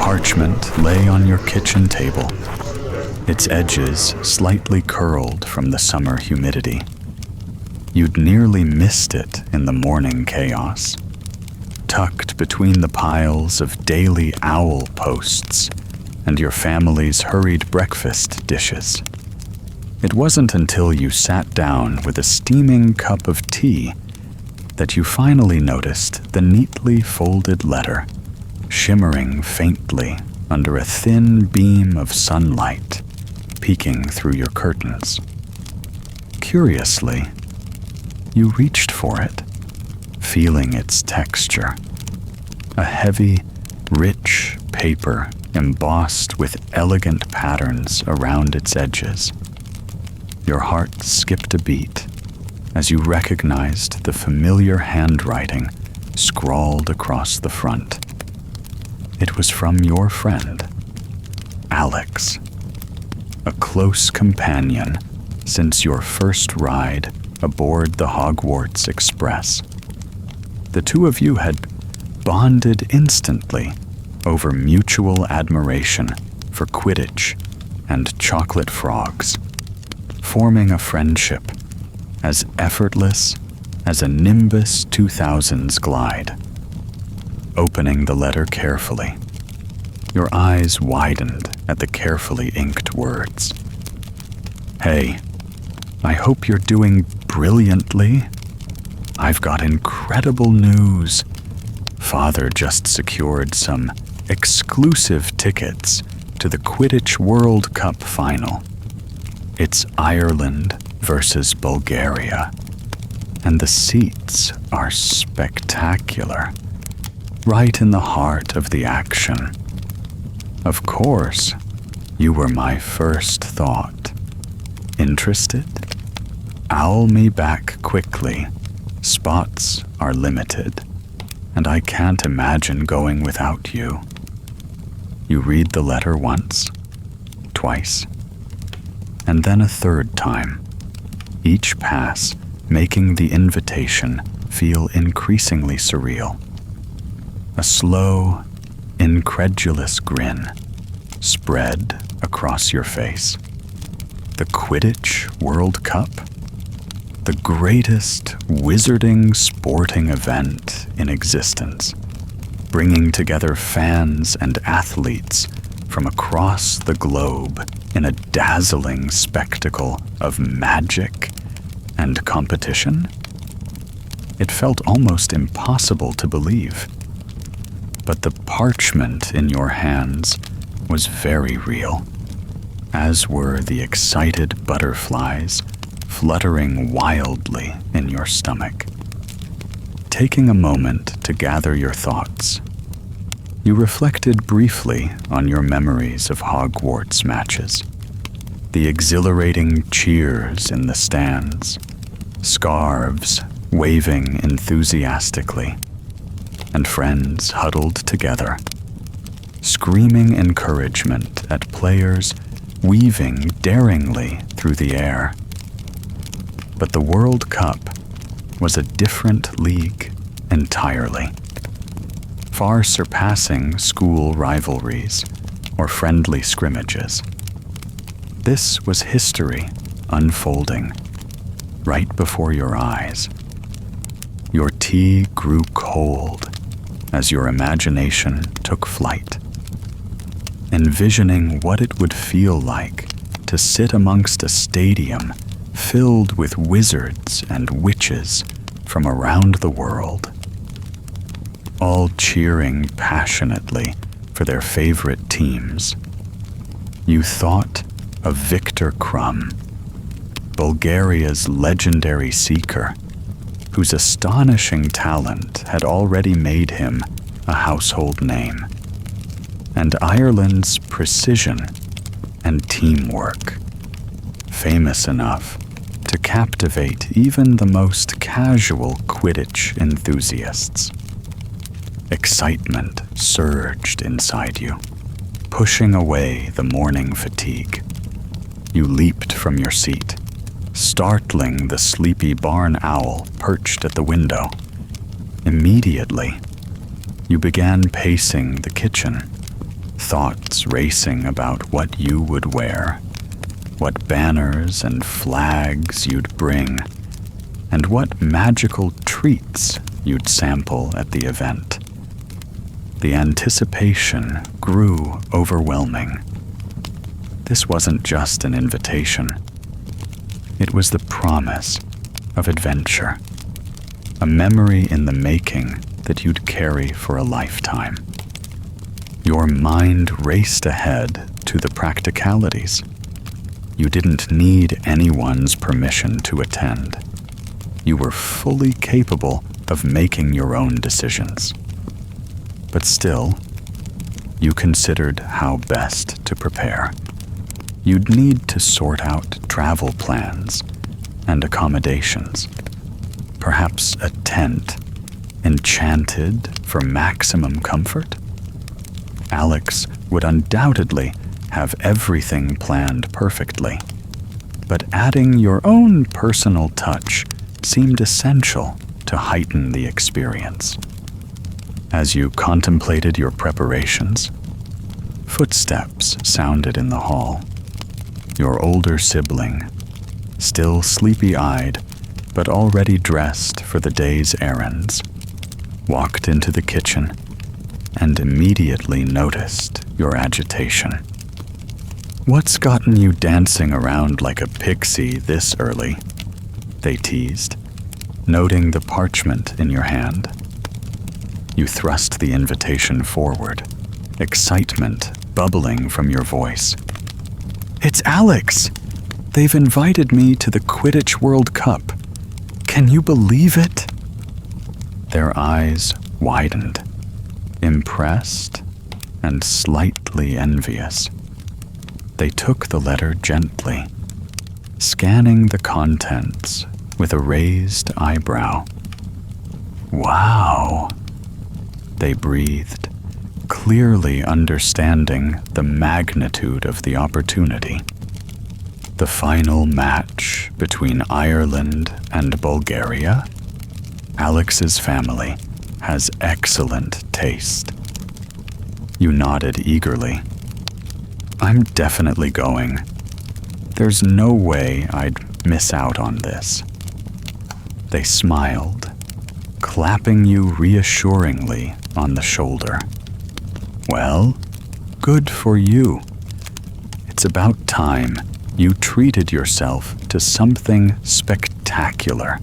Parchment lay on your kitchen table, its edges slightly curled from the summer humidity. You'd nearly missed it in the morning chaos, tucked between the piles of daily owl posts and your family's hurried breakfast dishes. It wasn't until you sat down with a steaming cup of tea that you finally noticed the neatly folded letter, shimmering faintly under a thin beam of sunlight peeking through your curtains. Curiously, you reached for it, feeling its texture. A heavy, rich paper embossed with elegant patterns around its edges. Your heart skipped a beat as you recognized the familiar handwriting scrawled across the front. It was from your friend, Alex, a close companion since your first ride aboard the Hogwarts Express. The two of you had bonded instantly over mutual admiration for Quidditch and chocolate frogs, forming a friendship as effortless as a Nimbus 2000's glide. Opening the letter carefully, your eyes widened at the carefully inked words. Hey, I hope you're doing brilliantly. I've got incredible news. Father just secured some exclusive tickets to the Quidditch World Cup final. It's Ireland versus Bulgaria, and the seats are spectacular, right in the heart of the action. Of course, you were my first thought. Interested? Owl me back quickly. Spots are limited, and I can't imagine going without you. You read the letter once, twice, and then a third time, each pass making the invitation feel increasingly surreal. A slow, incredulous grin spread across your face. The Quidditch World Cup? The greatest wizarding sporting event in existence, bringing together fans and athletes from across the globe in a dazzling spectacle of magic and competition? It felt almost impossible to believe. But the parchment in your hands was very real, as were the excited butterflies fluttering wildly in your stomach. Taking a moment to gather your thoughts, you reflected briefly on your memories of Hogwarts matches, the exhilarating cheers in the stands, scarves waving enthusiastically, and friends huddled together, screaming encouragement at players weaving daringly through the air. But the World Cup was a different league entirely, far surpassing school rivalries or friendly scrimmages. This was history unfolding right before your eyes. Your tea grew cold as your imagination took flight, envisioning what it would feel like to sit amongst a stadium filled with wizards and witches from around the world, all cheering passionately for their favorite teams. You thought of Victor Krum, Bulgaria's legendary seeker, whose astonishing talent had already made him a household name, and Ireland's precision and teamwork, famous enough to captivate even the most casual Quidditch enthusiasts. Excitement surged inside you, pushing away the morning fatigue. You leaped from your seat, startling the sleepy barn owl perched at the window. Immediately, you began pacing the kitchen, thoughts racing about what you would wear, what banners and flags you'd bring, and what magical treats you'd sample at the event. The anticipation grew overwhelming. This wasn't just an invitation. It was the promise of adventure, a memory in the making that you'd carry for a lifetime. Your mind raced ahead to the practicalities. You didn't need anyone's permission to attend. You were fully capable of making your own decisions. But still, you considered how best to prepare. You'd need to sort out travel plans and accommodations. Perhaps a tent, enchanted for maximum comfort? Alex would undoubtedly have everything planned perfectly, but adding your own personal touch seemed essential to heighten the experience. As you contemplated your preparations, footsteps sounded in the hall. Your older sibling, still sleepy-eyed but already dressed for the day's errands, walked into the kitchen and immediately noticed your agitation. "What's gotten you dancing around like a pixie this early?" they teased, noting the parchment in your hand. You thrust the invitation forward, excitement bubbling from your voice. "It's Alex! They've invited me to the Quidditch World Cup. Can you believe it?" Their eyes widened, impressed and slightly envious. They took the letter gently, scanning the contents with a raised eyebrow. "Wow," they breathed, clearly understanding the magnitude of the opportunity. The final match between Ireland and Bulgaria? Alex's family has excellent taste. You nodded eagerly. "I'm definitely going. There's no way I'd miss out on this." They smiled, clapping you reassuringly on the shoulder. "Well, good for you. It's about time you treated yourself to something spectacular.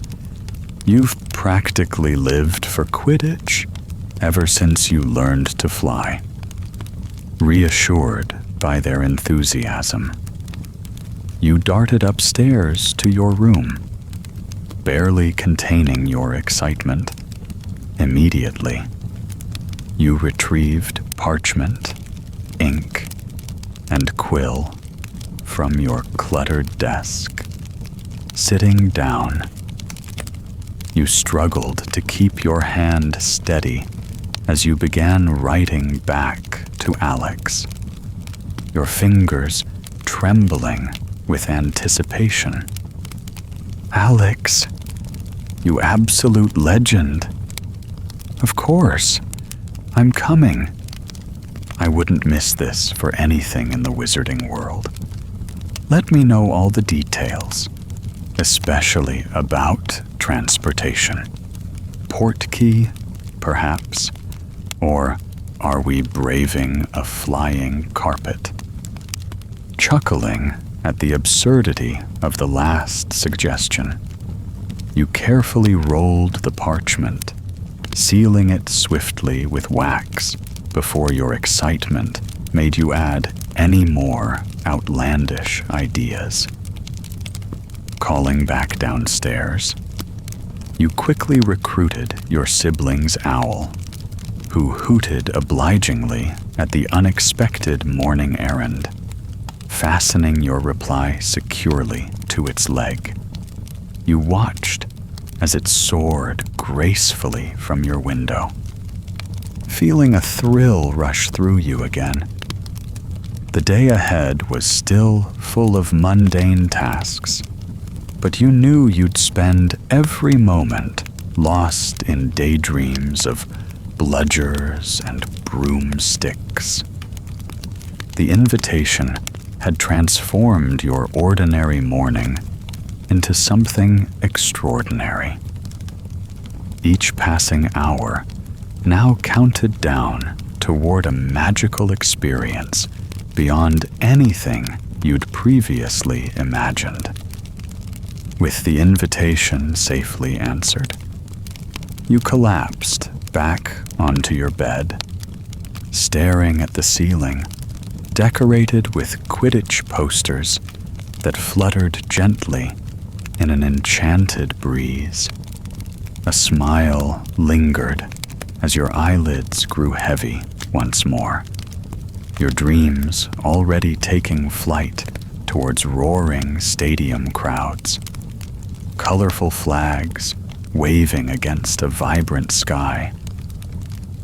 You've practically lived for Quidditch ever since you learned to fly." Reassured by their enthusiasm, you darted upstairs to your room, barely containing your excitement. Immediately, you retrieved parchment, ink, and quill from your cluttered desk. Sitting down, you struggled to keep your hand steady as you began writing back to Alex, your fingers trembling with anticipation. "Alex, you absolute legend. Of course, I'm coming. I wouldn't miss this for anything in the wizarding world. Let me know all the details, especially about transportation. Portkey, perhaps? Or are we braving a flying carpet?" Chuckling at the absurdity of the last suggestion, you carefully rolled the parchment, sealing it swiftly with wax before your excitement made you add any more outlandish ideas. Calling back downstairs, you quickly recruited your sibling's owl, who hooted obligingly at the unexpected morning errand, fastening your reply securely to its leg. You watched as it soared gracefully from your window, feeling a thrill rush through you again. The day ahead was still full of mundane tasks, but you knew you'd spend every moment lost in daydreams of bludgers and broomsticks. The invitation had transformed your ordinary morning into something extraordinary. Each passing hour now counted down toward a magical experience beyond anything you'd previously imagined. With the invitation safely answered, you collapsed back onto your bed, staring at the ceiling, decorated with Quidditch posters that fluttered gently in an enchanted breeze. A smile lingered as your eyelids grew heavy once more, your dreams already taking flight towards roaring stadium crowds, colorful flags waving against a vibrant sky,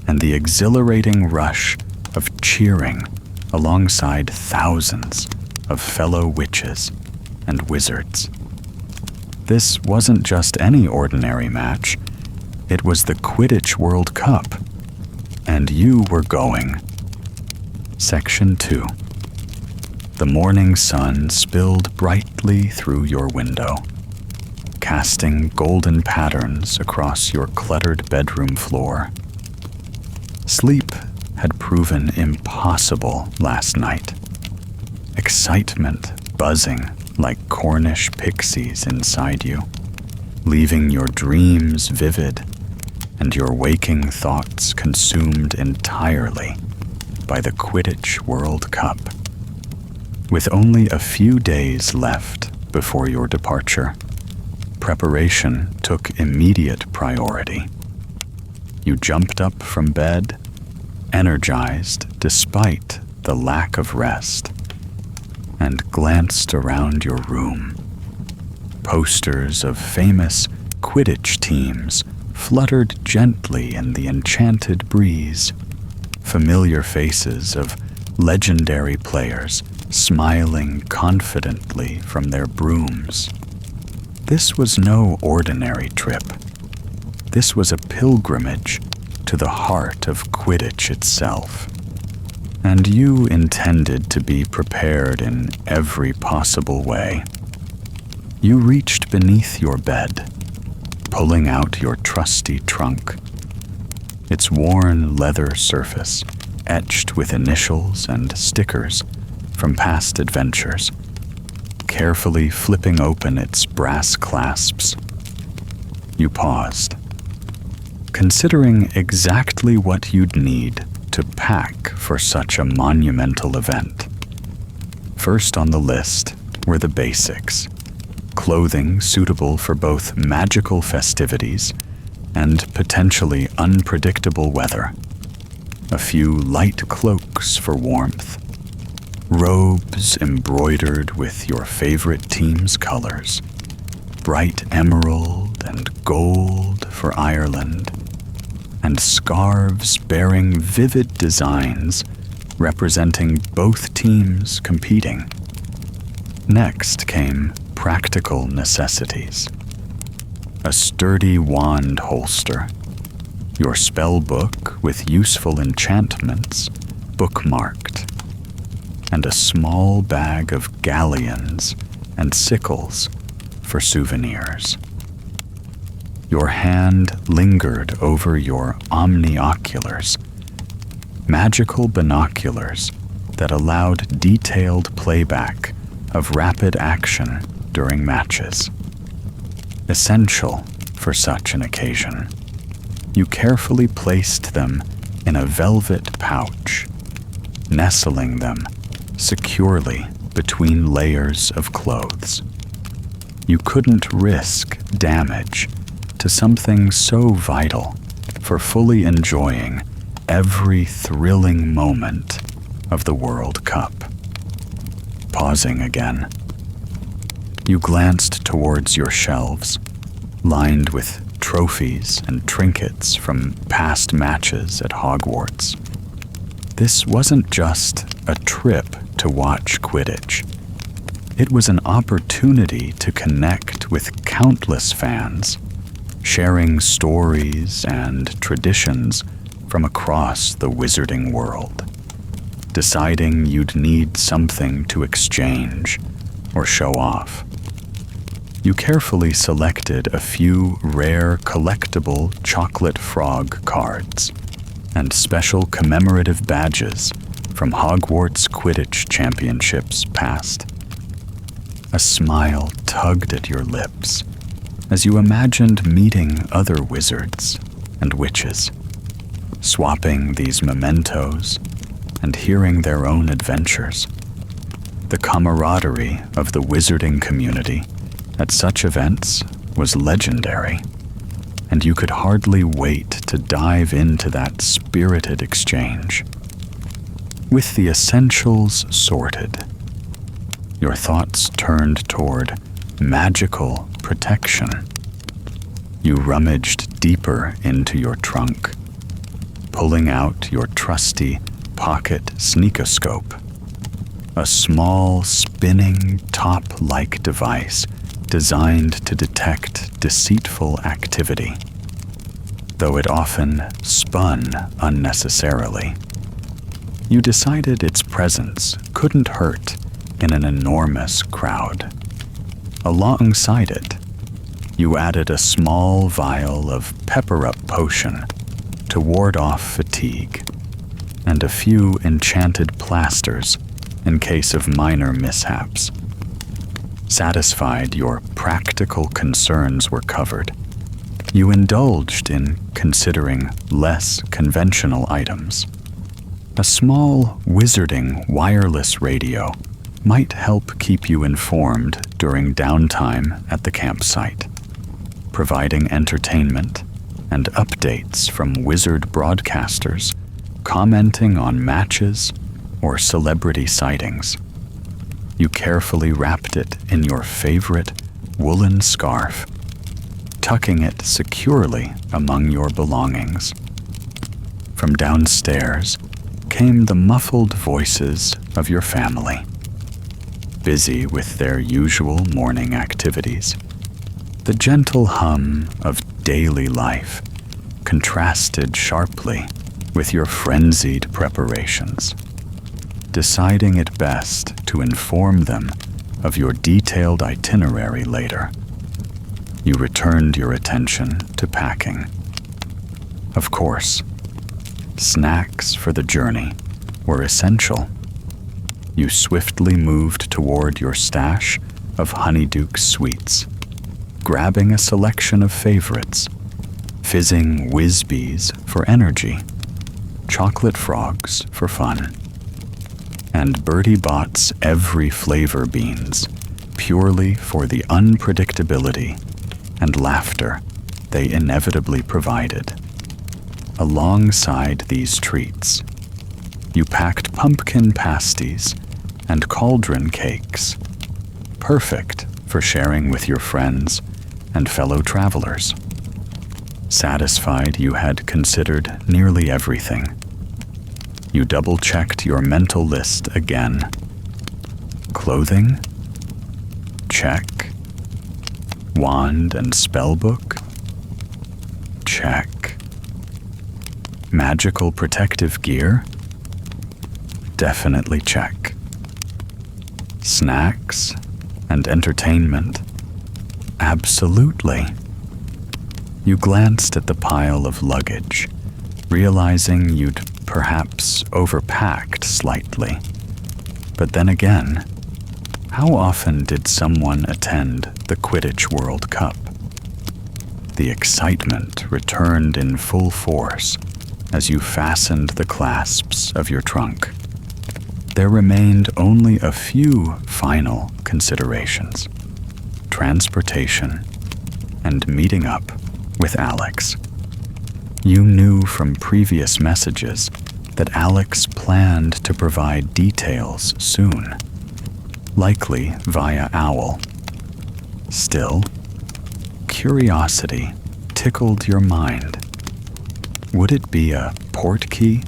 and the exhilarating rush of cheering alongside thousands of fellow witches and wizards. This wasn't just any ordinary match. It was the Quidditch World Cup, and you were going. Section 2. The morning sun spilled brightly through your window, casting golden patterns across your cluttered bedroom floor. Sleep had proven impossible last night. Excitement buzzing like Cornish pixies inside you, leaving your dreams vivid and your waking thoughts consumed entirely by the Quidditch World Cup. With only a few days left before your departure, preparation took immediate priority. You jumped up from bed, energized despite the lack of rest, and glanced around your room. Posters of famous Quidditch teams fluttered gently in the enchanted breeze, familiar faces of legendary players smiling confidently from their brooms. This was no ordinary trip. This was a pilgrimage to the heart of Quidditch itself. And you intended to be prepared in every possible way. You reached beneath your bed, pulling out your trusty trunk, its worn leather surface etched with initials and stickers from past adventures, carefully flipping open its brass clasps. You paused, considering exactly what you'd need to pack for such a monumental event. First on the list were the basics: clothing suitable for both magical festivities and potentially unpredictable weather, a few light cloaks for warmth, robes embroidered with your favorite team's colors, bright emerald and gold for Ireland, and scarves bearing vivid designs representing both teams competing. Next came practical necessities: a sturdy wand holster, your spell book with useful enchantments bookmarked, and a small bag of galleons and sickles for souvenirs. Your hand lingered over your omnioculars, magical binoculars that allowed detailed playback of rapid action during matches. Essential for such an occasion, you carefully placed them in a velvet pouch, nestling them securely between layers of clothes. You couldn't risk damage to something so vital for fully enjoying every thrilling moment of the World Cup. Pausing again, you glanced towards your shelves, lined with trophies and trinkets from past matches at Hogwarts. This wasn't just a trip to watch Quidditch. It was an opportunity to connect with countless fans, sharing stories and traditions from across the wizarding world. deciding you'd need something to exchange or show off. You carefully selected a few rare collectible chocolate frog cards and special commemorative badges from Hogwarts Quidditch championships past. A smile tugged at your lips as you imagined meeting other wizards and witches, swapping these mementos and hearing their own adventures. The camaraderie of the wizarding community at such events was legendary, and you could hardly wait to dive into that spirited exchange. With the essentials sorted, your thoughts turned toward magical protection. You rummaged deeper into your trunk, pulling out your trusty pocket sneakoscope, a small spinning top-like device designed to detect deceitful activity, though it often spun unnecessarily. You decided its presence couldn't hurt in an enormous crowd. Alongside it, you added a small vial of pepper-up potion to ward off fatigue, and a few enchanted plasters in case of minor mishaps. Satisfied your practical concerns were covered, you indulged in considering less conventional items. A small wizarding wireless radio might help keep you informed during downtime at the campsite, providing entertainment and updates from wizard broadcasters commenting on matches or celebrity sightings. You carefully wrapped it in your favorite woolen scarf, tucking it securely among your belongings. From downstairs came the muffled voices of your family, busy with their usual morning activities. The gentle hum of daily life contrasted sharply with your frenzied preparations. Deciding it best to inform them of your detailed itinerary later, you returned your attention to packing. Of course, snacks for the journey were essential. You swiftly moved toward your stash of Honeyduke sweets, grabbing a selection of favorites: fizzing Whiz-Bees for energy, chocolate frogs for fun, and Bertie Bott's every flavor beans purely for the unpredictability and laughter they inevitably provided. Alongside these treats, you packed pumpkin pasties and cauldron cakes, perfect for sharing with your friends and fellow travelers. Satisfied you had considered nearly everything, you double-checked your mental list again. Clothing? Check. Wand and spellbook? Check. Magical protective gear? Definitely check. Snacks and entertainment? Absolutely. You glanced at the pile of luggage, realizing you'd perhaps overpacked slightly. But then again, how often did someone attend the Quidditch World Cup? The excitement returned in full force as you fastened the clasps of your trunk. There remained only a few final considerations: transportation and meeting up with Alex. You knew from previous messages that Alex planned to provide details soon, likely via owl. Still, curiosity tickled your mind. Would it be a Portkey,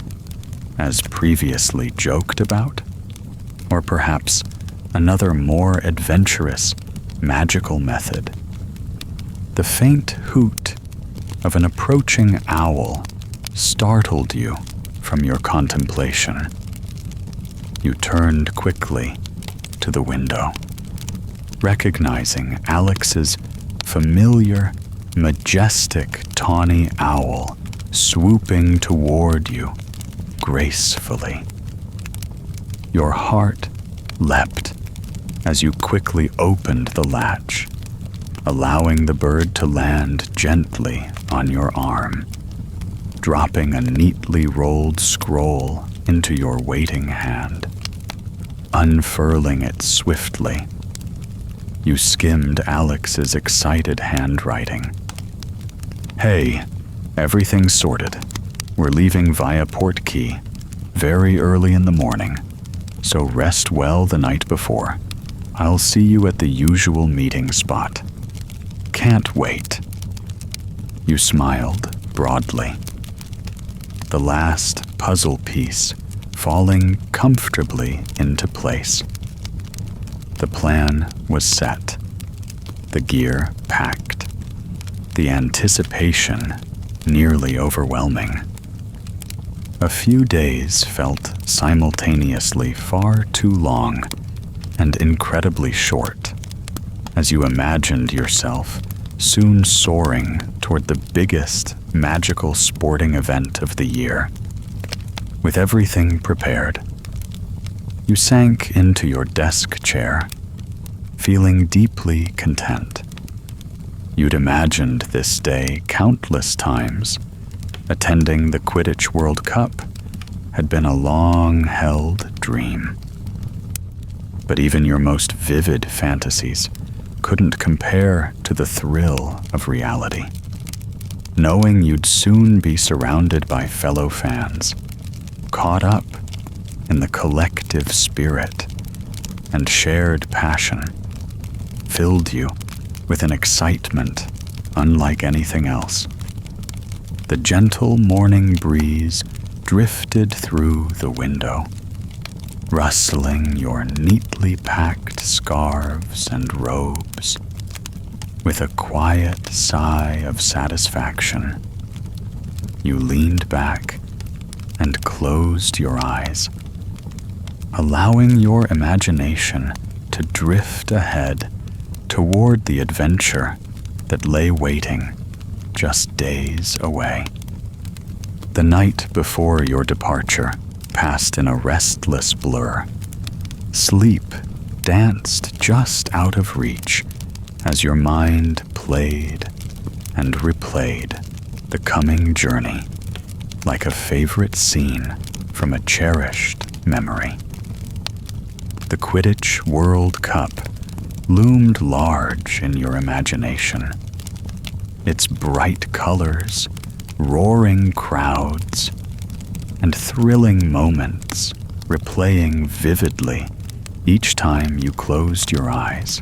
as previously joked about? Or perhaps another more adventurous, magical method? The faint hoot of an approaching owl startled you from your contemplation. You turned quickly to the window, recognizing Alex's familiar, majestic tawny owl swooping toward you gracefully. Your heart leapt as you quickly opened the latch, allowing the bird to land gently on your arm, dropping a neatly rolled scroll into your waiting hand. Unfurling it swiftly, you skimmed Alex's excited handwriting. "Hey, everything's sorted. We're leaving via Portkey very early in the morning, so rest well the night before. I'll see you at the usual meeting spot. Can't wait." You smiled broadly, the last puzzle piece falling comfortably into place. The plan was set, the gear packed, the anticipation nearly overwhelming. A few days felt simultaneously far too long and incredibly short, as you imagined yourself soon soaring toward the biggest magical sporting event of the year. With everything prepared, you sank into your desk chair, feeling deeply content. You'd imagined this day countless times. Attending the Quidditch World Cup had been a long-held dream. But even your most vivid fantasies couldn't compare to the thrill of reality. Knowing you'd soon be surrounded by fellow fans, caught up in the collective spirit and shared passion, filled you with an excitement unlike anything else. The gentle morning breeze drifted through the window, rustling your neatly packed scarves and robes. With a quiet sigh of satisfaction, you leaned back and closed your eyes, allowing your imagination to drift ahead toward the adventure that lay waiting just days away. The night before your departure passed in a restless blur. Sleep danced just out of reach as your mind played and replayed the coming journey like a favorite scene from a cherished memory. The Quidditch World Cup loomed large in your imagination, its bright colors, roaring crowds, and thrilling moments replaying vividly each time you closed your eyes.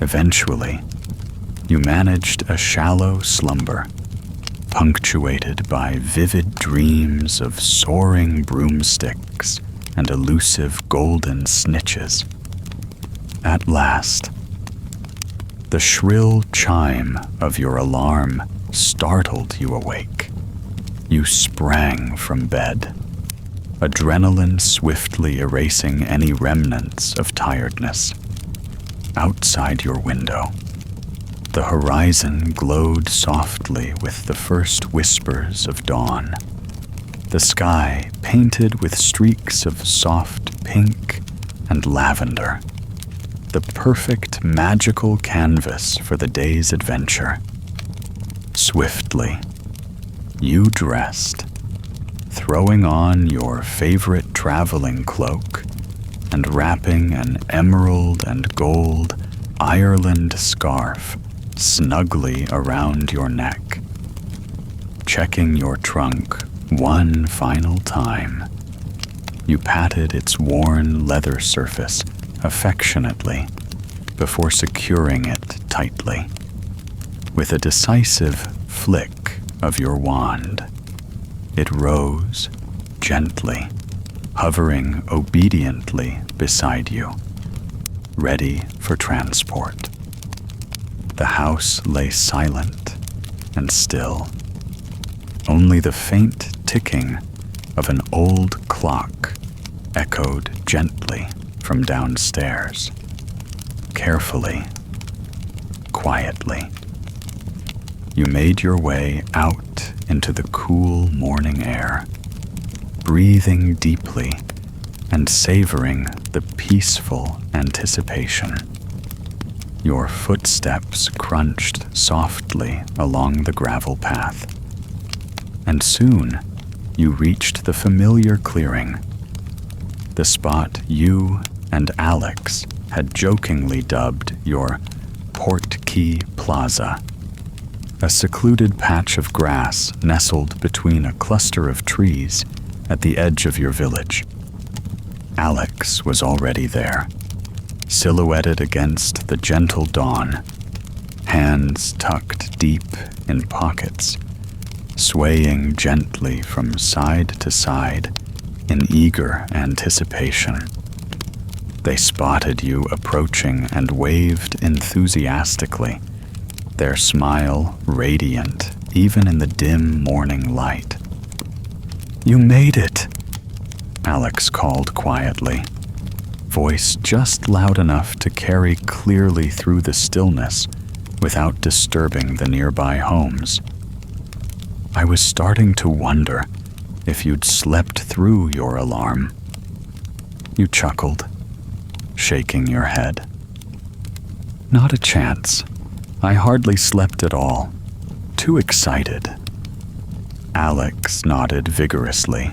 Eventually, you managed a shallow slumber, punctuated by vivid dreams of soaring broomsticks and elusive golden snitches. At last, the shrill chime of your alarm startled you awake. You sprang from bed, adrenaline swiftly erasing any remnants of tiredness. Outside your window, the horizon glowed softly with the first whispers of dawn. The sky painted with streaks of soft pink and lavender, the perfect magical canvas for the day's adventure. Swiftly, you dressed, throwing on your favorite traveling cloak and wrapping an emerald and gold Ireland scarf snugly around your neck. Checking your trunk one final time, you patted its worn leather surface affectionately before securing it tightly. With a decisive flick of your wand, it rose gently, hovering obediently beside you, ready for transport. The house lay silent and still. Only the faint ticking of an old clock echoed gently from downstairs. Carefully, quietly, you made your way out into the cool morning air, breathing deeply and savoring the peaceful anticipation. Your footsteps crunched softly along the gravel path, and soon you reached the familiar clearing, the spot you and Alex had jokingly dubbed your Portkey Plaza, a secluded patch of grass nestled between a cluster of trees at the edge of your village. Alex was already there, silhouetted against the gentle dawn, hands tucked deep in pockets, swaying gently from side to side in eager anticipation. They spotted you approaching and waved enthusiastically, their smile radiant even in the dim morning light. "You made it," Alex called quietly, voice just loud enough to carry clearly through the stillness without disturbing the nearby homes. "I was starting to wonder if you'd slept through your alarm." You chuckled, shaking your head. "Not a chance. I hardly slept at all. Too excited." Alex nodded vigorously,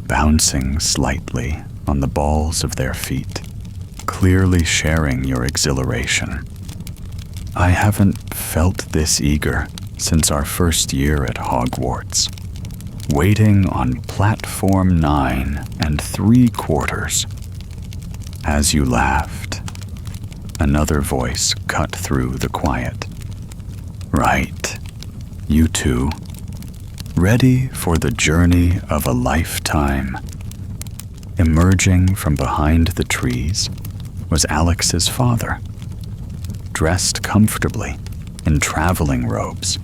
bouncing slightly on the balls of their feet, clearly sharing your exhilaration. "I haven't felt this eager since our first year at Hogwarts, waiting on platform 9 3/4. As you laughed, another voice cut through the quiet. "Right, you two, ready for the journey of a lifetime." Emerging from behind the trees was Alex's father, dressed comfortably in traveling robes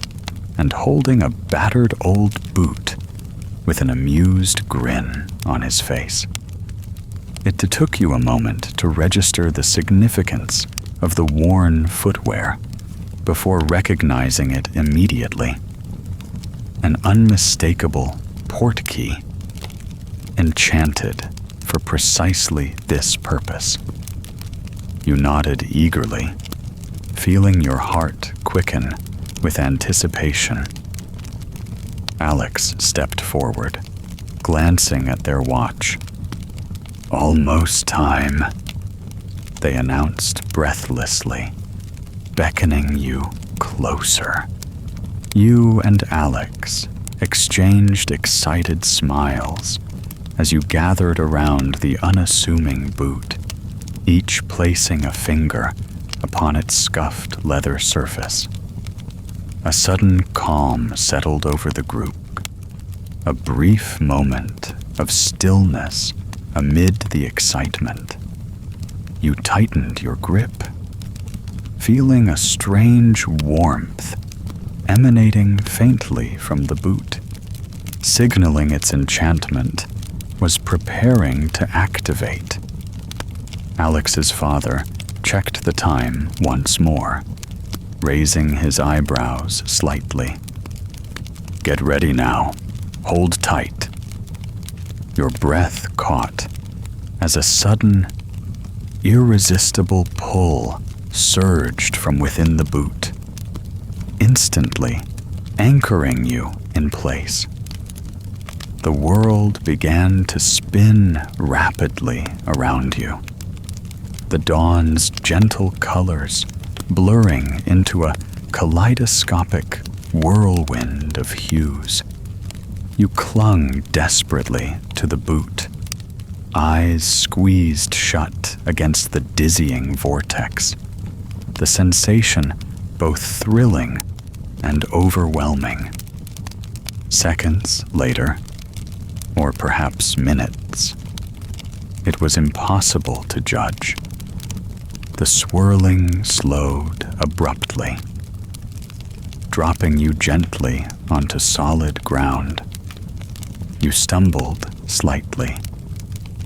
and holding a battered old boot with an amused grin on his face. It took you a moment to register the significance of the worn footwear before recognizing it immediately. An unmistakable Portkey, enchanted for precisely this purpose. You nodded eagerly, feeling your heart quicken with anticipation. Alex stepped forward, glancing at their watch. "Almost time," they announced breathlessly, beckoning you closer. You and Alex exchanged excited smiles as you gathered around the unassuming boot, each placing a finger upon its scuffed leather surface. A sudden calm settled over the group, a brief moment of stillness amid the excitement. You tightened your grip, feeling a strange warmth emanating faintly from the boot, signaling its enchantment was preparing to activate. Alex's father checked the time once more, raising his eyebrows slightly. "Get ready now. Hold tight." Your breath caught as a sudden, irresistible pull surged from within the boot, instantly anchoring you in place. The world began to spin rapidly around you, the dawn's gentle colors blurring into a kaleidoscopic whirlwind of hues. You clung desperately to the boot, eyes squeezed shut against the dizzying vortex, the sensation both thrilling and overwhelming. Seconds later, or perhaps minutes, it was impossible to judge. The swirling slowed abruptly, dropping you gently onto solid ground. You stumbled slightly,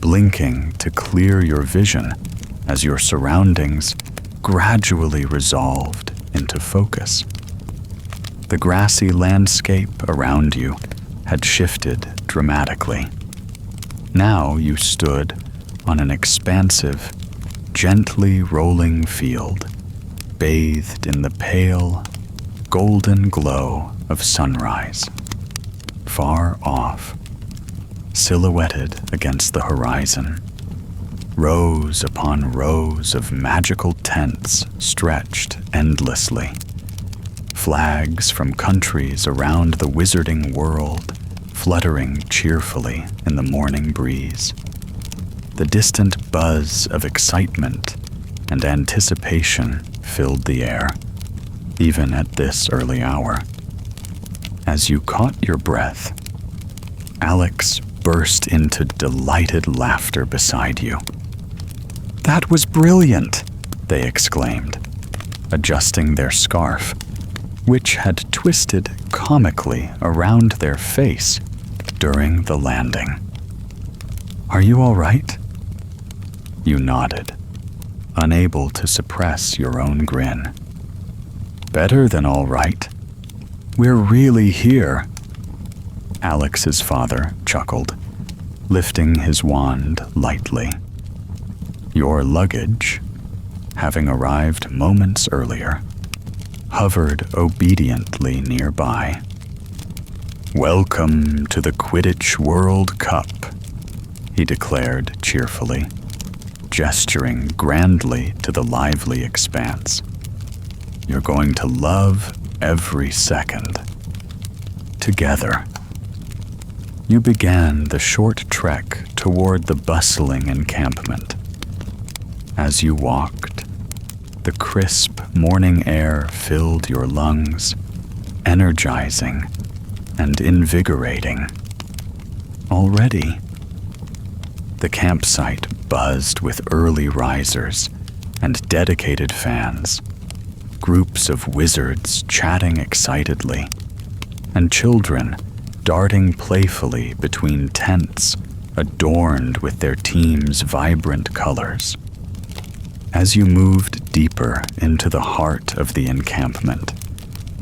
blinking to clear your vision as your surroundings gradually resolved into focus. The grassy landscape around you had shifted dramatically. Now you stood on an expansive, gently rolling field, bathed in the pale, golden glow of sunrise. Far off, silhouetted against the horizon, rows upon rows of magical tents stretched endlessly. Flags from countries around the wizarding world fluttering cheerfully in the morning breeze. The distant buzz of excitement and anticipation filled the air, even at this early hour. As you caught your breath, Alex burst into delighted laughter beside you. "That was brilliant!" they exclaimed, adjusting their scarf, which had twisted comically around their face during the landing. "Are you all right?" You nodded, unable to suppress your own grin. "Better than all right. We're really here." Alex's father chuckled, lifting his wand lightly. Your luggage, having arrived moments earlier, hovered obediently nearby. "Welcome to the Quidditch World Cup," he declared cheerfully, gesturing grandly to the lively expanse. "You're going to love every second. Together." You began the short trek toward the bustling encampment. As you walked, the crisp morning air filled your lungs, energizing and invigorating. Already, the campsite buzzed with early risers and dedicated fans, groups of wizards chatting excitedly, and children darting playfully between tents adorned with their team's vibrant colors. As you moved deeper into the heart of the encampment,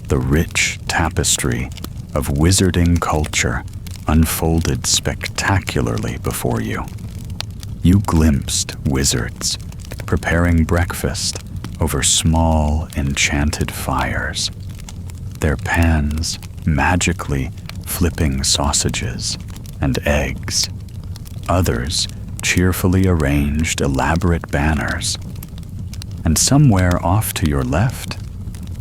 the rich tapestry of wizarding culture unfolded spectacularly before you. You glimpsed wizards preparing breakfast over small enchanted fires, their pans magically flipping sausages and eggs. Others cheerfully arranged elaborate banners. And somewhere off to your left,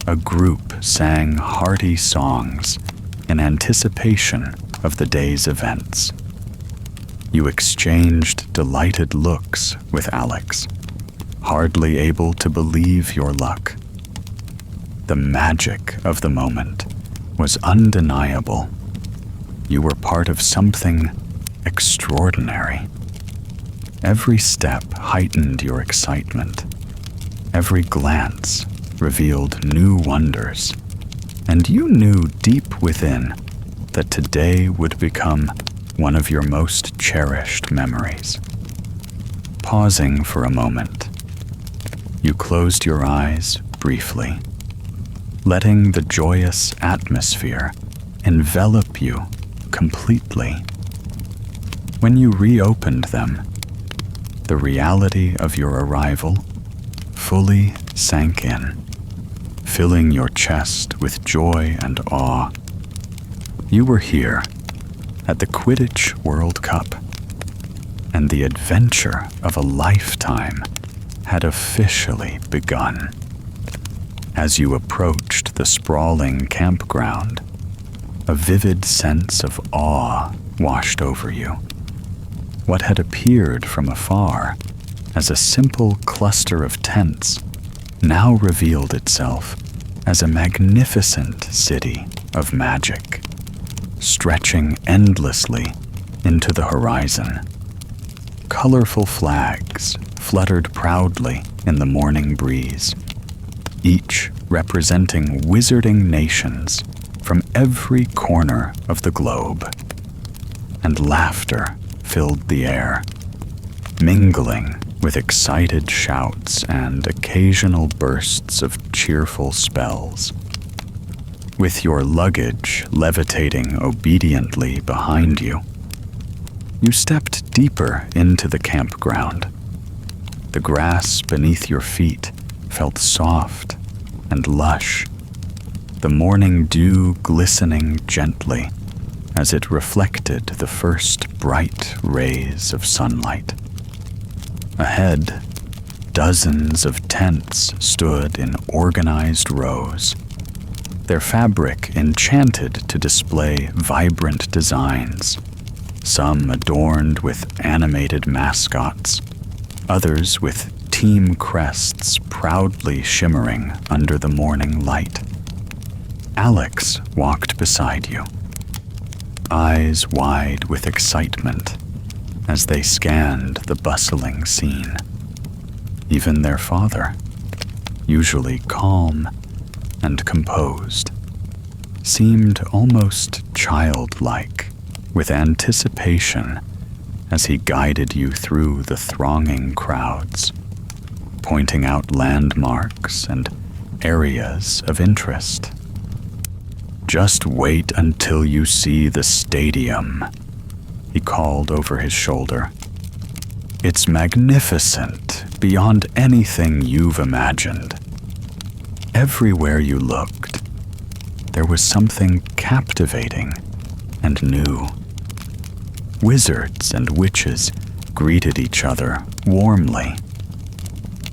a group sang hearty songs in anticipation of the day's events. You exchanged delighted looks with Alex, hardly able to believe your luck. The magic of the moment was undeniable. You were part of something extraordinary. Every step heightened your excitement. Every glance revealed new wonders, and you knew deep within that today would become one of your most cherished memories. Pausing for a moment, you closed your eyes briefly, letting the joyous atmosphere envelop you completely. When you reopened them, the reality of your arrival fully sank in, filling your chest with joy and awe. You were here at the Quidditch World Cup, and the adventure of a lifetime had officially begun. As you approached the sprawling campground, a vivid sense of awe washed over you. What had appeared from afar as a simple cluster of tents now revealed itself as a magnificent city of magic, stretching endlessly into the horizon. Colorful flags fluttered proudly in the morning breeze, each representing wizarding nations from every corner of the globe. And laughter filled the air, mingling with excited shouts and occasional bursts of cheerful spells. With your luggage levitating obediently behind you, you stepped deeper into the campground. The grass beneath your feet felt soft and lush, the morning dew glistening gently as it reflected the first bright rays of sunlight. Ahead, dozens of tents stood in organized rows, their fabric enchanted to display vibrant designs, some adorned with animated mascots, others with team crests proudly shimmering under the morning light. Alex walked beside you, eyes wide with excitement as they scanned the bustling scene. Even their father, usually calm and composed, seemed almost childlike with anticipation as he guided you through the thronging crowds, pointing out landmarks and areas of interest. "Just wait until you see the stadium," he called over his shoulder. "It's magnificent beyond anything you've imagined." Everywhere you looked, there was something captivating and new. Wizards and witches greeted each other warmly,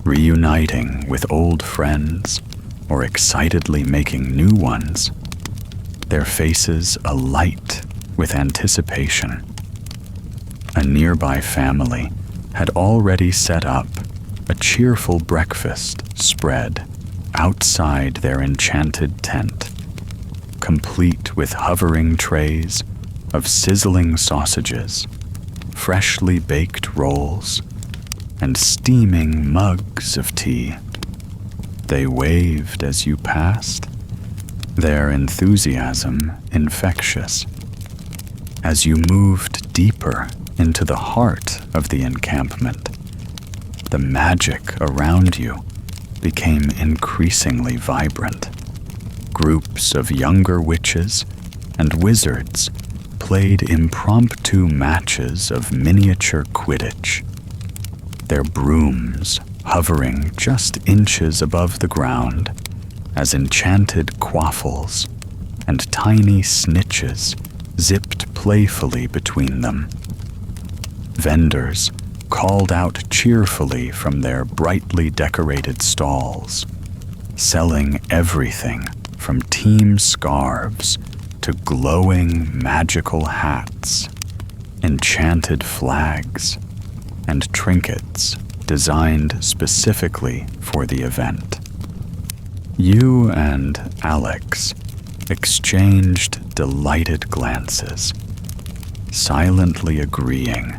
reuniting with old friends or excitedly making new ones, their faces alight with anticipation. A nearby family had already set up a cheerful breakfast spread outside their enchanted tent, complete with hovering trays of sizzling sausages, freshly baked rolls, and steaming mugs of tea. They waved as you passed, their enthusiasm infectious. As you moved deeper into the heart of the encampment, the magic around you became increasingly vibrant. Groups of younger witches and wizards played impromptu matches of miniature Quidditch, their brooms hovering just inches above the ground as enchanted quaffles and tiny snitches zipped playfully between them. Vendors called out cheerfully from their brightly decorated stalls, selling everything from team scarves to glowing magical hats, enchanted flags, and trinkets designed specifically for the event. You and Alex exchanged delighted glances, silently agreeing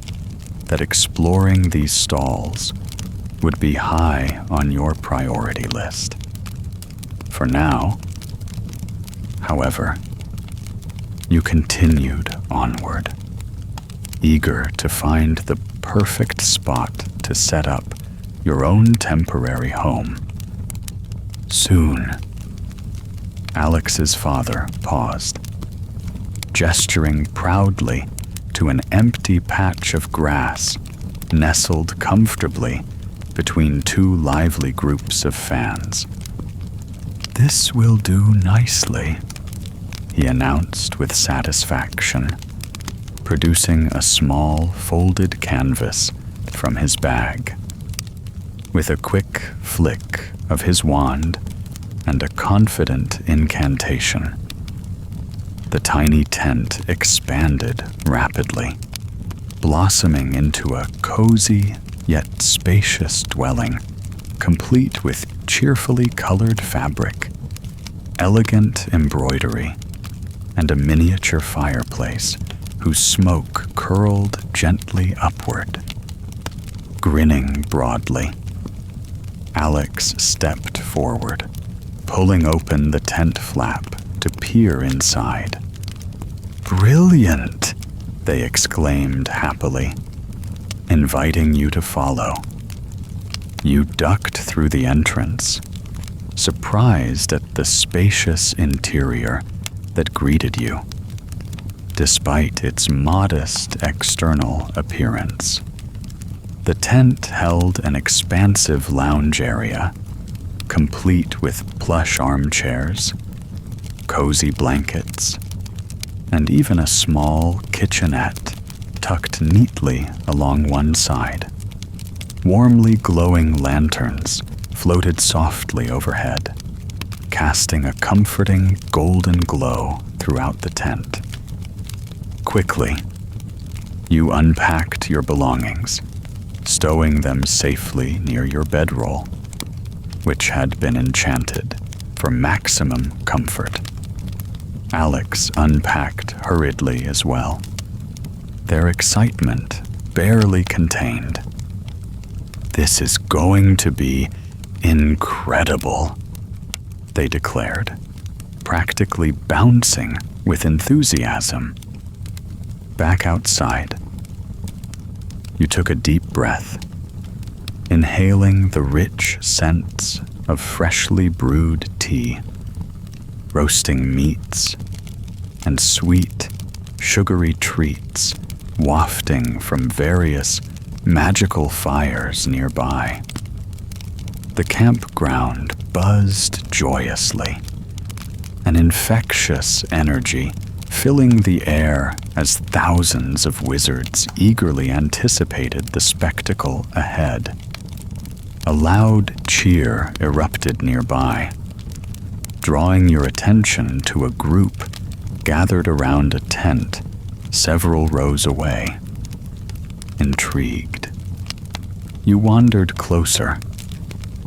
that exploring these stalls would be high on your priority list. For now, however, you continued onward, eager to find the perfect spot to set up your own temporary home. Soon, Alex's father paused, gesturing proudly to an empty patch of grass nestled comfortably between two lively groups of fans. "This will do nicely," he announced with satisfaction, producing a small folded canvas from his bag. With a quick flick of his wand and a confident incantation, the tiny tent expanded rapidly, blossoming into a cozy yet spacious dwelling, complete with cheerfully colored fabric, elegant embroidery, and a miniature fireplace whose smoke curled gently upward. Grinning broadly, Alex stepped forward, pulling open the tent flap to peer inside. "Brilliant!" they exclaimed happily. inviting you to follow. You ducked through the entrance, surprised at the spacious interior that greeted you, despite its modest external appearance. The tent held an expansive lounge area, complete with plush armchairs, cozy blankets, and even a small kitchenette tucked neatly along one side. Warmly glowing lanterns floated softly overhead, casting a comforting golden glow throughout the tent. Quickly, you unpacked your belongings, stowing them safely near your bedroll, which had been enchanted for maximum comfort. Alex unpacked hurriedly as well, their excitement barely contained. "This is going to be incredible," they declared, practically bouncing with enthusiasm. Back outside, you took a deep breath, inhaling the rich scents of freshly brewed tea, roasting meats, and sweet, sugary treats wafting from various magical fires nearby. The campground buzzed joyously, an infectious energy filling the air as thousands of wizards eagerly anticipated the spectacle ahead. A loud cheer erupted nearby, drawing your attention to a group gathered around a tent several rows away. Intrigued, you wandered closer,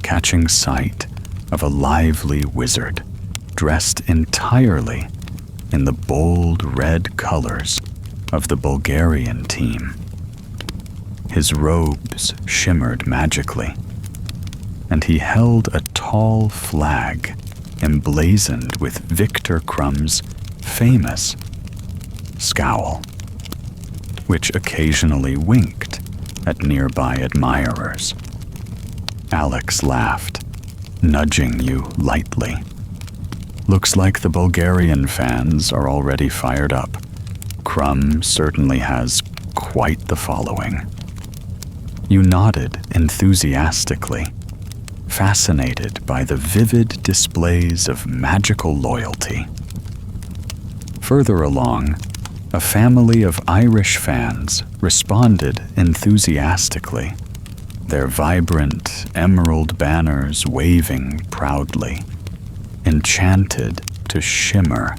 catching sight of a lively wizard dressed entirely in the bold red colors of the Bulgarian team. His robes shimmered magically, and he held a tall flag emblazoned with Victor Crumb's famous scowl, which occasionally winked at nearby admirers. Alex laughed, nudging you lightly. "Looks like the Bulgarian fans are already fired up. Crumb certainly has quite the following." You nodded enthusiastically, fascinated by the vivid displays of magical loyalty. Further along, a family of Irish fans responded enthusiastically, their vibrant emerald banners waving proudly, enchanted to shimmer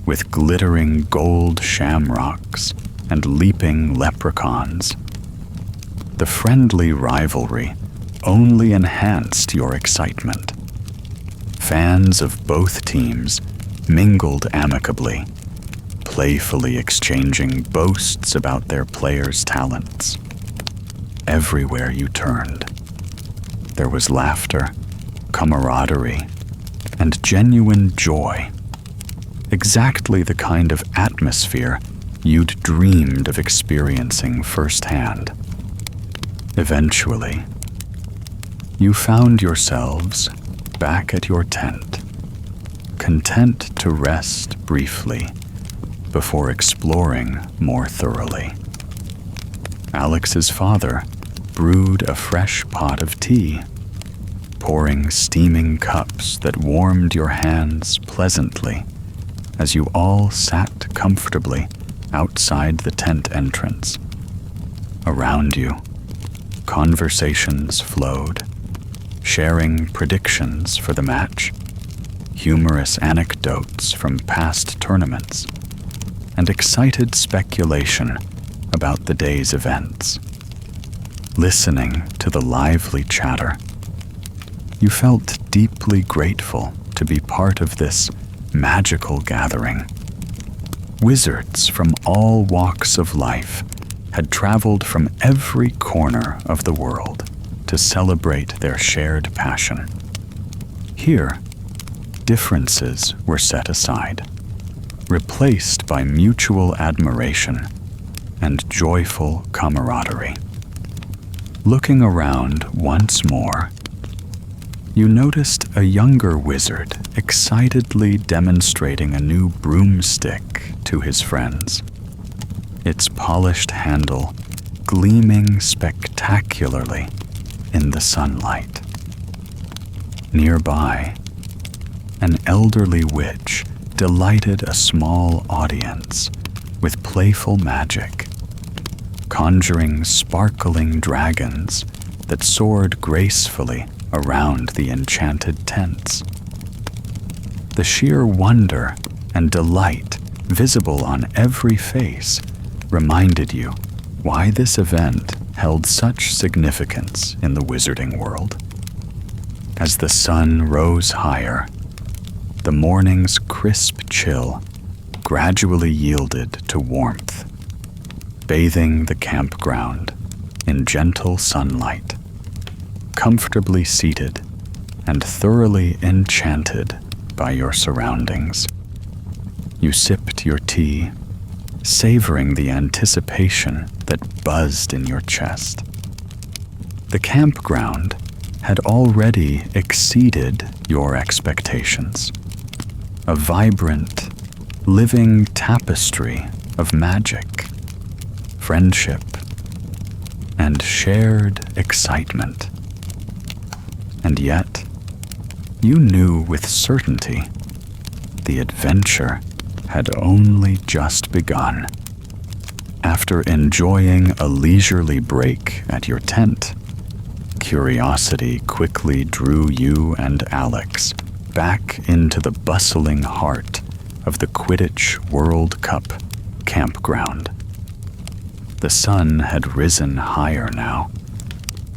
with glittering gold shamrocks and leaping leprechauns. The friendly rivalry only enhanced your excitement. Fans of both teams mingled amicably, playfully exchanging boasts about their players' talents. Everywhere you turned, there was laughter, camaraderie, and genuine joy. Exactly the kind of atmosphere you'd dreamed of experiencing firsthand. Eventually, you found yourselves back at your tent, content to rest briefly before exploring more thoroughly. Alex's father brewed a fresh pot of tea, pouring steaming cups that warmed your hands pleasantly as you all sat comfortably outside the tent entrance. Around you, conversations flowed, sharing predictions for the match, humorous anecdotes from past tournaments, and excited speculation about the day's events. Listening to the lively chatter, you felt deeply grateful to be part of this magical gathering. Wizards from all walks of life had traveled from every corner of the world to celebrate their shared passion. Here, differences were set aside, replaced by mutual admiration and joyful camaraderie. Looking around once more, you noticed a younger wizard excitedly demonstrating a new broomstick to his friends, its polished handle gleaming spectacularly in the sunlight. Nearby, an elderly witch delighted a small audience with playful magic, conjuring sparkling dragons that soared gracefully around the enchanted tents. The sheer wonder and delight visible on every face reminded you why this event held such significance in the wizarding world. As the sun rose higher, the morning's crisp chill gradually yielded to warmth, bathing the campground in gentle sunlight. Comfortably seated and thoroughly enchanted by your surroundings, you sipped your tea, savoring the anticipation that buzzed in your chest. The campground had already exceeded your expectations. A vibrant, living tapestry of magic, friendship, and shared excitement. And yet, you knew with certainty the adventure had only just begun. After enjoying a leisurely break at your tent, curiosity quickly drew you and Alex back into the bustling heart of the Quidditch World Cup campground. The sun had risen higher now,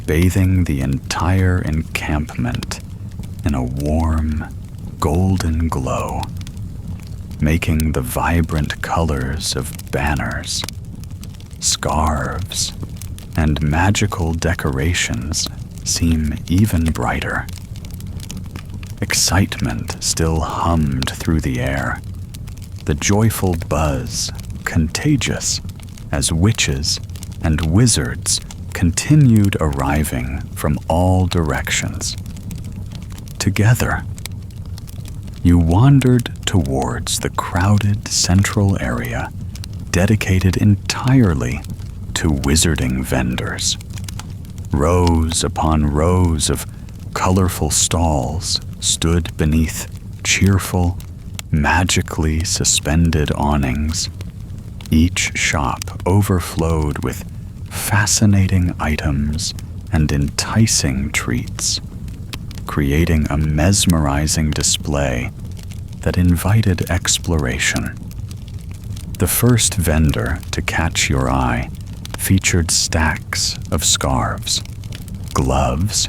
bathing the entire encampment in a warm, golden glow, making the vibrant colors of banners, scarves, and magical decorations seem even brighter. Excitement still hummed through the air, the joyful buzz contagious as witches and wizards continued arriving from all directions. Together, you wandered towards the crowded central area dedicated entirely to wizarding vendors. Rows upon rows of colorful stalls stood beneath cheerful, magically suspended awnings. Each shop overflowed with fascinating items and enticing treats, creating a mesmerizing display that invited exploration. The first vendor to catch your eye featured stacks of scarves, gloves,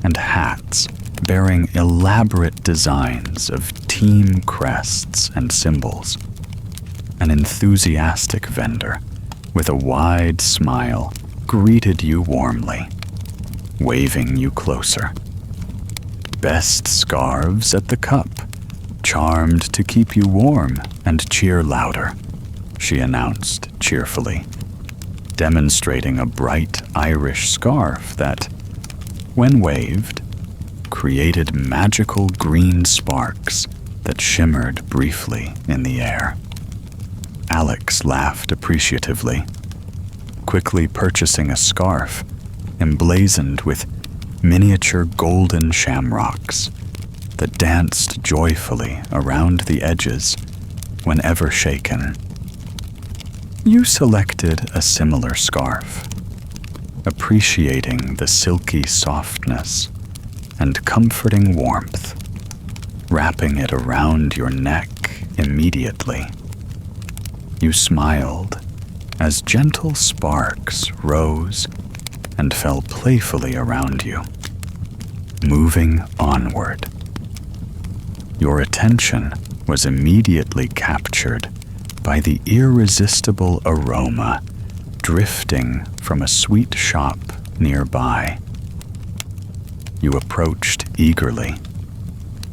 and hats bearing elaborate designs of team crests and symbols. An enthusiastic vendor with a wide smile greeted you warmly, waving you closer. Best scarves at the cup, charmed to keep you warm and cheer louder, she announced cheerfully, demonstrating a bright Irish scarf that, when waved, created magical green sparks that shimmered briefly in the air. Alex laughed appreciatively, quickly purchasing a scarf emblazoned with miniature golden shamrocks that danced joyfully around the edges whenever shaken. You selected a similar scarf, appreciating the silky softness and comforting warmth, wrapping it around your neck immediately. You smiled as gentle sparks rose and fell playfully around you, moving onward. Your attention was immediately captured by the irresistible aroma drifting from a sweet shop nearby. You approached eagerly,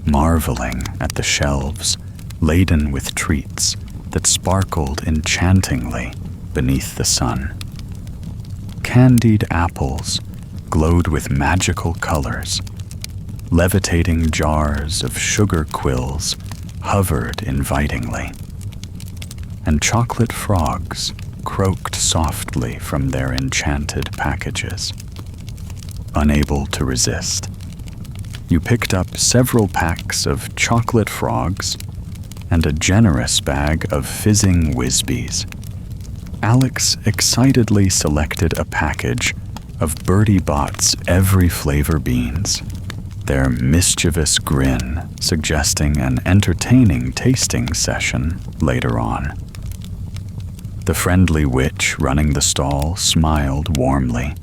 marveling at the shelves laden with treats that sparkled enchantingly beneath the sun. candied apples glowed with magical colors. Levitating jars of sugar quills hovered invitingly, and chocolate frogs croaked softly from their enchanted packages. Unable to resist, you picked up several packs of chocolate frogs and a generous bag of fizzing Whizbees. Alex excitedly selected a package of Bertie Bott's every flavor beans, their mischievous grin suggesting an entertaining tasting session later on. The friendly witch running the stall smiled warmly,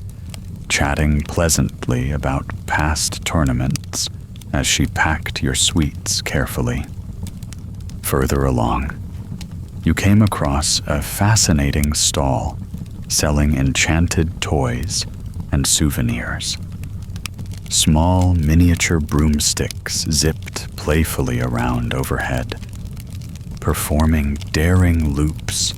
chatting pleasantly about past tournaments as she packed your sweets carefully. Further along, you came across a fascinating stall selling enchanted toys and souvenirs. Small miniature broomsticks zipped playfully around overhead, performing daring loops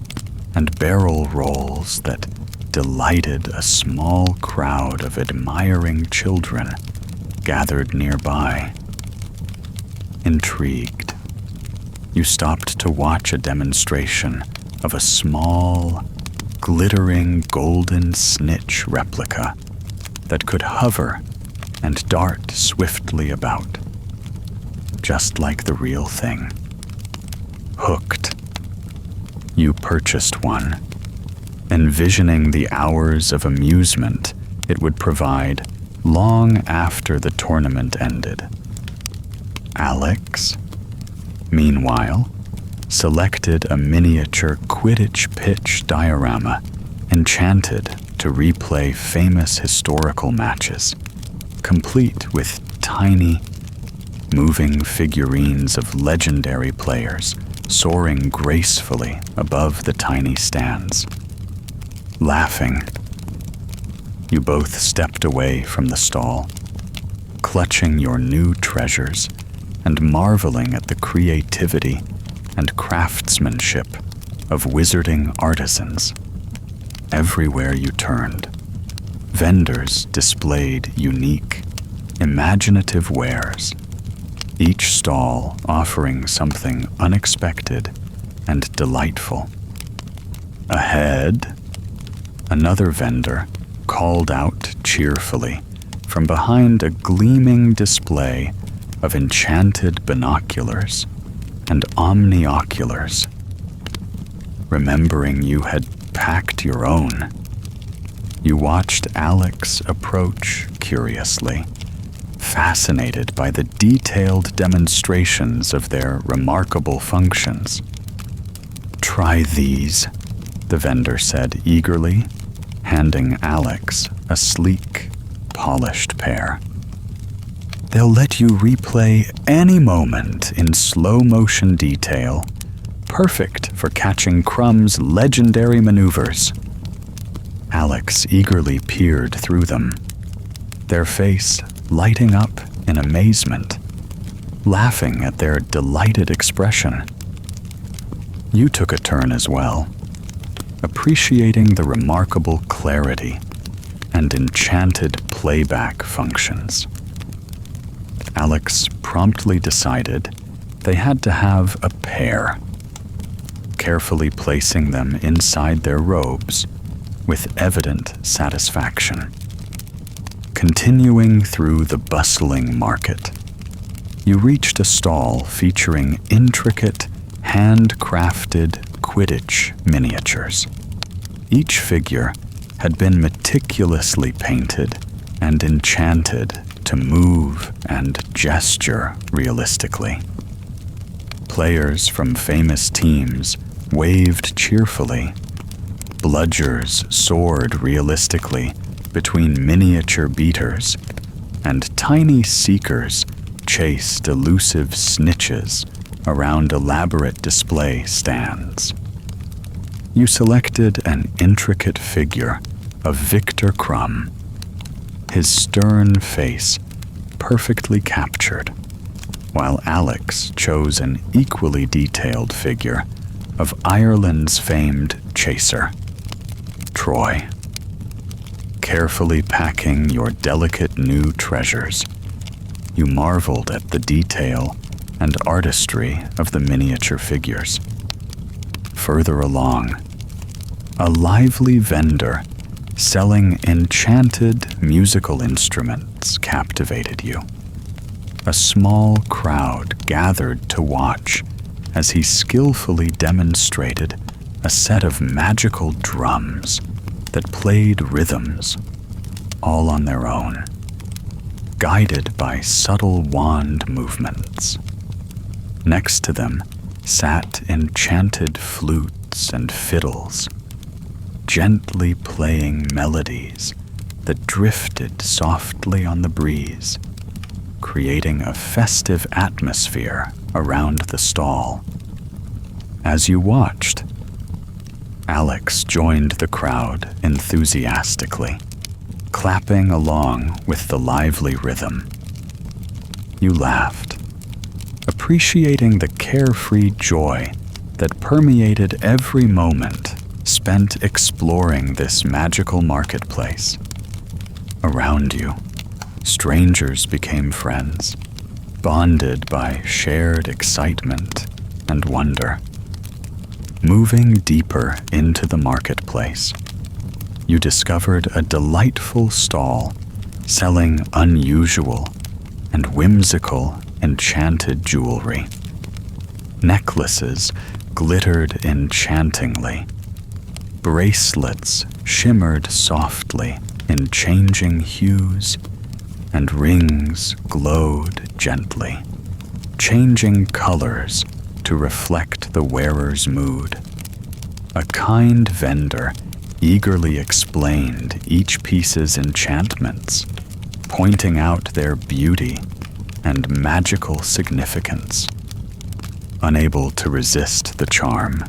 and barrel rolls that delighted a small crowd of admiring children gathered nearby. Intrigued, you stopped to watch a demonstration of a small, glittering golden Snitch replica that could hover and dart swiftly about, just like the real thing. Hooked, you purchased one, envisioning the hours of amusement it would provide long after the tournament ended. Alex, meanwhile, selected a miniature Quidditch pitch diorama enchanted to replay famous historical matches, complete with tiny, moving figurines of legendary players soaring gracefully above the tiny stands. Laughing, you both stepped away from the stall, clutching your new treasures and marveling at the creativity and craftsmanship of wizarding artisans. Everywhere you turned, vendors displayed unique, imaginative wares, each stall offering something unexpected and delightful. Ahead, another vendor called out cheerfully from behind a gleaming display of enchanted binoculars and omnioculars. Remembering you had packed your own, you watched Alex approach curiously, fascinated by the detailed demonstrations of their remarkable functions. "Try these," the vendor said eagerly, handing Alex a sleek, polished pair. "They'll let you replay any moment in slow-motion detail, perfect for catching Crumb's legendary maneuvers." Alex eagerly peered through them, their face lighting up in amazement, laughing at their delighted expression. You took a turn as well, appreciating the remarkable clarity and enchanted playback functions. Alex promptly decided they had to have a pair, carefully placing them inside their robes with evident satisfaction. Continuing through the bustling market, you reached a stall featuring intricate, handcrafted Quidditch miniatures. Each figure had been meticulously painted and enchanted to move and gesture realistically. Players from famous teams waved cheerfully. Bludgers soared realistically between miniature beaters, and tiny seekers chased elusive snitches around elaborate display stands. You selected an intricate figure of Victor Crumb, his stern face perfectly captured, while Alex chose an equally detailed figure of Ireland's famed chaser, Troy. carefully packing your delicate new treasures, you marveled at the detail and artistry of the miniature figures. Further along, a lively vendor selling enchanted musical instruments captivated you. A small crowd gathered to watch as he skillfully demonstrated a set of magical drums that played rhythms all on their own, guided by subtle wand movements. Next to them sat enchanted flutes and fiddles, gently playing melodies that drifted softly on the breeze, creating a festive atmosphere around the stall. As you watched, Alex joined the crowd enthusiastically, clapping along with the lively rhythm. You laughed, appreciating the carefree joy that permeated every moment spent exploring this magical marketplace. Around you, strangers became friends, bonded by shared excitement and wonder. Moving deeper into the marketplace, you discovered a delightful stall selling unusual and whimsical enchanted jewelry. Necklaces glittered enchantingly. Bracelets shimmered softly in changing hues, and rings glowed gently, changing colors to reflect the wearer's mood. A kind vendor eagerly explained each piece's enchantments, pointing out their beauty and magical significance. Unable to resist the charm,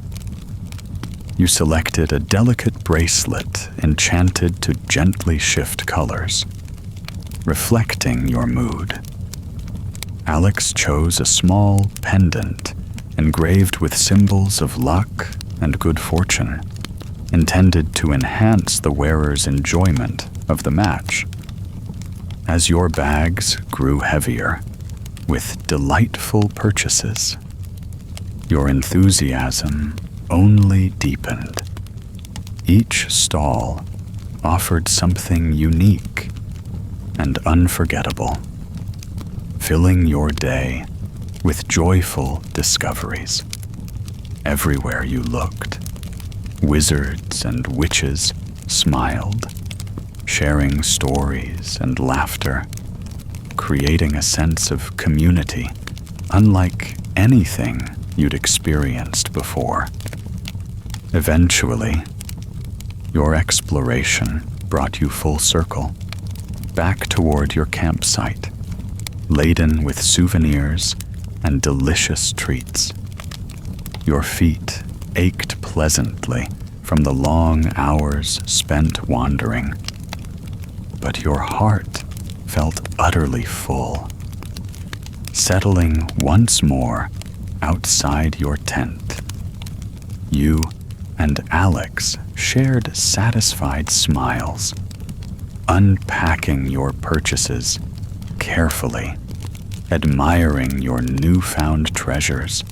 you selected a delicate bracelet enchanted to gently shift colors, reflecting your mood. Alex chose a small pendant engraved with symbols of luck and good fortune, intended to enhance the wearer's enjoyment of the match. As your bags grew heavier with delightful purchases, your enthusiasm only deepened. Each stall offered something unique and unforgettable, filling your day with joyful discoveries. Everywhere you looked, wizards and witches smiled, sharing stories and laughter, creating a sense of community unlike anything you'd experienced before. Eventually, your exploration brought you full circle, back toward your campsite, laden with souvenirs and delicious treats. Your feet ached pleasantly from the long hours spent wandering, but your heart felt utterly full. Settling once more outside your tent, you and Alex shared satisfied smiles, unpacking your purchases carefully, admiring your newfound treasures.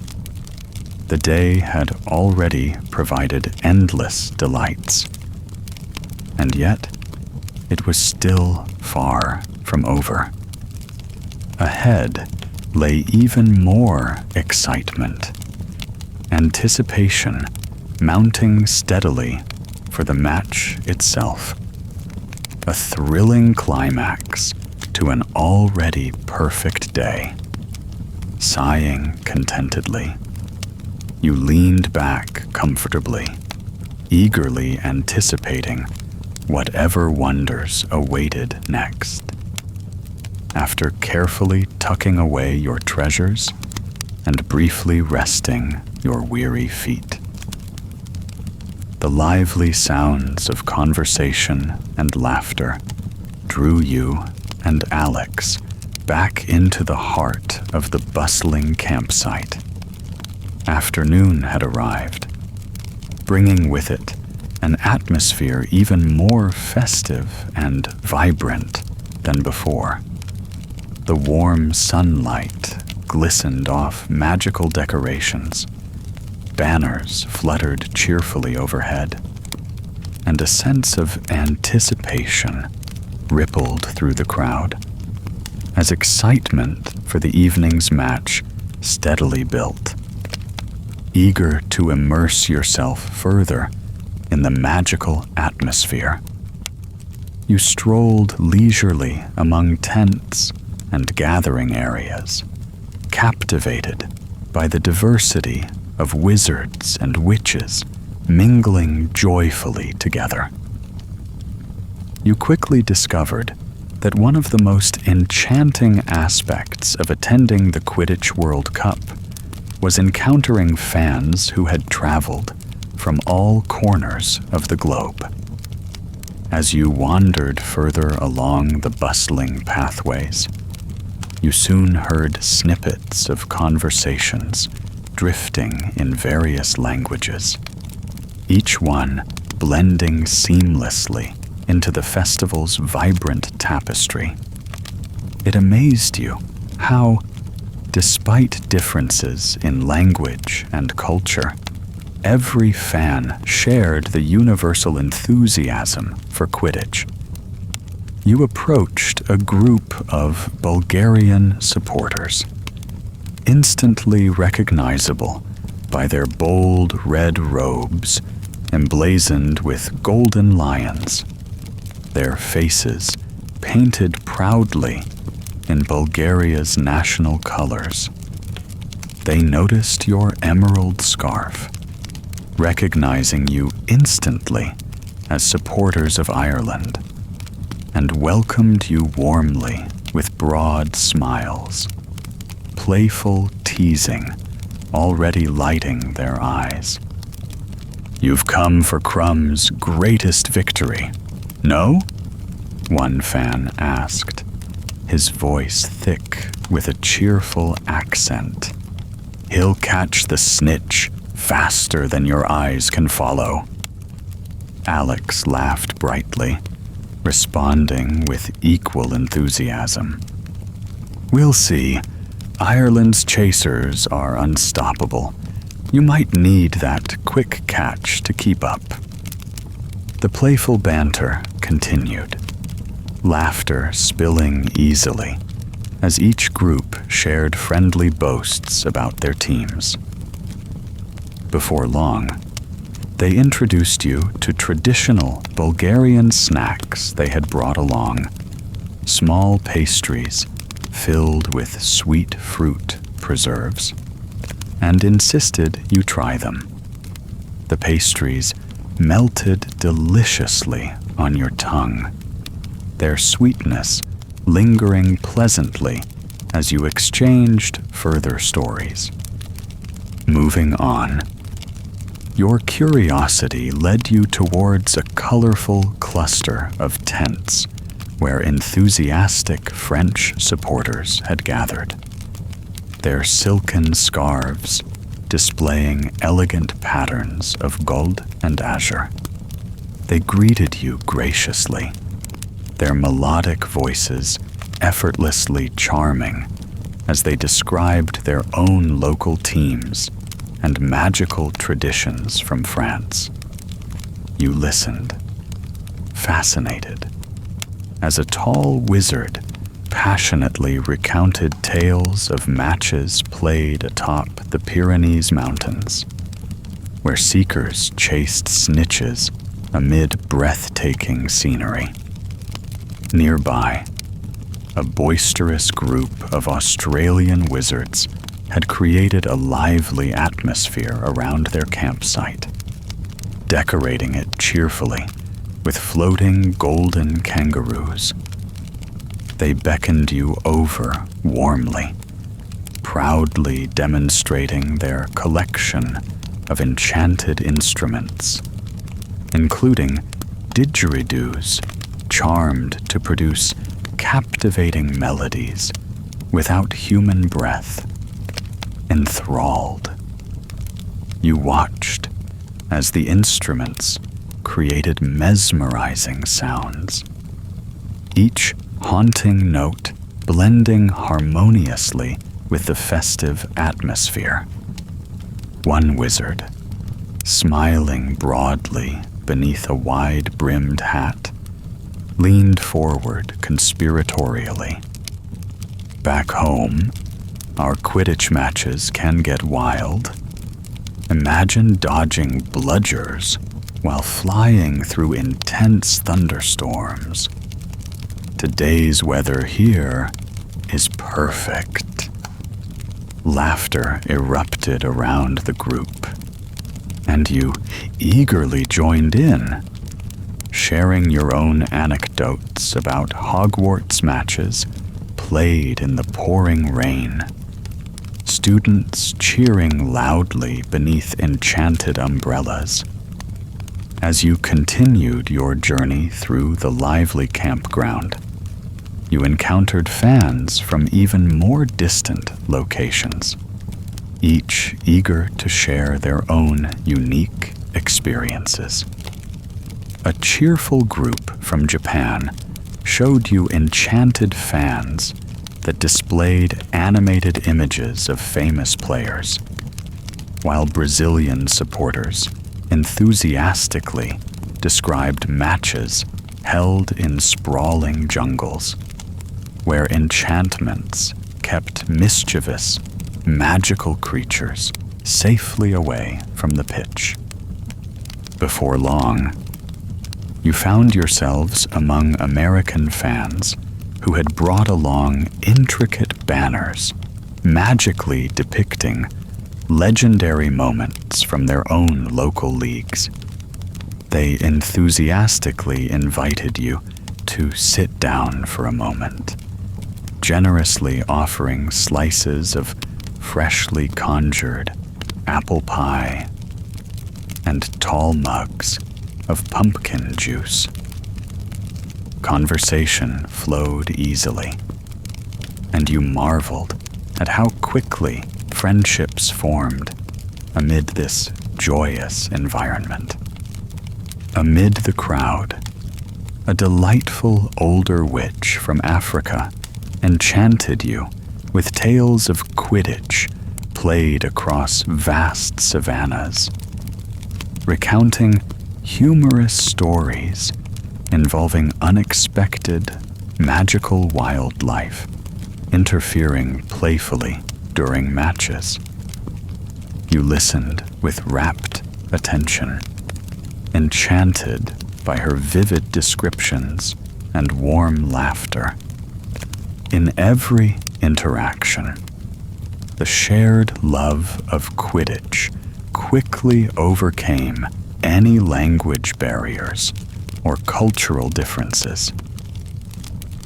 The day had already provided endless delights, and yet it was still far from over. Ahead lay even more excitement, anticipation mounting steadily for the match itself. A thrilling climax to an already perfect day. Sighing contentedly, you leaned back comfortably, eagerly anticipating whatever wonders awaited next. After carefully tucking away your treasures and briefly resting your weary feet, the lively sounds of conversation and laughter drew you and Alex back into the heart of the bustling campsite. Afternoon had arrived, bringing with it an atmosphere even more festive and vibrant than before. The warm sunlight glistened off magical decorations. Banners fluttered cheerfully overhead, and a sense of anticipation rippled through the crowd as excitement for the evening's match steadily built. Eager to immerse yourself further in the magical atmosphere, you strolled leisurely among tents and gathering areas, captivated by the diversity of wizards and witches mingling joyfully together. You quickly discovered that one of the most enchanting aspects of attending the Quidditch World Cup was encountering fans who had traveled from all corners of the globe. As you wandered further along the bustling pathways, you soon heard snippets of conversations drifting in various languages, each one blending seamlessly into the festival's vibrant tapestry. It amazed you how, despite differences in language and culture, every fan shared the universal enthusiasm for Quidditch. You approached a group of Bulgarian supporters, instantly recognizable by their bold red robes emblazoned with golden lions, their faces painted proudly in Bulgaria's national colors. They noticed your emerald scarf, recognizing you instantly as supporters of Ireland, and welcomed you warmly with broad smiles, playful teasing already lighting their eyes. "You've come for Crumb's greatest victory, no?" one fan asked, his voice thick with a cheerful accent. "He'll catch the Snitch faster than your eyes can follow." Alex laughed brightly, responding with equal enthusiasm. "We'll see. Ireland's chasers are unstoppable. You might need that quick catch to keep up." The playful banter continued, laughter spilling easily as each group shared friendly boasts about their teams. Before long, they introduced you to traditional Bulgarian snacks they had brought along, small pastries filled with sweet fruit preserves, and insisted you try them. The pastries melted deliciously on your tongue, their sweetness lingering pleasantly as you exchanged further stories. Moving on, your curiosity led you towards a colorful cluster of tents where enthusiastic French supporters had gathered, their silken scarves displaying elegant patterns of gold and azure. They greeted you graciously, their melodic voices effortlessly charming as they described their own local teams and magical traditions from France. You listened, fascinated, as a tall wizard passionately recounted tales of matches played atop the Pyrenees Mountains, where seekers chased snitches amid breathtaking scenery. Nearby, a boisterous group of Australian wizards had created a lively atmosphere around their campsite, decorating it cheerfully with floating golden kangaroos. They beckoned you over warmly, proudly demonstrating their collection of enchanted instruments, including didgeridoos charmed to produce captivating melodies without human breath. Enthralled, you watched as the instruments created mesmerizing sounds, each haunting note blending harmoniously with the festive atmosphere. One wizard, smiling broadly beneath a wide-brimmed hat, leaned forward conspiratorially. Back home, our Quidditch matches can get wild. Imagine dodging bludgers while flying through intense thunderstorms. Today's weather here is perfect. Laughter erupted around the group, and you eagerly joined in, sharing your own anecdotes about Hogwarts matches played in the pouring rain. Students cheering loudly beneath enchanted umbrellas. As you continued your journey through the lively campground, you encountered fans from even more distant locations, each eager to share their own unique experiences. A cheerful group from Japan showed you enchanted fans that displayed animated images of famous players, while Brazilian supporters enthusiastically described matches held in sprawling jungles, where enchantments kept mischievous, magical creatures safely away from the pitch. Before long, you found yourselves among American fans who had brought along intricate banners, magically depicting legendary moments from their own local leagues. They enthusiastically invited you to sit down for a moment, generously offering slices of freshly conjured apple pie and tall mugs of pumpkin juice. Conversation flowed easily, and you marveled at how quickly friendships formed amid this joyous environment. Amid the crowd, a delightful older witch from Africa enchanted you with tales of Quidditch played across vast savannas, recounting humorous stories involving unexpected, magical wildlife interfering playfully during matches. You listened with rapt attention, enchanted by her vivid descriptions and warm laughter. In every interaction, the shared love of Quidditch quickly overcame any language barriers or cultural differences.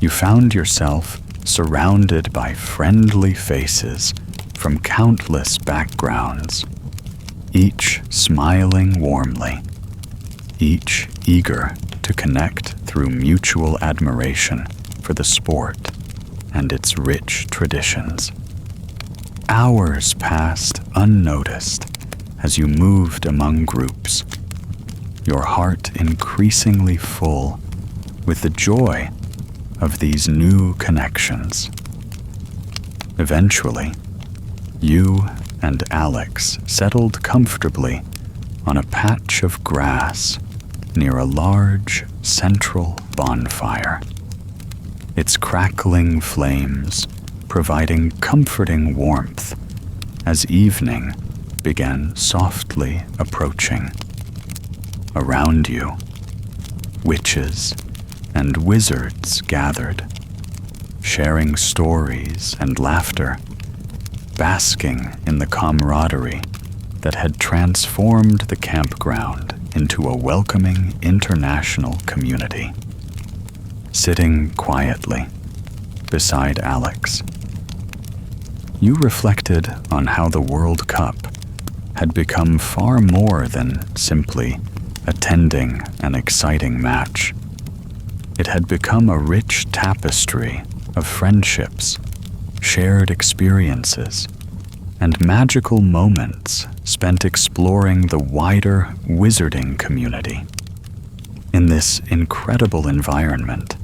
You found yourself surrounded by friendly faces from countless backgrounds, each smiling warmly, each eager to connect through mutual admiration for the sport and its rich traditions. Hours passed unnoticed as you moved among groups, your heart increasingly full with the joy of these new connections. Eventually, you and Alex settled comfortably on a patch of grass near a large central bonfire, its crackling flames providing comforting warmth as evening began softly approaching. Around you, witches and wizards gathered, sharing stories and laughter, basking in the camaraderie that had transformed the campground into a welcoming international community. Sitting quietly beside Alex, you reflected on how the World Cup had become far more than simply attending an exciting match. It had become a rich tapestry of friendships, shared experiences, and magical moments spent exploring the wider wizarding community. In this incredible environment,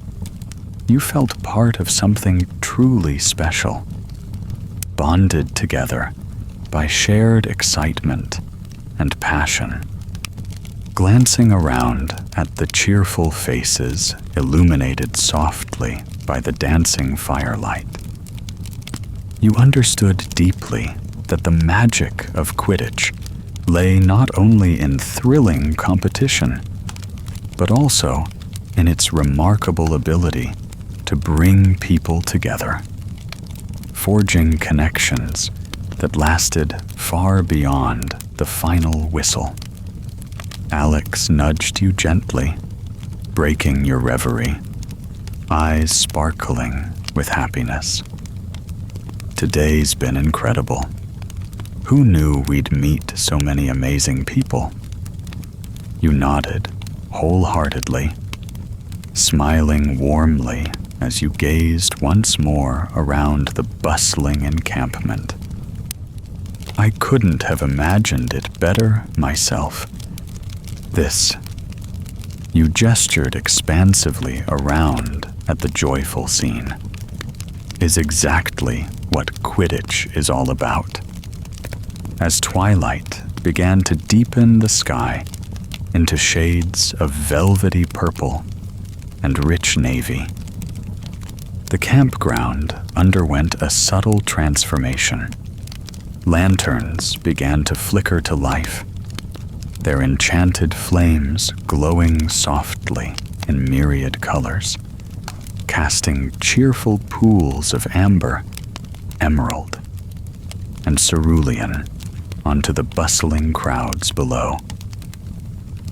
you felt part of something truly special, bonded together by shared excitement and passion. Glancing around at the cheerful faces illuminated softly by the dancing firelight, you understood deeply that the magic of Quidditch lay not only in thrilling competition, but also in its remarkable ability to bring people together, forging connections that lasted far beyond the final whistle. Alex nudged you gently, breaking your reverie, eyes sparkling with happiness. Today's been incredible. Who knew we'd meet so many amazing people? You nodded wholeheartedly, smiling warmly as you gazed once more around the bustling encampment. I couldn't have imagined it better myself. This, you gestured expansively around at the joyful scene, is exactly what Quidditch is all about. As twilight began to deepen the sky into shades of velvety purple and rich navy, the campground underwent a subtle transformation. Lanterns began to flicker to life, their enchanted flames glowing softly in myriad colors, casting cheerful pools of amber, emerald, and cerulean onto the bustling crowds below.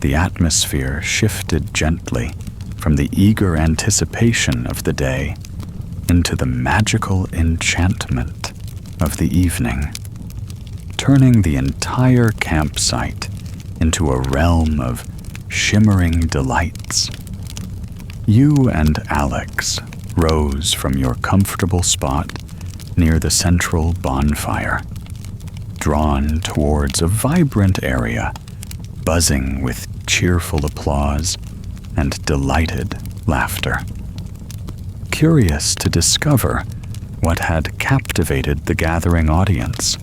The atmosphere shifted gently from the eager anticipation of the day into the magical enchantment of the evening, turning the entire campsite into a realm of shimmering delights. You and Alex rose from your comfortable spot near the central bonfire, drawn towards a vibrant area buzzing with cheerful applause and delighted laughter. Curious to discover what had captivated the gathering audience,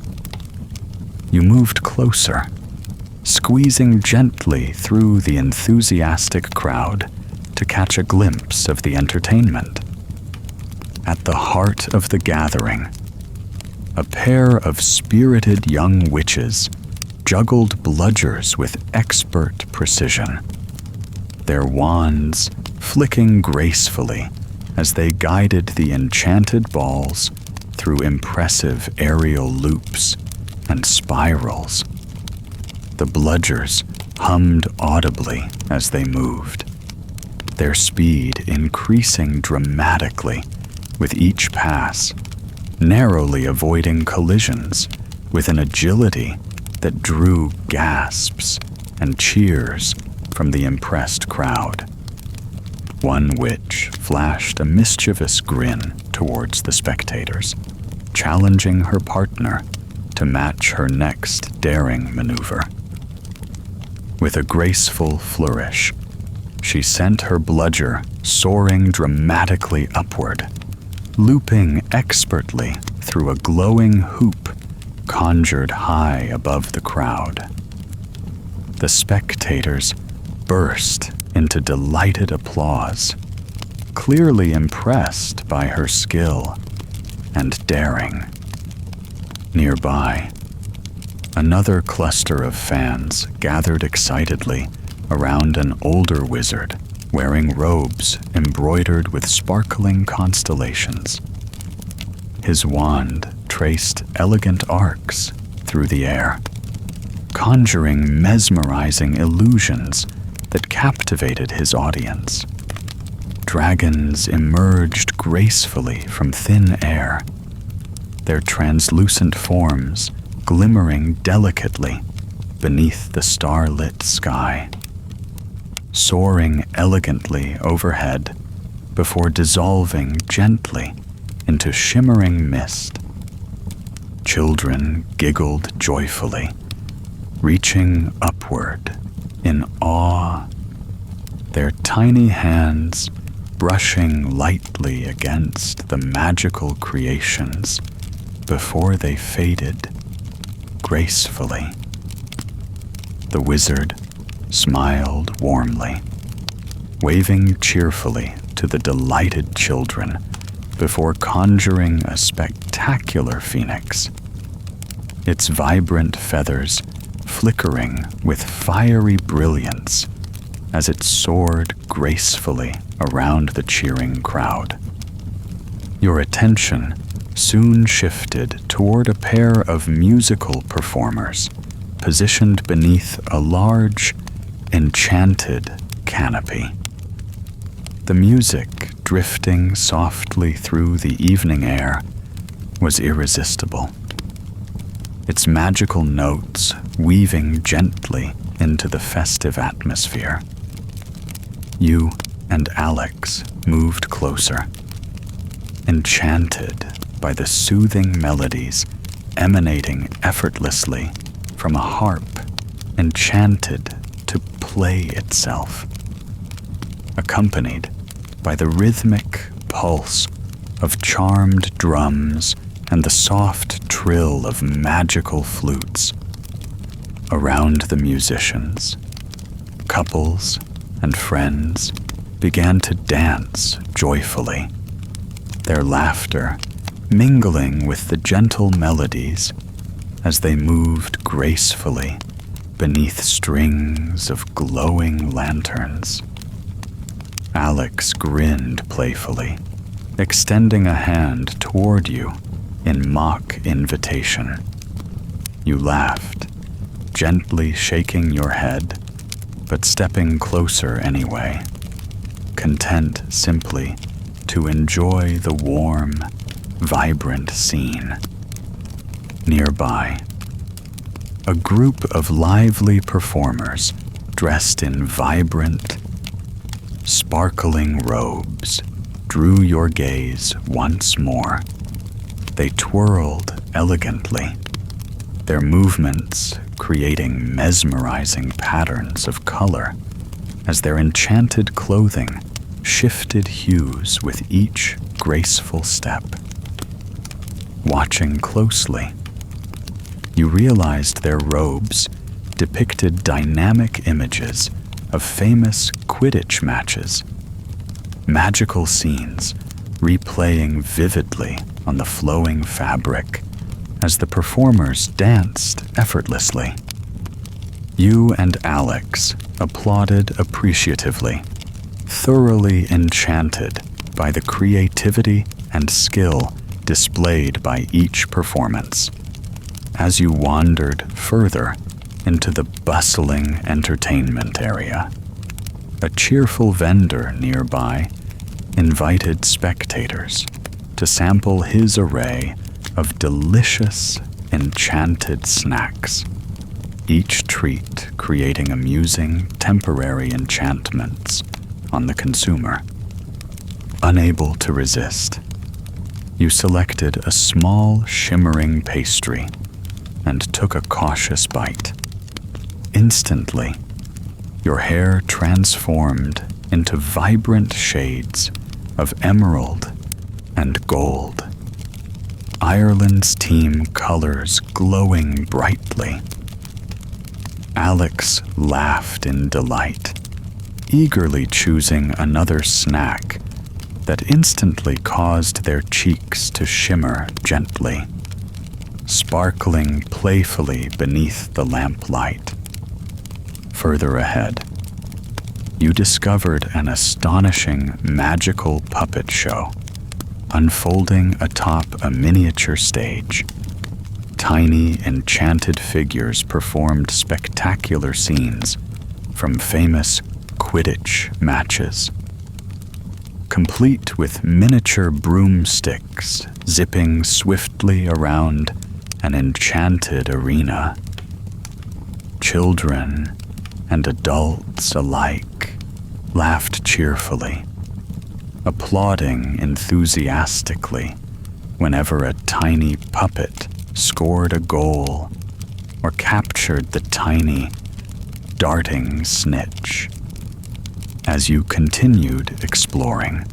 you moved closer, squeezing gently through the enthusiastic crowd to catch a glimpse of the entertainment. At the heart of the gathering, a pair of spirited young witches juggled bludgers with expert precision, their wands flicking gracefully as they guided the enchanted balls through impressive aerial loops and spirals. The bludgers hummed audibly as they moved, their speed increasing dramatically with each pass, narrowly avoiding collisions with an agility that drew gasps and cheers from the impressed crowd. One witch flashed a mischievous grin towards the spectators, challenging her partner to match her next daring maneuver. With a graceful flourish, she sent her bludger soaring dramatically upward, looping expertly through a glowing hoop conjured high above the crowd. The spectators burst into delighted applause, clearly impressed by her skill and daring. Nearby, another cluster of fans gathered excitedly around an older wizard wearing robes embroidered with sparkling constellations. His wand traced elegant arcs through the air, conjuring mesmerizing illusions that captivated his audience. Dragons emerged gracefully from thin air, their translucent forms glimmering delicately beneath the starlit sky, soaring elegantly overhead before dissolving gently into shimmering mist. Children giggled joyfully, reaching upward in awe their tiny hands brushing lightly against the magical creations before they faded gracefully. The wizard smiled warmly, waving cheerfully to the delighted children before conjuring a spectacular phoenix, its vibrant feathers flickering with fiery brilliance as it soared gracefully around the cheering crowd. Your attention soon shifted toward a pair of musical performers positioned beneath a large, enchanted canopy. The music drifting softly through the evening air was irresistible, its magical notes weaving gently into the festive atmosphere. You and Alex moved closer, enchanted by the soothing melodies emanating effortlessly from a harp enchanted to play itself, accompanied by the rhythmic pulse of charmed drums and the soft trill of magical flutes. Around the musicians, couples and friends began to dance joyfully, their laughter mingling with the gentle melodies as they moved gracefully beneath strings of glowing lanterns. Alex grinned playfully, extending a hand toward you in mock invitation. You laughed, gently shaking your head, but stepping closer anyway, content simply to enjoy the warm, vibrant scene. Nearby, a group of lively performers dressed in vibrant, sparkling robes drew your gaze once more. They twirled elegantly, their movements creating mesmerizing patterns of color as their enchanted clothing shifted hues with each graceful step. Watching closely, you realized their robes depicted dynamic images of famous Quidditch matches, magical scenes replaying vividly on the flowing fabric as the performers danced effortlessly. You and Alex applauded appreciatively, thoroughly enchanted by the creativity and skill displayed by each performance. As you wandered further into the bustling entertainment area, a cheerful vendor nearby invited spectators to sample his array of delicious, enchanted snacks, each treat creating amusing temporary enchantments on the consumer. Unable to resist, you selected a small, shimmering pastry and took a cautious bite. Instantly, your hair transformed into vibrant shades of emerald and gold, Ireland's team colors glowing brightly. Alex laughed in delight, eagerly choosing another snack that instantly caused their cheeks to shimmer gently, sparkling playfully beneath the lamplight. Further ahead, you discovered an astonishing magical puppet show unfolding atop a miniature stage. Tiny, enchanted figures performed spectacular scenes from famous Quidditch matches, complete with miniature broomsticks zipping swiftly around an enchanted arena. Children and adults alike laughed cheerfully, applauding enthusiastically whenever a tiny puppet scored a goal or captured the tiny, darting Snitch. As you continued exploring,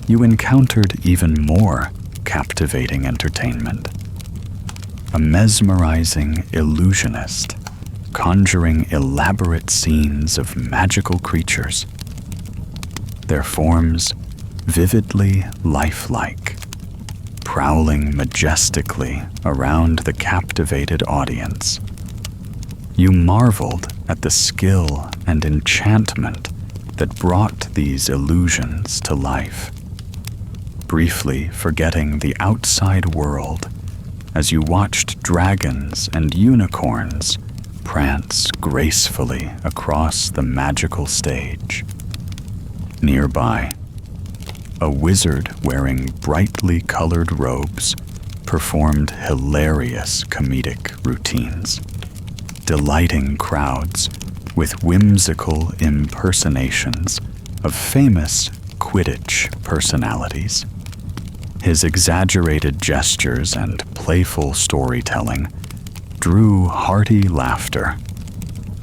you encountered even more captivating entertainment. A mesmerizing illusionist conjuring elaborate scenes of magical creatures, their forms vividly lifelike, prowling majestically around the captivated audience. You marveled at the skill and enchantment that brought these illusions to life, briefly forgetting the outside world as you watched dragons and unicorns prance gracefully across the magical stage. Nearby, a wizard wearing brightly colored robes performed hilarious comedic routines, delighting crowds with whimsical impersonations of famous Quidditch personalities. His exaggerated gestures and playful storytelling drew hearty laughter,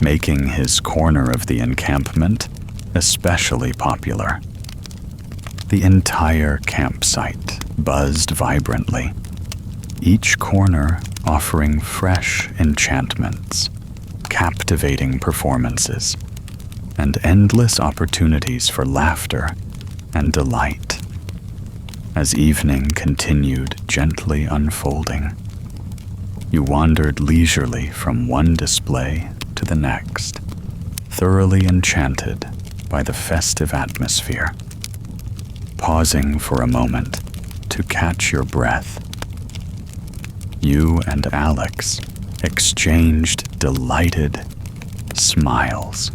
making his corner of the encampment especially popular. The entire campsite buzzed vibrantly, each corner offering fresh enchantments, captivating performances, and endless opportunities for laughter and delight. As evening continued gently unfolding, you wandered leisurely from one display to the next, thoroughly enchanted by the festive atmosphere. Pausing for a moment to catch your breath, you and Alex exchanged delighted smiles.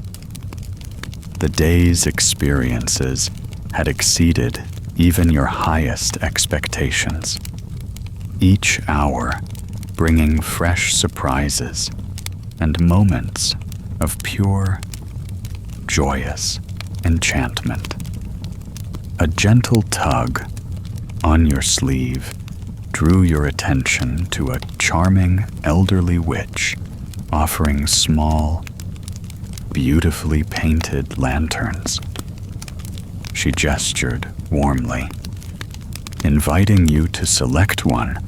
The day's experiences had exceeded even your highest expectations, each hour bringing fresh surprises and moments of pure, joyous enchantment. A gentle tug on your sleeve drew your attention to a charming elderly witch offering small, beautifully painted lanterns. She gestured warmly, inviting you to select one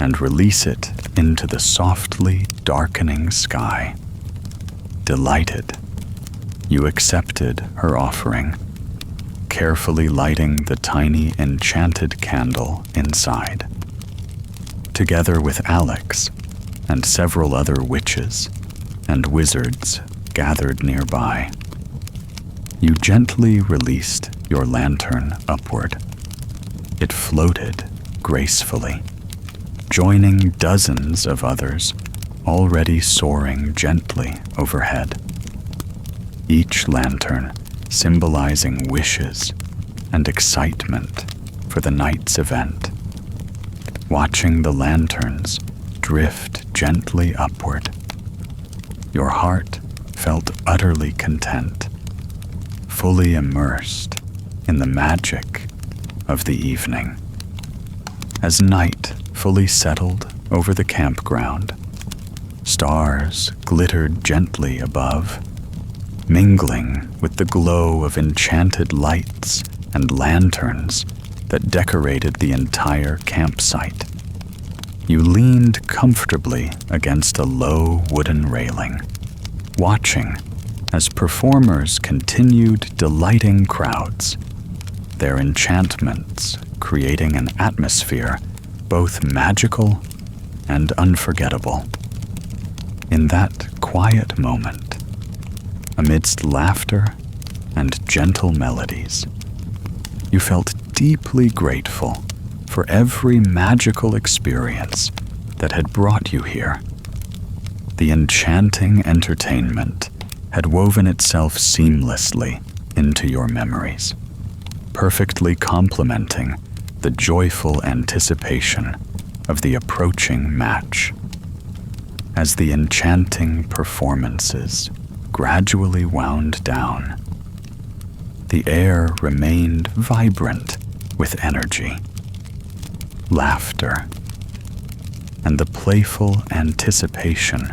and release it into the softly darkening sky. Delighted, you accepted her offering, carefully lighting the tiny enchanted candle inside. Together with Alex and several other witches and wizards gathered nearby, you gently released your lantern upward. It floated gracefully, joining dozens of others already soaring gently overhead. Each lantern symbolizing wishes and excitement for the night's event. Watching the lanterns drift gently upward, your heart felt utterly content, fully immersed in the magic of the evening. As night fully settled over the campground, stars glittered gently above, mingling with the glow of enchanted lights and lanterns that decorated the entire campsite. You leaned comfortably against a low wooden railing, watching as performers continued delighting crowds, their enchantments creating an atmosphere both magical and unforgettable. In that quiet moment, amidst laughter and gentle melodies, you felt deeply grateful for every magical experience that had brought you here. The enchanting entertainment had woven itself seamlessly into your memories, perfectly complementing the joyful anticipation of the approaching match. As the enchanting performances gradually wound down, the air remained vibrant with energy, laughter, and the playful anticipation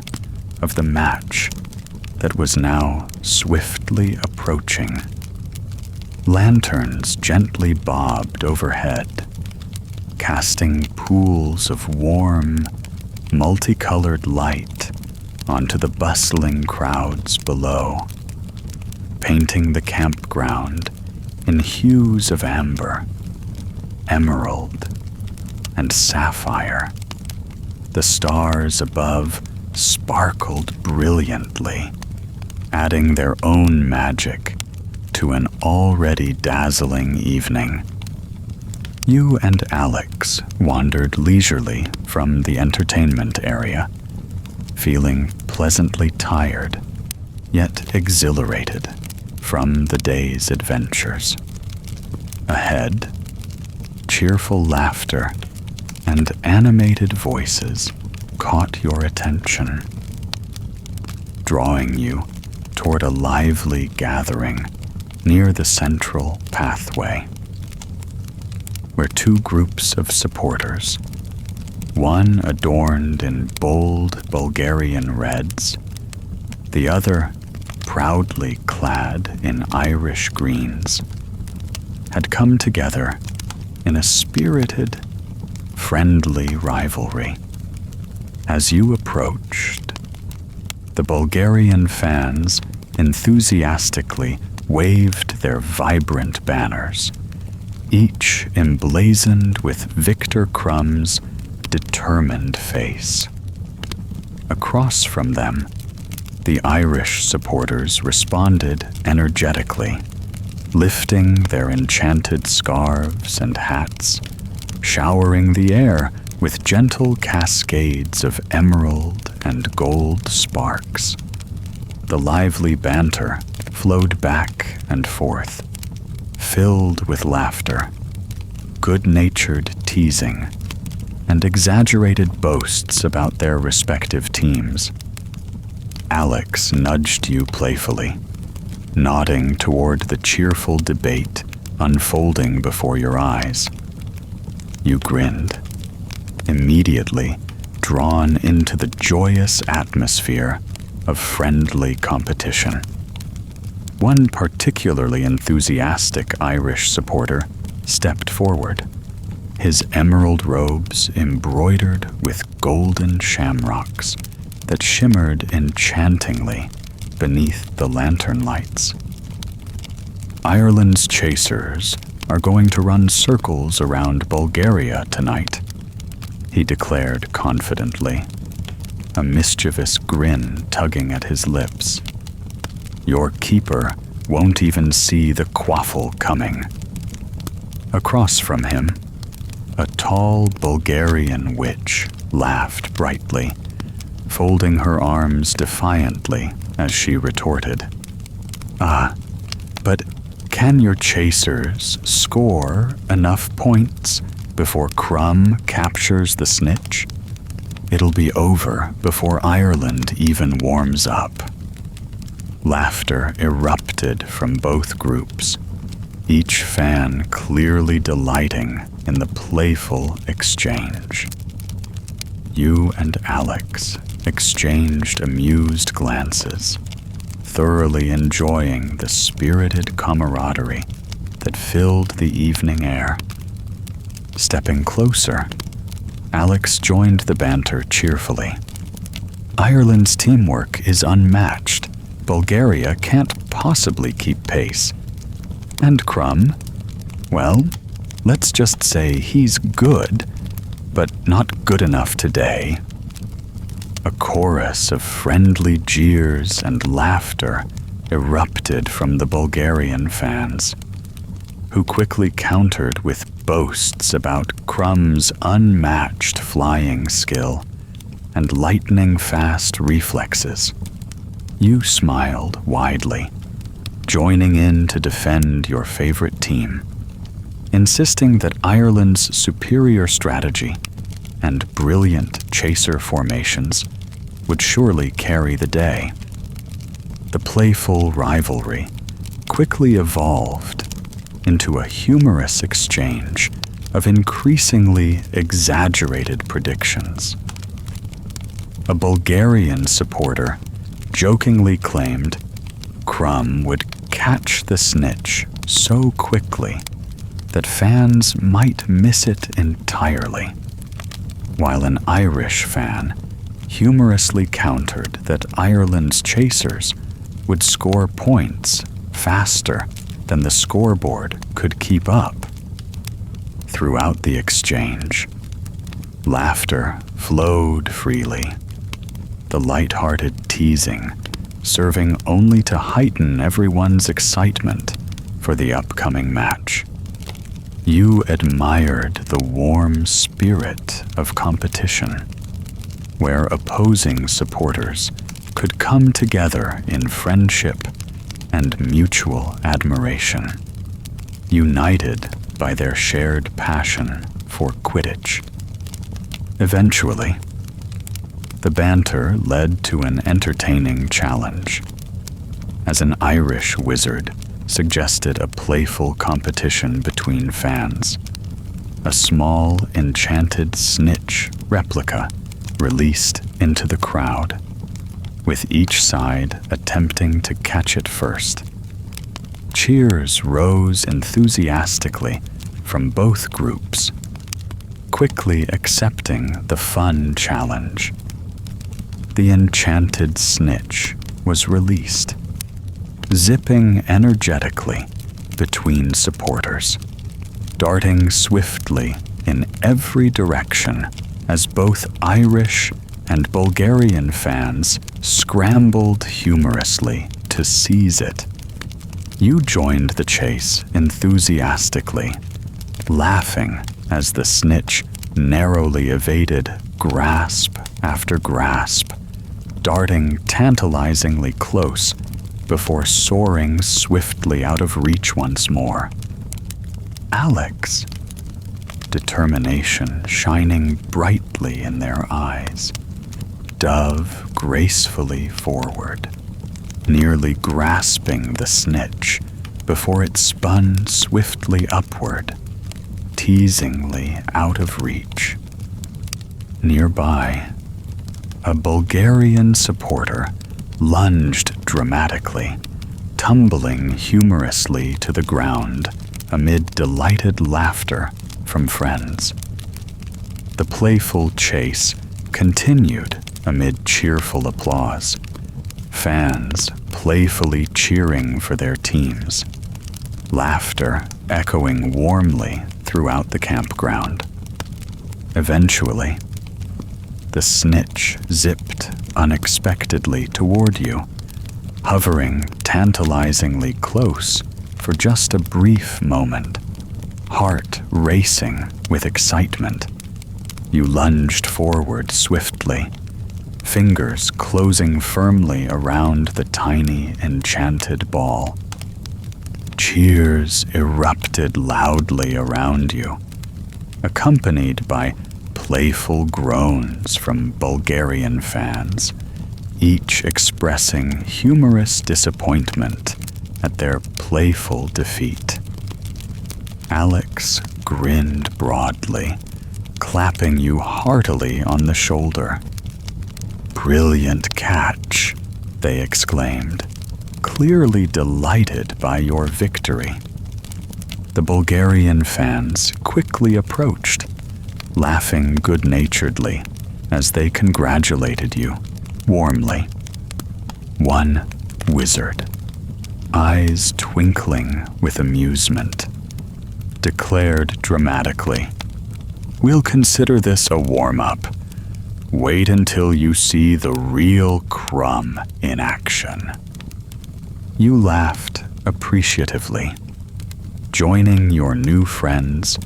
of the match that was now swiftly approaching. approaching. Lanterns gently bobbed overhead, casting pools of warm, multicolored light onto the bustling crowds below, painting the campground in hues of amber, emerald, and sapphire. The stars above sparkled brilliantly, adding their own magic to an already dazzling evening. You and Alex wandered leisurely from the entertainment area, feeling pleasantly tired, yet exhilarated from the day's adventures. Ahead, cheerful laughter and animated voices caught your attention, drawing you toward a lively gathering near the central pathway, where two groups of supporters, one adorned in bold Bulgarian reds, the other proudly clad in Irish greens, had come together in a spirited, friendly rivalry. As you approached, the Bulgarian fans enthusiastically waved their vibrant banners, each emblazoned with Victor Crumb's determined face. Across from them, the Irish supporters responded energetically, lifting their enchanted scarves and hats, showering the air with gentle cascades of emerald and gold sparks. The lively banter flowed back and forth, filled with laughter, good-natured teasing, and exaggerated boasts about their respective teams. Alex nudged you playfully, nodding toward the cheerful debate unfolding before your eyes. You grinned, immediately drawn into the joyous atmosphere of friendly competition. One particularly enthusiastic Irish supporter stepped forward, his emerald robes embroidered with golden shamrocks that shimmered enchantingly beneath the lantern lights. Ireland's chasers are going to run circles around Bulgaria tonight, he declared confidently, a mischievous grin tugging at his lips. Your keeper won't even see the quaffle coming. Across from him, a tall Bulgarian witch laughed brightly, folding her arms defiantly as she retorted, but can your chasers score enough points before Crumb captures the Snitch? It'll be over before Ireland even warms up. Laughter erupted from both groups, each fan clearly delighting in the playful exchange. You and Alex exchanged amused glances, thoroughly enjoying the spirited camaraderie that filled the evening air. Stepping closer, Alex joined the banter cheerfully. Ireland's teamwork is unmatched. Bulgaria can't possibly keep pace. And Crumb, well, let's just say he's good, but not good enough today. A chorus of friendly jeers and laughter erupted from the Bulgarian fans, who quickly countered with boasts about Crumb's unmatched flying skill and lightning-fast reflexes. You smiled widely, joining in to defend your favorite team, insisting that Ireland's superior strategy and brilliant chaser formations would surely carry the day. The playful rivalry quickly evolved into a humorous exchange of increasingly exaggerated predictions. A Bulgarian supporter jokingly claimed Crumb would catch the snitch so quickly that fans might miss it entirely, while an Irish fan humorously countered that Ireland's chasers would score points faster than the scoreboard could keep up. Throughout the exchange, laughter flowed freely, the light-hearted teasing serving only to heighten everyone's excitement for the upcoming match. You admired the warm spirit of competition, where opposing supporters could come together in friendship and mutual admiration, united by their shared passion for Quidditch. Eventually, the banter led to an entertaining challenge, as an Irish wizard suggested a playful competition between fans. A small enchanted Snitch replica released into the crowd, with each side attempting to catch it first. Cheers rose enthusiastically from both groups, quickly accepting the fun challenge. The enchanted Snitch was released, zipping energetically between supporters, darting swiftly in every direction as both Irish and Bulgarian fans scrambled humorously to seize it. You joined the chase enthusiastically, laughing as the Snitch narrowly evaded grasp after grasp, darting tantalizingly close before soaring swiftly out of reach once more. Alex, determination shining brightly in their eyes, dove gracefully forward, nearly grasping the Snitch before it spun swiftly upward, teasingly out of reach. Nearby, a Bulgarian supporter lunged dramatically, tumbling humorously to the ground amid delighted laughter from friends. The playful chase continued amid cheerful applause, fans playfully cheering for their teams, laughter echoing warmly throughout the campground. Eventually, the Snitch zipped unexpectedly toward you, hovering tantalizingly close for just a brief moment, heart racing with excitement. You lunged forward swiftly, fingers closing firmly around the tiny enchanted ball. Cheers erupted loudly around you, accompanied by playful groans from Bulgarian fans, each expressing humorous disappointment at their playful defeat. Alex grinned broadly, clapping you heartily on the shoulder. "Brilliant catch," they exclaimed, clearly delighted by your victory. The Bulgarian fans quickly approached, laughing good-naturedly as they congratulated you warmly. One wizard, eyes twinkling with amusement, declared dramatically, "We'll consider this a warm-up. Wait until you see the real Crumb in action." You laughed appreciatively, joining your new friends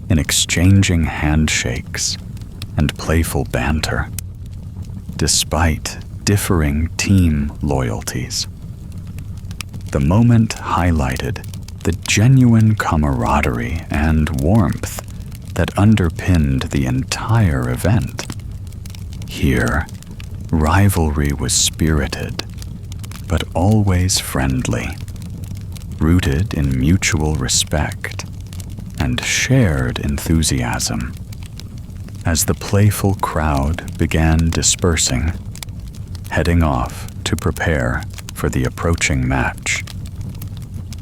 in exchanging handshakes and playful banter, despite differing team loyalties. The moment highlighted the genuine camaraderie and warmth that underpinned the entire event. Here, rivalry was spirited, but always friendly, rooted in mutual respect and shared enthusiasm. As the playful crowd began dispersing, heading off to prepare for the approaching match,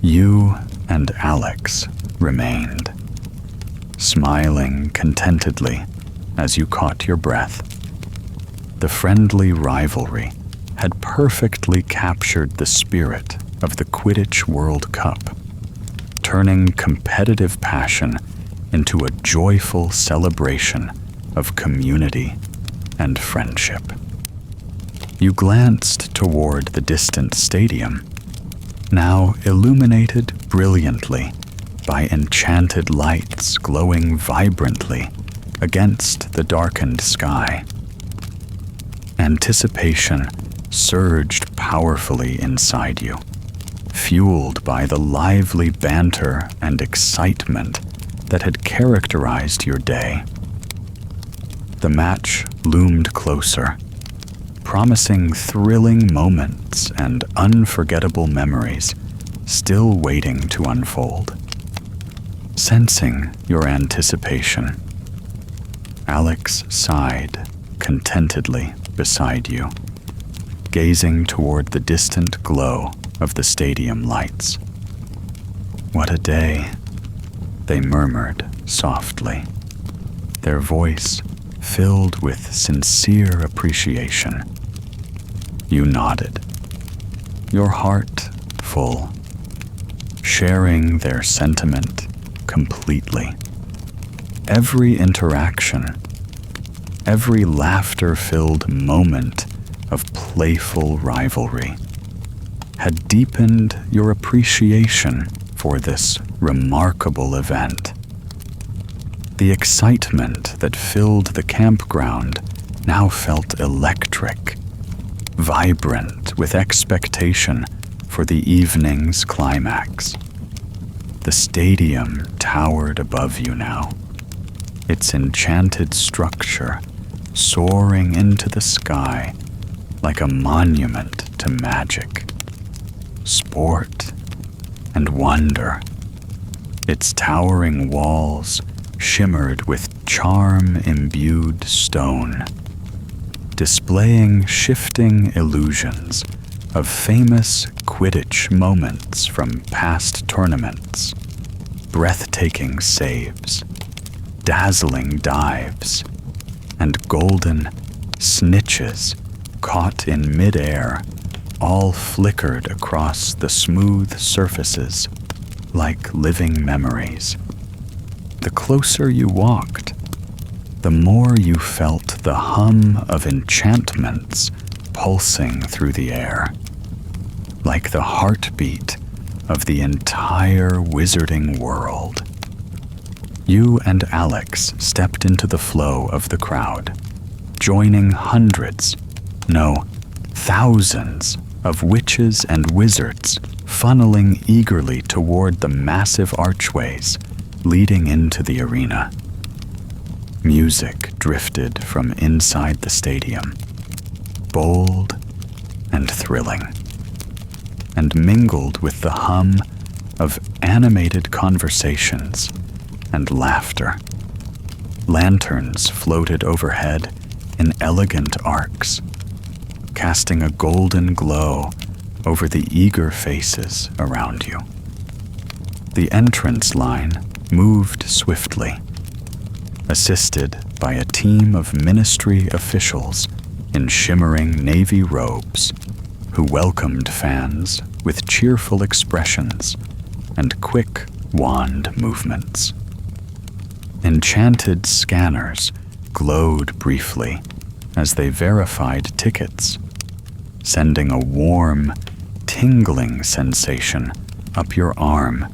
You and Alex remained, smiling contentedly as you caught your breath. The friendly rivalry had perfectly captured the spirit of the Quidditch World Cup, turning competitive passion into a joyful celebration of community and friendship. You glanced toward the distant stadium, now illuminated brilliantly by enchanted lights glowing vibrantly against the darkened sky. Anticipation surged powerfully inside you, fueled by the lively banter and excitement that had characterized your day. The match loomed closer, promising thrilling moments and unforgettable memories still waiting to unfold. Sensing your anticipation, Alex sighed contentedly beside you, gazing toward the distant glow of the stadium lights. "What a day," they murmured softly, their voice filled with sincere appreciation. You nodded, your heart full, sharing their sentiment completely. Every interaction, every laughter-filled moment of playful rivalry had deepened your appreciation for this remarkable event. The excitement that filled the campground now felt electric, vibrant with expectation for the evening's climax. The stadium towered above you now, its enchanted structure soaring into the sky like a monument to magic, sport, and wonder. Its towering walls shimmered with charm-imbued stone, displaying shifting illusions of famous Quidditch moments from past tournaments, breathtaking saves, dazzling dives, and golden snitches caught in mid-air, all flickered across the smooth surfaces like living memories. The closer you walked, the more you felt the hum of enchantments pulsing through the air, like the heartbeat of the entire wizarding world. You and Alex stepped into the flow of the crowd, joining hundreds, no, thousands of witches and wizards funneling eagerly toward the massive archways leading into the arena. Music drifted from inside the stadium, bold and thrilling, and mingled with the hum of animated conversations and laughter. Lanterns floated overhead in elegant arcs, casting a golden glow over the eager faces around you. The entrance line moved swiftly, assisted by a team of ministry officials in shimmering navy robes who welcomed fans with cheerful expressions and quick wand movements. Enchanted scanners glowed briefly as they verified tickets, sending a warm, tingling sensation up your arm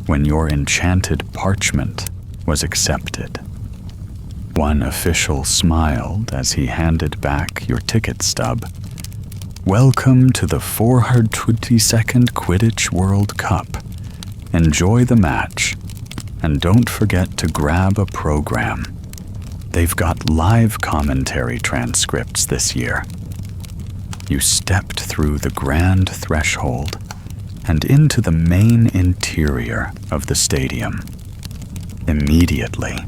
when your enchanted parchment was accepted. One official smiled as he handed back your ticket stub. "Welcome to the 422nd Quidditch World Cup. Enjoy the match, and don't forget to grab a program. They've got live commentary transcripts this year." You stepped through the grand threshold and into the main interior of the stadium. Immediately,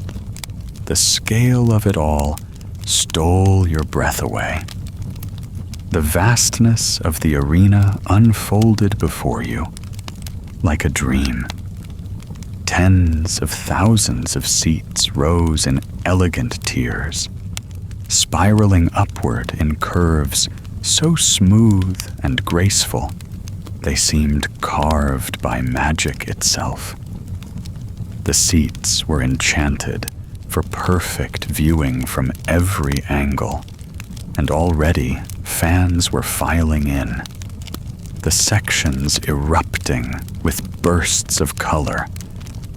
the scale of it all stole your breath away. The vastness of the arena unfolded before you, like a dream. Tens of thousands of seats rose in elegant tiers, spiraling upward in curves so smooth and graceful they seemed carved by magic itself. The seats were enchanted for perfect viewing from every angle, and already fans were filing in, the sections erupting with bursts of color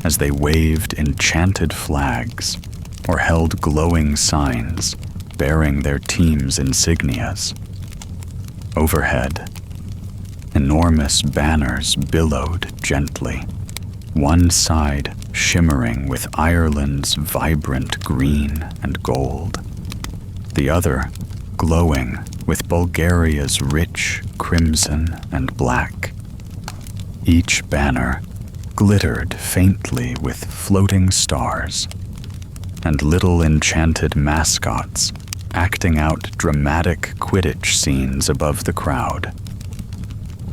as they waved enchanted flags or held glowing signs bearing their team's insignias. Overhead, enormous banners billowed gently, one side shimmering with Ireland's vibrant green and gold, the other glowing with Bulgaria's rich crimson and black. Each banner glittered faintly with floating stars, and little enchanted mascots acting out dramatic Quidditch scenes above the crowd.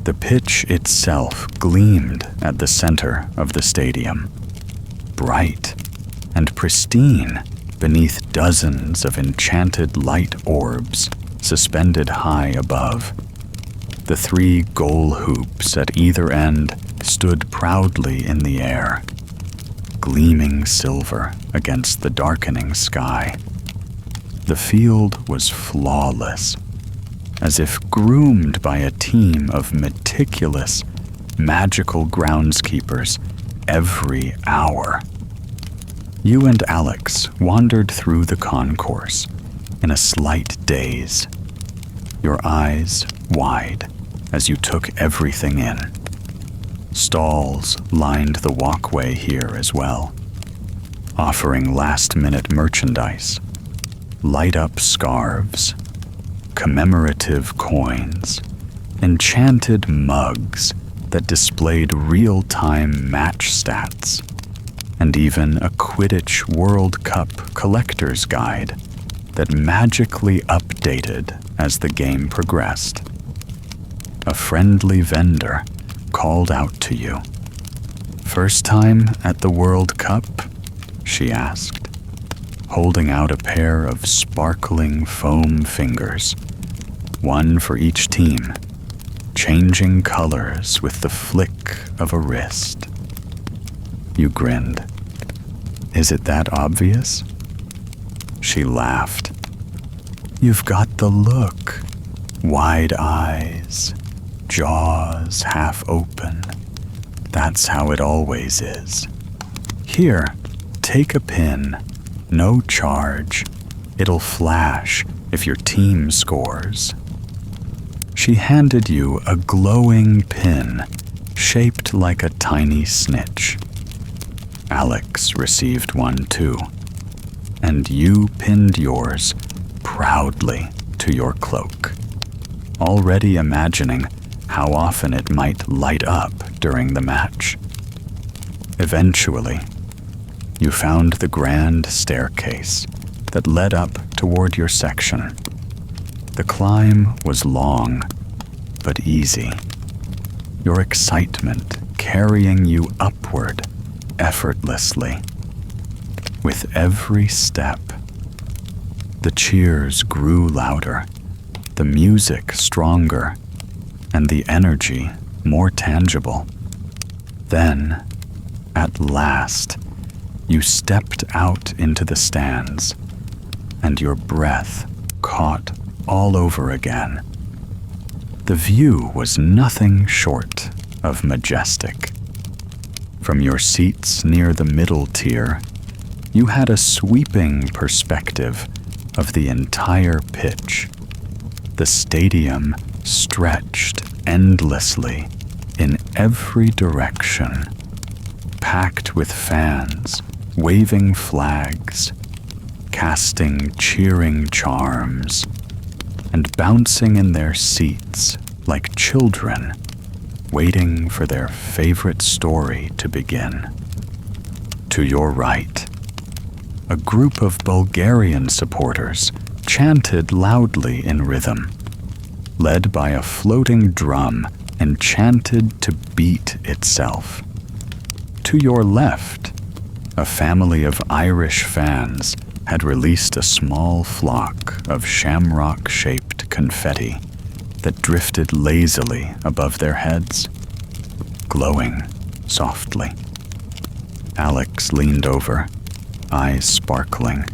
The pitch itself gleamed at the center of the stadium, bright and pristine beneath dozens of enchanted light orbs suspended high above. The 3 goal hoops at either end stood proudly in the air, gleaming silver against the darkening sky. The field was flawless, as if groomed by a team of meticulous, magical groundskeepers every hour. You and Alex wandered through the concourse in a slight daze, your eyes wide as you took everything in. Stalls lined the walkway here as well, offering last-minute merchandise, light-up scarves, commemorative coins, enchanted mugs that displayed real-time match stats, and even a Quidditch World Cup collector's guide that magically updated as the game progressed. A friendly vendor called out to you. "First time at the World Cup?" she asked, holding out a pair of sparkling foam fingers, one for each team, changing colors with the flick of a wrist. You grinned. "Is it that obvious?" She laughed. "You've got the look. Wide eyes, jaws half open. That's how it always is. Here, take a pin. No charge. It'll flash if your team scores." She handed you a glowing pin shaped like a tiny snitch. Alex received one too, and you pinned yours proudly to your cloak, already imagining how often it might light up during the match. Eventually, you found the grand staircase that led up toward your section. The climb was long, but easy, your excitement carrying you upward effortlessly. With every step, the cheers grew louder, the music stronger, and the energy more tangible. Then, at last, you stepped out into the stands, and your breath caught all over again. The view was nothing short of majestic. From your seats near the middle tier, you had a sweeping perspective of the entire pitch. The stadium stretched endlessly in every direction, packed with fans waving flags, casting cheering charms, and bouncing in their seats like children waiting for their favorite story to begin. To your right, a group of Bulgarian supporters chanted loudly in rhythm, led by a floating drum enchanted to beat itself. To your left, a family of Irish fans had released a small flock of shamrock-shaped confetti that drifted lazily above their heads, glowing softly. Alex leaned over, eyes sparkling.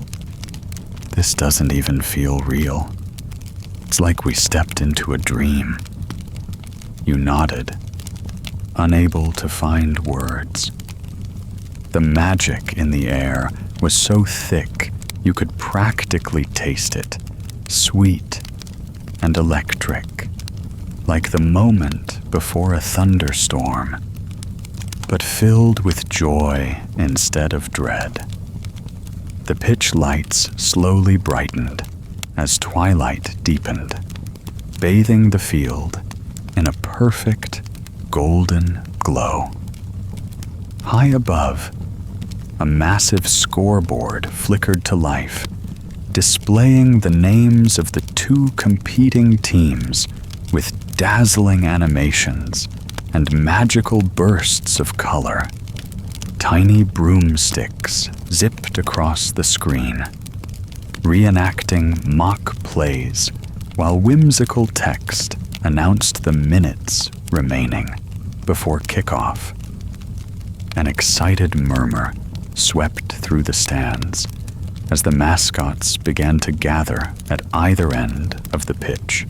This doesn't even feel real. It's like we stepped into a dream. You nodded, unable to find words. The magic in the air was so thick you could practically taste it, sweet and electric, like the moment before a thunderstorm, but filled with joy instead of dread. The pitch lights slowly brightened as twilight deepened, bathing the field in a perfect golden glow. High above, a massive scoreboard flickered to life, displaying the names of the two competing teams with dazzling animations and magical bursts of color. Tiny broomsticks zipped across the screen, reenacting mock plays while whimsical text announced the minutes remaining before kickoff. An excited murmur swept through the stands as the mascots began to gather at either end of the pitch.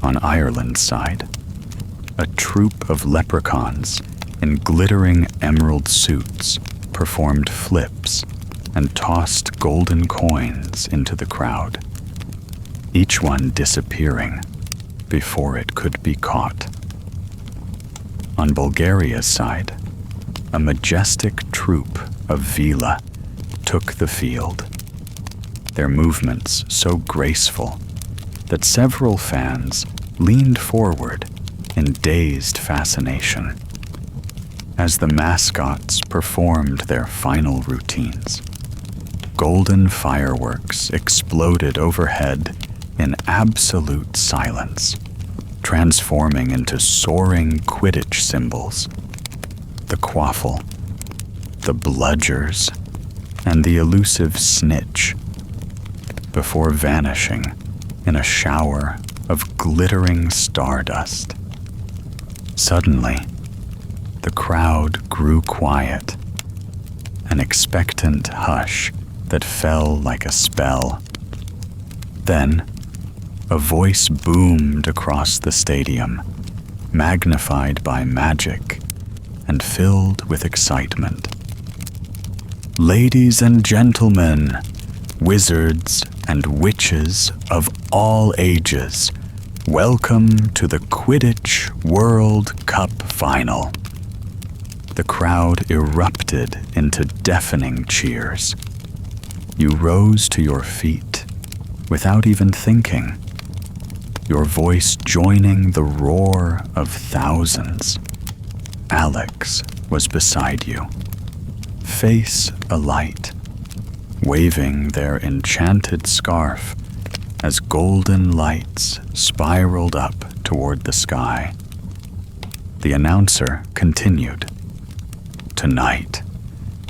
On Ireland's side, a troop of leprechauns in glittering emerald suits performed flips and tossed golden coins into the crowd, each one disappearing before it could be caught. On Bulgaria's side, a majestic troop of Vila took the field, their movements so graceful that several fans leaned forward in dazed fascination as the mascots performed their final routines. Golden fireworks exploded overhead in absolute silence, transforming into soaring Quidditch symbols. The quaffle, the bludgers, and the elusive Snitch, before vanishing in a shower of glittering stardust. Suddenly, the crowd grew quiet, an expectant hush that fell like a spell. Then, a voice boomed across the stadium, magnified by magic and filled with excitement. Ladies and gentlemen, wizards and witches of all ages, welcome to the Quidditch World Cup final. The crowd erupted into deafening cheers. You rose to your feet without even thinking, your voice joining the roar of thousands. Alex was beside you, face alight, waving their enchanted scarf as golden lights spiraled up toward the sky. The announcer continued. Tonight,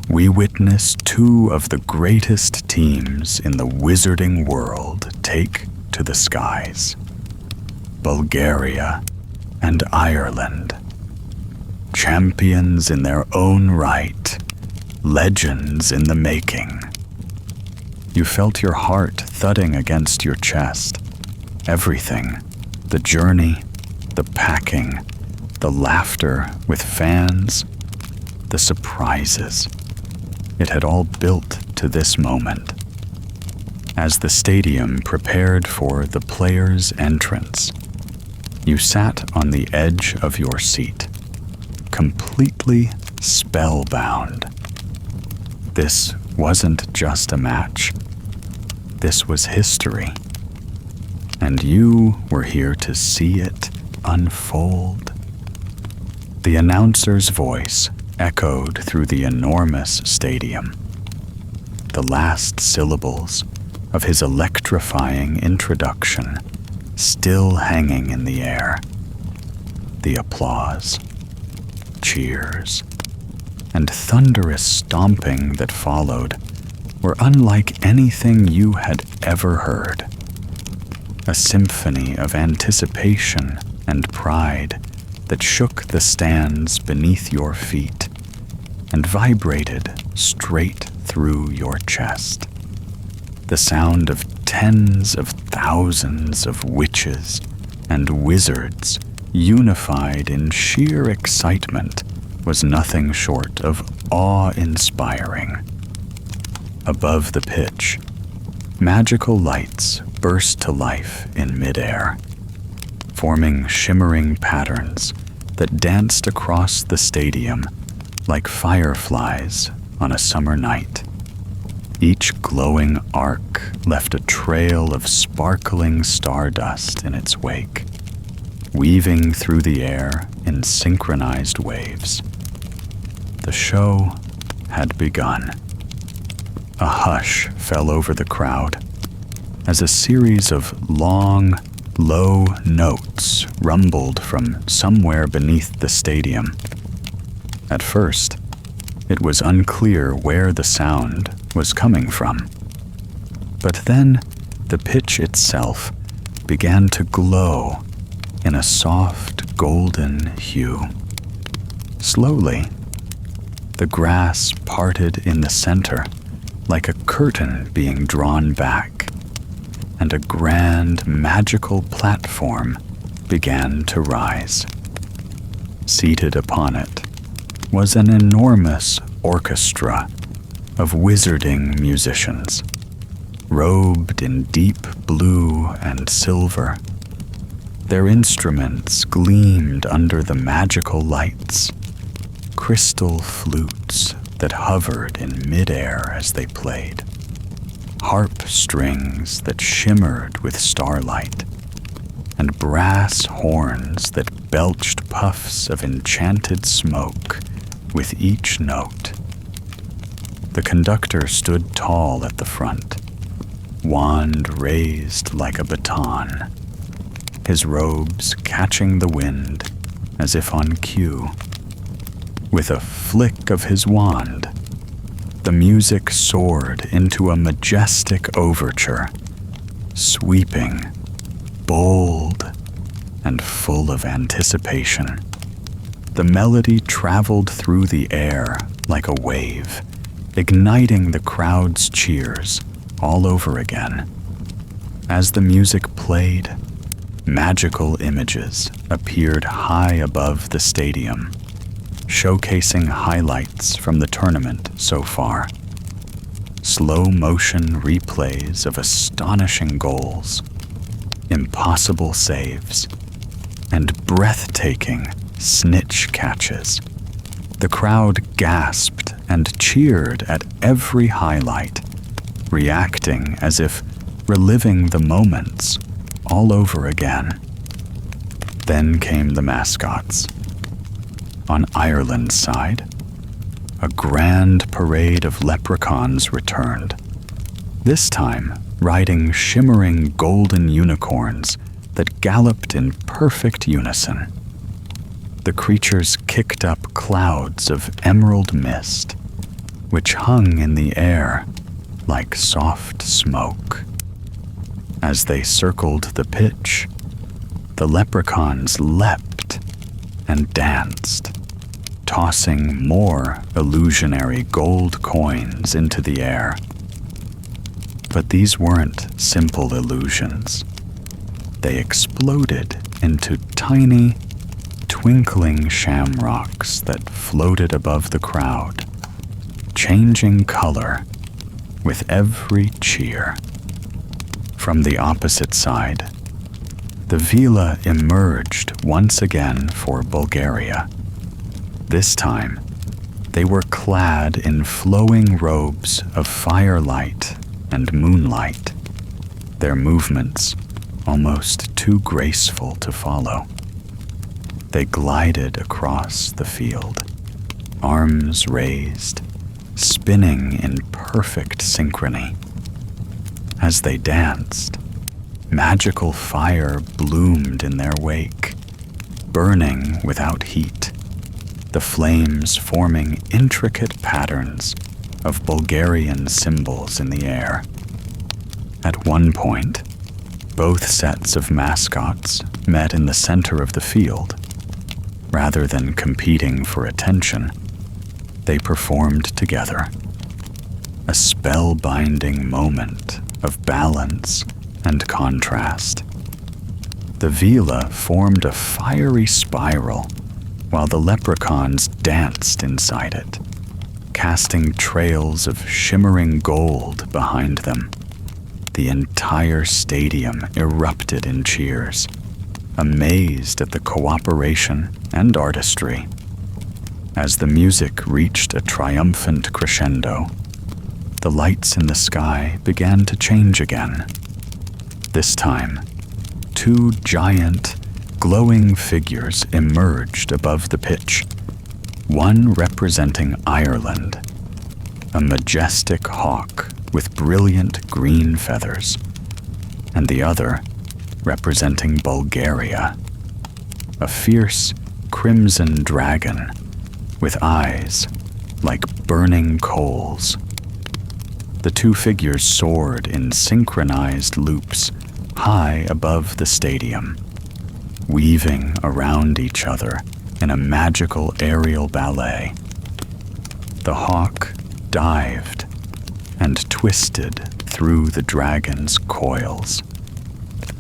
we witness two of the greatest teams in the wizarding world take to the skies: Bulgaria and Ireland. Champions in their own right, legends in the making. You felt your heart thudding against your chest. Everything, the journey, the packing, the laughter with fans, the surprises. It had all built to this moment. As the stadium prepared for the players' entrance, you sat on the edge of your seat, completely spellbound. This wasn't just a match. This was history. And you were here to see it unfold. The announcer's voice echoed through the enormous stadium. The last syllables of his electrifying introduction still hanging in the air. The applause, cheers, and thunderous stomping that followed were unlike anything you had ever heard. A symphony of anticipation and pride that shook the stands beneath your feet and vibrated straight through your chest. The sound of tens of thousands of witches and wizards unified in sheer excitement was nothing short of awe-inspiring. Above the pitch, magical lights burst to life in midair, forming shimmering patterns that danced across the stadium like fireflies on a summer night. Each glowing arc left a trail of sparkling stardust in its wake, weaving through the air in synchronized waves. The show had begun. A hush fell over the crowd as a series of long, low notes rumbled from somewhere beneath the stadium. At first, it was unclear where the sound was coming from. But then the pitch itself began to glow in a soft golden hue. Slowly, the grass parted in the center like a curtain being drawn back, and a grand magical platform began to rise. Seated upon it was an enormous orchestra of wizarding musicians, robed in deep blue and silver. Their instruments gleamed under the magical lights, crystal flutes that hovered in midair as they played, harp strings that shimmered with starlight, and brass horns that belched puffs of enchanted smoke with each note. The conductor stood tall at the front, wand raised like a baton, his robes catching the wind as if on cue. With a flick of his wand, the music soared into a majestic overture, sweeping, bold, and full of anticipation. The melody traveled through the air like a wave, igniting the crowd's cheers all over again. As the music played, magical images appeared high above the stadium, showcasing highlights from the tournament so far. Slow-motion replays of astonishing goals, impossible saves, and breathtaking Snitch catches. The crowd gasped and cheered at every highlight, reacting as if reliving the moments all over again. Then came the mascots. On Ireland's side, a grand parade of leprechauns returned, this time riding shimmering golden unicorns that galloped in perfect unison. The creatures kicked up clouds of emerald mist, which hung in the air like soft smoke. As they circled the pitch, the leprechauns leapt and danced, tossing more illusionary gold coins into the air. But these weren't simple illusions. They exploded into tiny, twinkling shamrocks that floated above the crowd, changing color with every cheer. From the opposite side, the villa emerged once again for Bulgaria. This time, they were clad in flowing robes of firelight and moonlight, their movements almost too graceful to follow. They glided across the field, arms raised, spinning in perfect synchrony. As they danced, magical fire bloomed in their wake, burning without heat, the flames forming intricate patterns of Bulgarian symbols in the air. At one point, both sets of mascots met in the center of the field. Rather than competing for attention, they performed together. A spellbinding moment of balance and contrast. The villa formed a fiery spiral while the leprechauns danced inside it, casting trails of shimmering gold behind them. The entire stadium erupted in cheers, amazed at the cooperation and artistry. As the music reached a triumphant crescendo, the lights in the sky began to change again. This time, two giant, glowing figures emerged above the pitch, one representing Ireland, a majestic hawk with brilliant green feathers, and the other representing Bulgaria, a fierce crimson dragon with eyes like burning coals. The two figures soared in synchronized loops high above the stadium, weaving around each other in a magical aerial ballet. The hawk dived and twisted through the dragon's coils,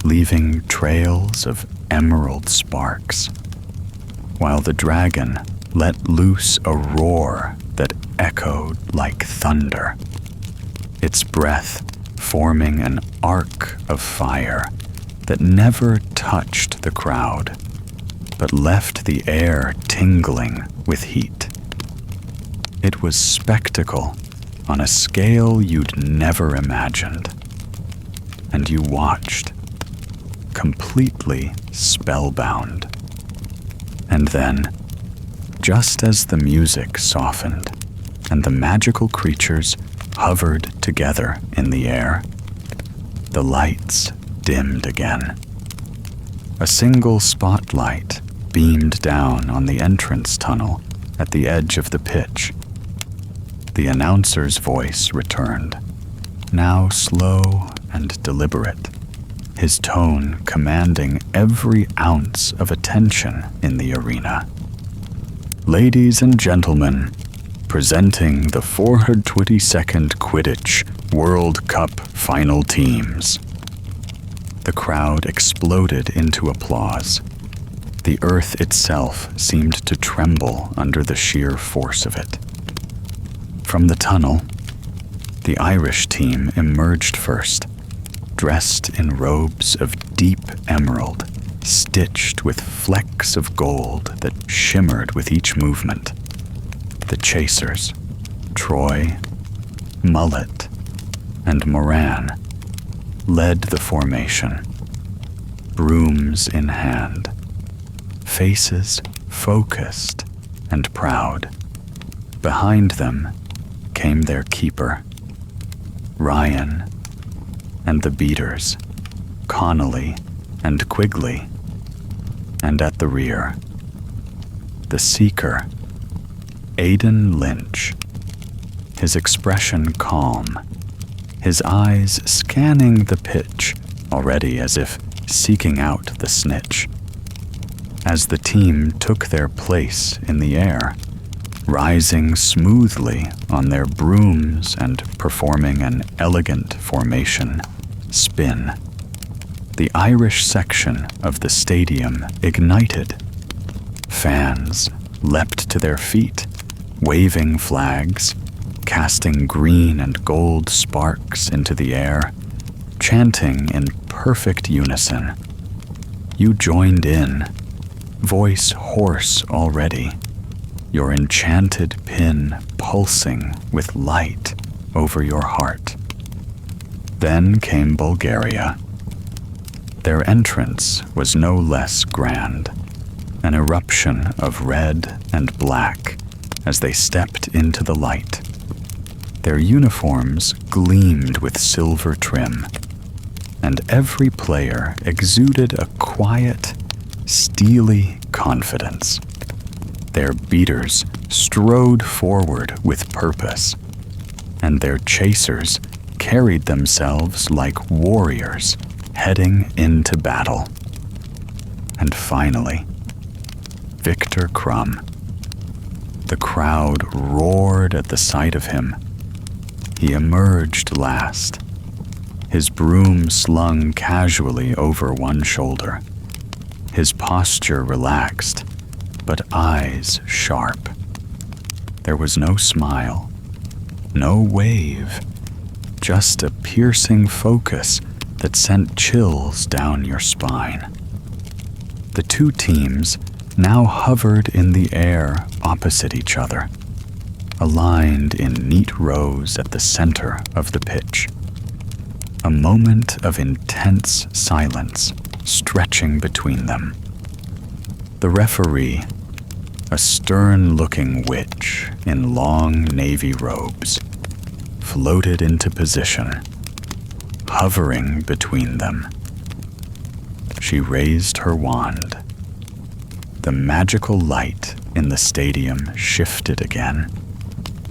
leaving trails of emerald sparks, while the dragon let loose a roar that echoed like thunder, its breath forming an arc of fire that never touched the crowd, but left the air tingling with heat. It was spectacle on a scale you'd never imagined, and you watched, completely spellbound. And then, just as the music softened and the magical creatures hovered together in the air, the lights dimmed again. A single spotlight beamed down on the entrance tunnel at the edge of the pitch. The announcer's voice returned, now slow and deliberate, his tone commanding every ounce of attention in the arena. Ladies and gentlemen, presenting the 422nd Quidditch World Cup final teams. The crowd exploded into applause. The earth itself seemed to tremble under the sheer force of it. From the tunnel, the Irish team emerged first, dressed in robes of deep emerald, stitched with flecks of gold that shimmered with each movement. The chasers, Troy, Mullet, and Moran, led the formation, brooms in hand, faces focused and proud. Behind them came their keeper, Ryan, and the beaters, Connolly and Quigley, and at the rear, the seeker, Aidan Lynch, his expression calm, his eyes scanning the pitch, already as if seeking out the Snitch. As the team took their place in the air, rising smoothly on their brooms and performing an elegant formation spin, the Irish section of the stadium ignited. Fans leapt to their feet, waving flags, casting green and gold sparks into the air, chanting in perfect unison. You joined in, voice hoarse already, your enchanted pin pulsing with light over your heart. Then came Bulgaria. Their entrance was no less grand, an eruption of red and black as they stepped into the light. Their uniforms gleamed with silver trim, and every player exuded a quiet, steely confidence. Their beaters strode forward with purpose, and their chasers carried themselves like warriors heading into battle. And finally, Victor Crumb. The crowd roared at the sight of him. He emerged last, his broom slung casually over one shoulder, his posture relaxed, but eyes sharp. There was no smile, no wave, just a piercing focus that sent chills down your spine. The two teams now hovered in the air opposite each other, aligned in neat rows at the center of the pitch. A moment of intense silence stretching between them. The referee, a stern-looking witch in long navy robes, floated into position, hovering between them. She raised her wand. The magical light in the stadium shifted again,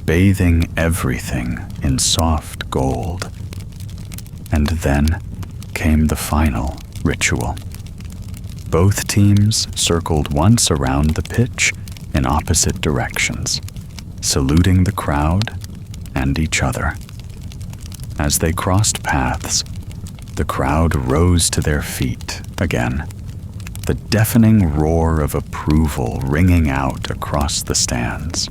bathing everything in soft gold. And then came the final ritual. Both teams circled once around the pitch in opposite directions, saluting the crowd and each other. As they crossed paths, the crowd rose to their feet again, the deafening roar of approval ringing out across the stands.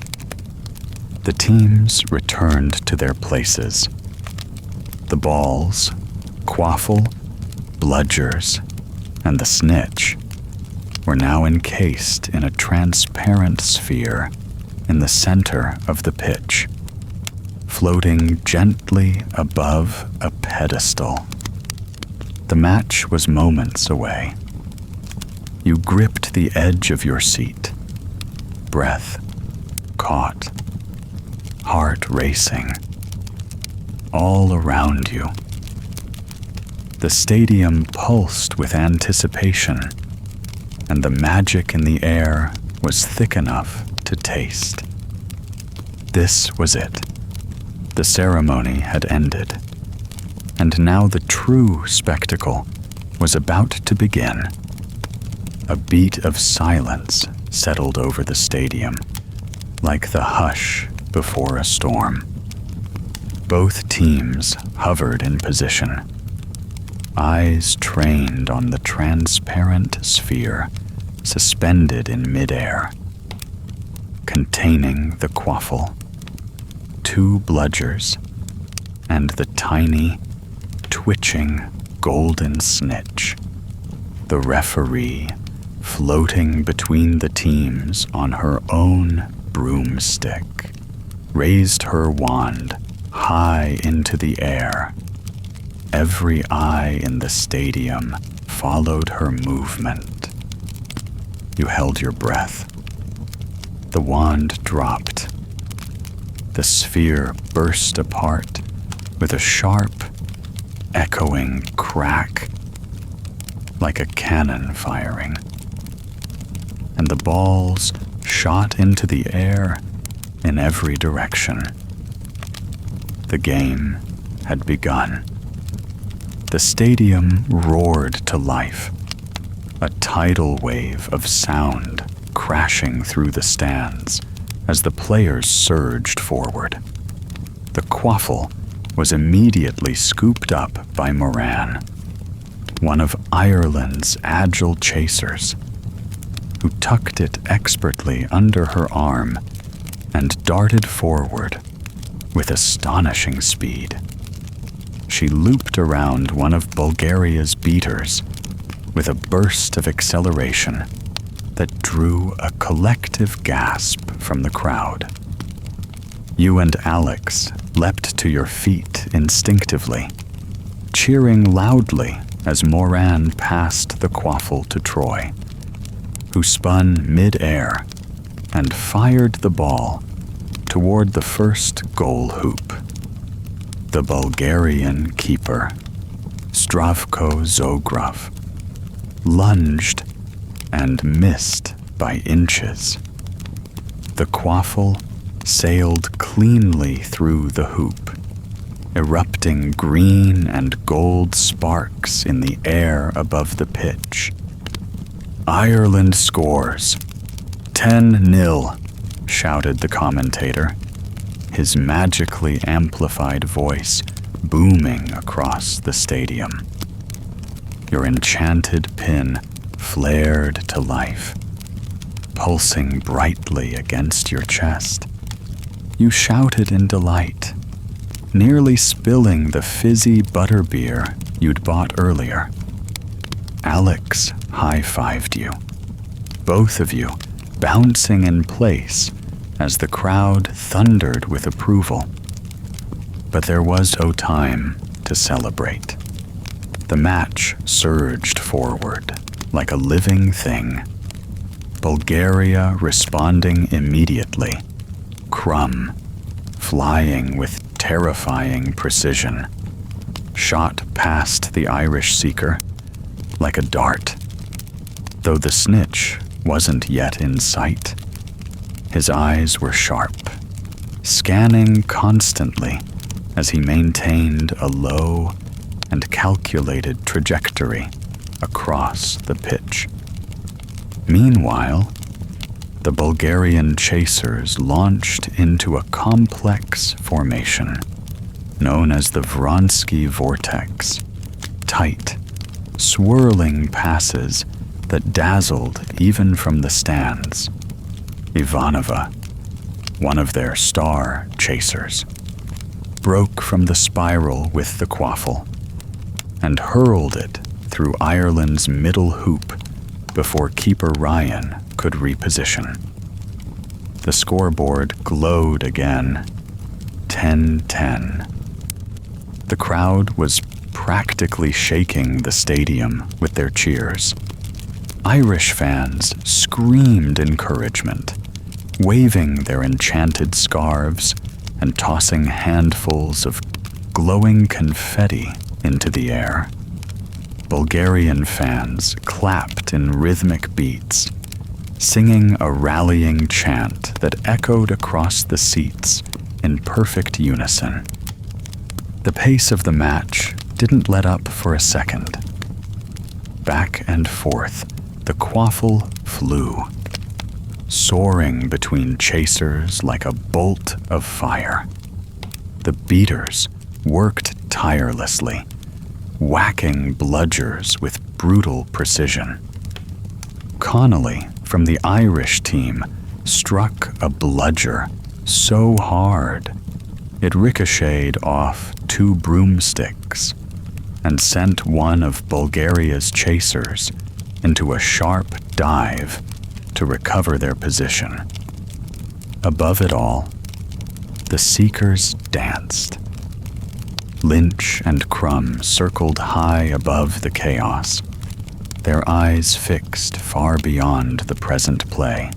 The teams returned to their places. The balls, Quaffle, Bludgers, and the Snitch were now encased in a transparent sphere in the center of the pitch, floating gently above a pedestal. The match was moments away. You gripped the edge of your seat, breath caught, heart racing, all around you. The stadium pulsed with anticipation, and the magic in the air was thick enough to taste. This was it. The ceremony had ended, and now the true spectacle was about to begin. A beat of silence settled over the stadium, like the hush before a storm. Both teams hovered in position, eyes trained on the transparent sphere suspended in midair, containing the Quaffle, two Bludgers, and the tiny, twitching golden Snitch. The referee floating between the teams on her own broomstick, raised her wand high into the air. Every eye in the stadium followed her movement. You held your breath. The wand dropped. The sphere burst apart with a sharp, echoing crack, like a cannon firing. And the balls shot into the air in every direction. The game had begun. The stadium roared to life, a tidal wave of sound crashing through the stands as the players surged forward. The Quaffle was immediately scooped up by Moran, one of Ireland's agile chasers, who tucked it expertly under her arm and darted forward with astonishing speed. She looped around one of Bulgaria's beaters with a burst of acceleration that drew a collective gasp from the crowd. You and Alex leapt to your feet instinctively, cheering loudly as Moran passed the Quaffle to Troy, who spun mid-air and fired the ball toward the first goal hoop. The Bulgarian keeper, Zdravko Zograf, lunged and missed by inches. The quaffle sailed cleanly through the hoop, erupting green and gold sparks in the air above the pitch. "Ireland scores. 10-0, shouted the commentator, his magically amplified voice booming across the stadium. Your enchanted pin flared to life, pulsing brightly against your chest. You shouted in delight, nearly spilling the fizzy butterbeer you'd bought earlier. Alex high-fived you, both of you bouncing in place as the crowd thundered with approval. But there was no time to celebrate. The match surged forward like a living thing, Bulgaria responding immediately, Crumb flying with terrifying precision, shot past the Irish seeker like a dart. Though the Snitch wasn't yet in sight, his eyes were sharp, scanning constantly as he maintained a low and calculated trajectory across the pitch. Meanwhile, the Bulgarian chasers launched into a complex formation known as the Vronsky Vortex, tight, swirling passes that dazzled even from the stands. Ivanova, one of their star chasers, broke from the spiral with the quaffle and hurled it through Ireland's middle hoop before keeper Ryan could reposition. The scoreboard glowed again, 10-10. The crowd was practically shaking the stadium with their cheers. Irish fans screamed encouragement, waving their enchanted scarves and tossing handfuls of glowing confetti into the air. Bulgarian fans clapped in rhythmic beats, singing a rallying chant that echoed across the seats in perfect unison. The pace of the match didn't let up for a second. Back and forth, the quaffle flew, soaring between chasers like a bolt of fire. The beaters worked tirelessly, whacking bludgers with brutal precision. Connolly from the Irish team struck a bludger so hard it ricocheted off 2 broomsticks and sent one of Bulgaria's chasers into a sharp dive to recover their position. Above it all, the seekers danced. Lynch and Crumb circled high above the chaos, their eyes fixed far beyond the present play.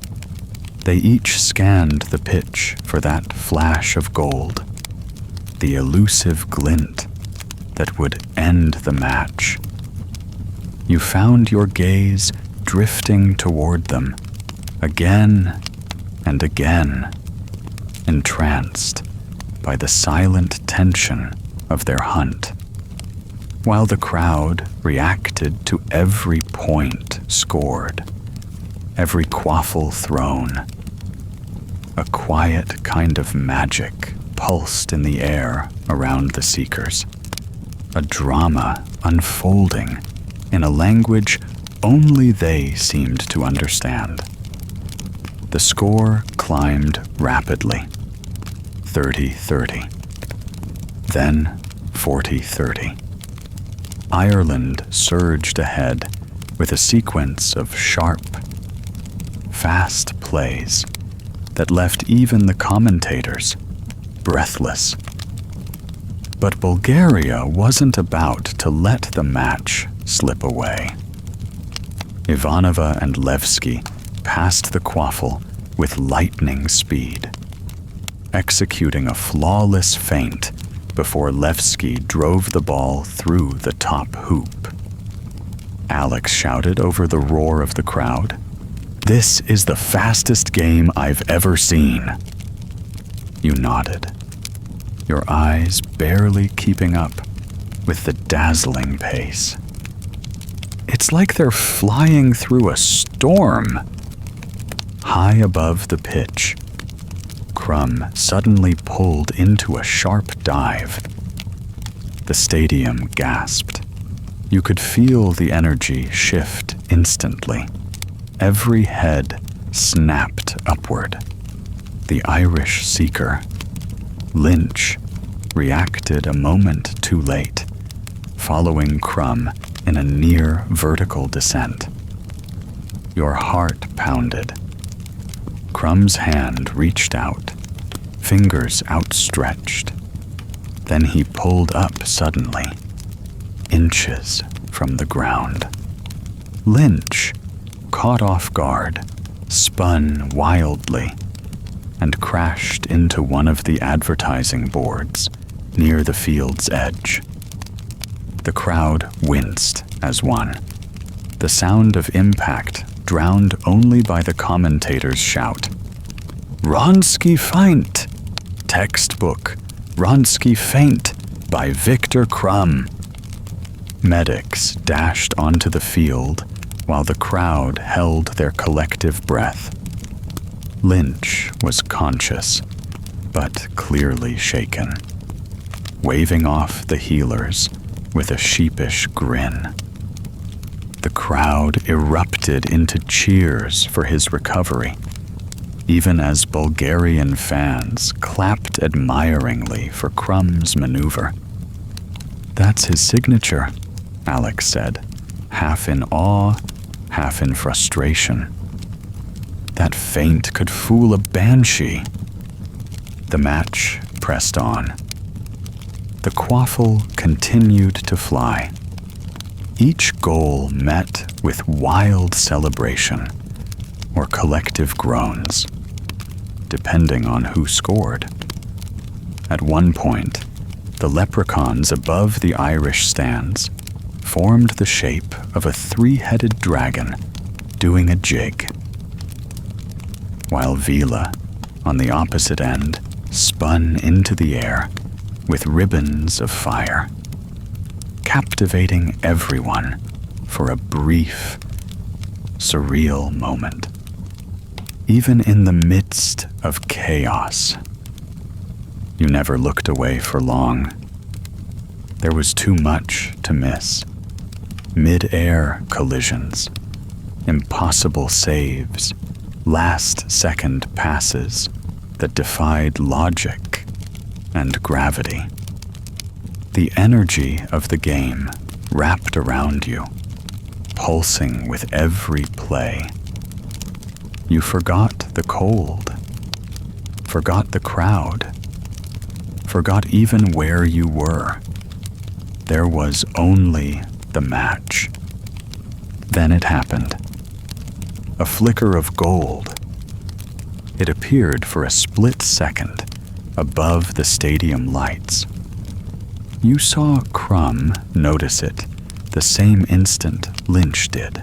They each scanned the pitch for that flash of gold, the elusive glint that would end the match. You found your gaze drifting toward them, again and again, entranced by the silent tension of their hunt, while the crowd reacted to every point scored, every quaffle thrown. A quiet kind of magic pulsed in the air around the seekers, a drama unfolding in a language only they seemed to understand. The score climbed rapidly, 30-30. Then 40-30. Ireland surged ahead with a sequence of sharp, fast plays that left even the commentators breathless. But Bulgaria wasn't about to let the match slip away. Ivanova and Levski passed the quaffle with lightning speed, executing a flawless feint before Levski drove the ball through the top hoop. Alex shouted over the roar of the crowd, This is the fastest game I've ever seen." You nodded, your eyes barely keeping up with the dazzling pace. It's like they're flying through a storm. High above the pitch, Crumb suddenly pulled into a sharp dive. The stadium gasped. You could feel the energy shift instantly. Every head snapped upward. The Irish seeker, Lynch, reacted a moment too late, following Crumb in a near vertical descent. Your heart pounded. Crumb's hand reached out, fingers outstretched. Then he pulled up suddenly, inches from the ground. Lynch, caught off guard, spun wildly and crashed into one of the advertising boards near the field's edge. The crowd winced as one, the sound of impact drowned only by the commentator's shout. "Wronski feint! Textbook, Wronski feint by Victor Crumb." Medics dashed onto the field while the crowd held their collective breath. Lynch was conscious, but clearly shaken, waving off the healers with a sheepish grin. The crowd erupted into cheers for his recovery, even as Bulgarian fans clapped admiringly for Crumb's maneuver. "That's his signature," Alex said, half in awe, half in frustration. "That feint could fool a banshee." The match pressed on. The quaffle continued to fly. Each goal met with wild celebration or collective groans, depending on who scored. At one point, the leprechauns above the Irish stands formed the shape of a three-headed dragon doing a jig, while Vila, on the opposite end, spun into the air with ribbons of fire, captivating everyone for a brief, surreal moment. Even in the midst of chaos, you never looked away for long. There was too much to miss. Mid-air collisions, impossible saves, last-second passes that defied logic and gravity. The energy of the game wrapped around you, pulsing with every play. You forgot the cold, forgot the crowd, forgot even where you were. There was only the match. Then it happened. A flicker of gold. It appeared for a split second above the stadium lights. You saw Crumb notice it the same instant Lynch did.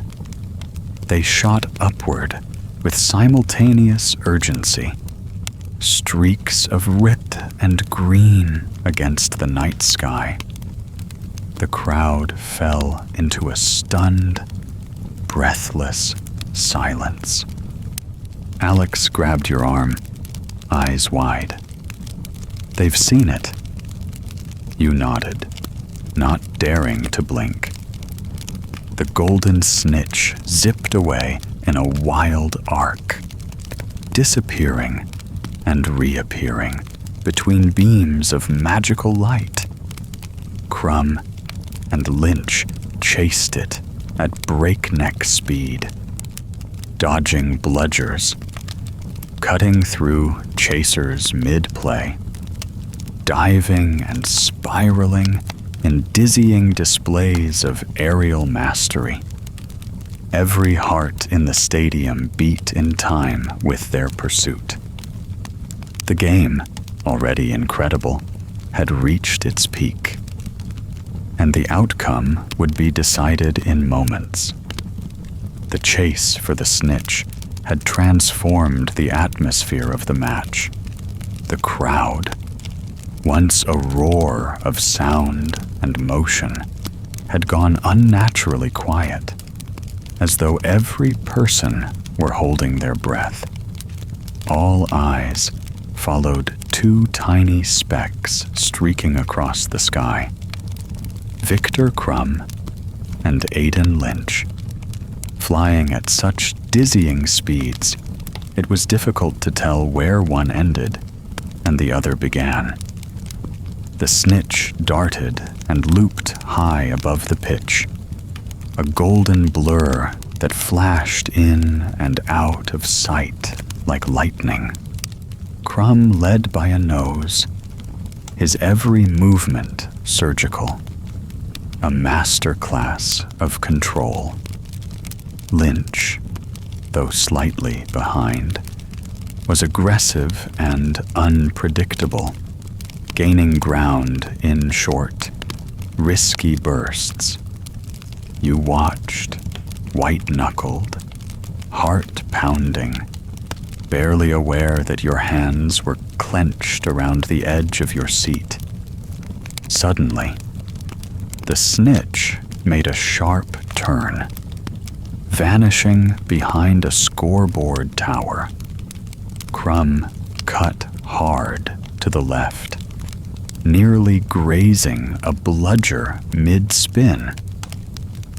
They shot upward with simultaneous urgency, streaks of red and green against the night sky. The crowd fell into a stunned, breathless silence. Alex grabbed your arm, eyes wide. "They've seen it." You nodded, not daring to blink. The golden snitch zipped away in a wild arc, disappearing and reappearing between beams of magical light. Crumb and Lynch chased it at breakneck speed, dodging bludgers, cutting through chasers mid-play, diving and spiraling in dizzying displays of aerial mastery. Every heart in the stadium beat in time with their pursuit. The game, already incredible, had reached its peak, and the outcome would be decided in moments. The chase for the snitch had transformed the atmosphere of the match. The crowd, once a roar of sound and motion, had gone unnaturally quiet, as though every person were holding their breath. All eyes followed two tiny specks streaking across the sky. Victor Crumb and Aidan Lynch, flying at such dizzying speeds, it was difficult to tell where one ended and the other began. The Snitch darted and looped high above the pitch, a golden blur that flashed in and out of sight like lightning. Crumb led by a nose, his every movement surgical, a master class of control. Lynch, though slightly behind, was aggressive and unpredictable, gaining ground in short, risky bursts. You watched, white-knuckled, heart-pounding, barely aware that your hands were clenched around the edge of your seat. Suddenly, the Snitch made a sharp turn, vanishing behind a scoreboard tower. Crumb cut hard to the left, nearly grazing a bludger mid-spin,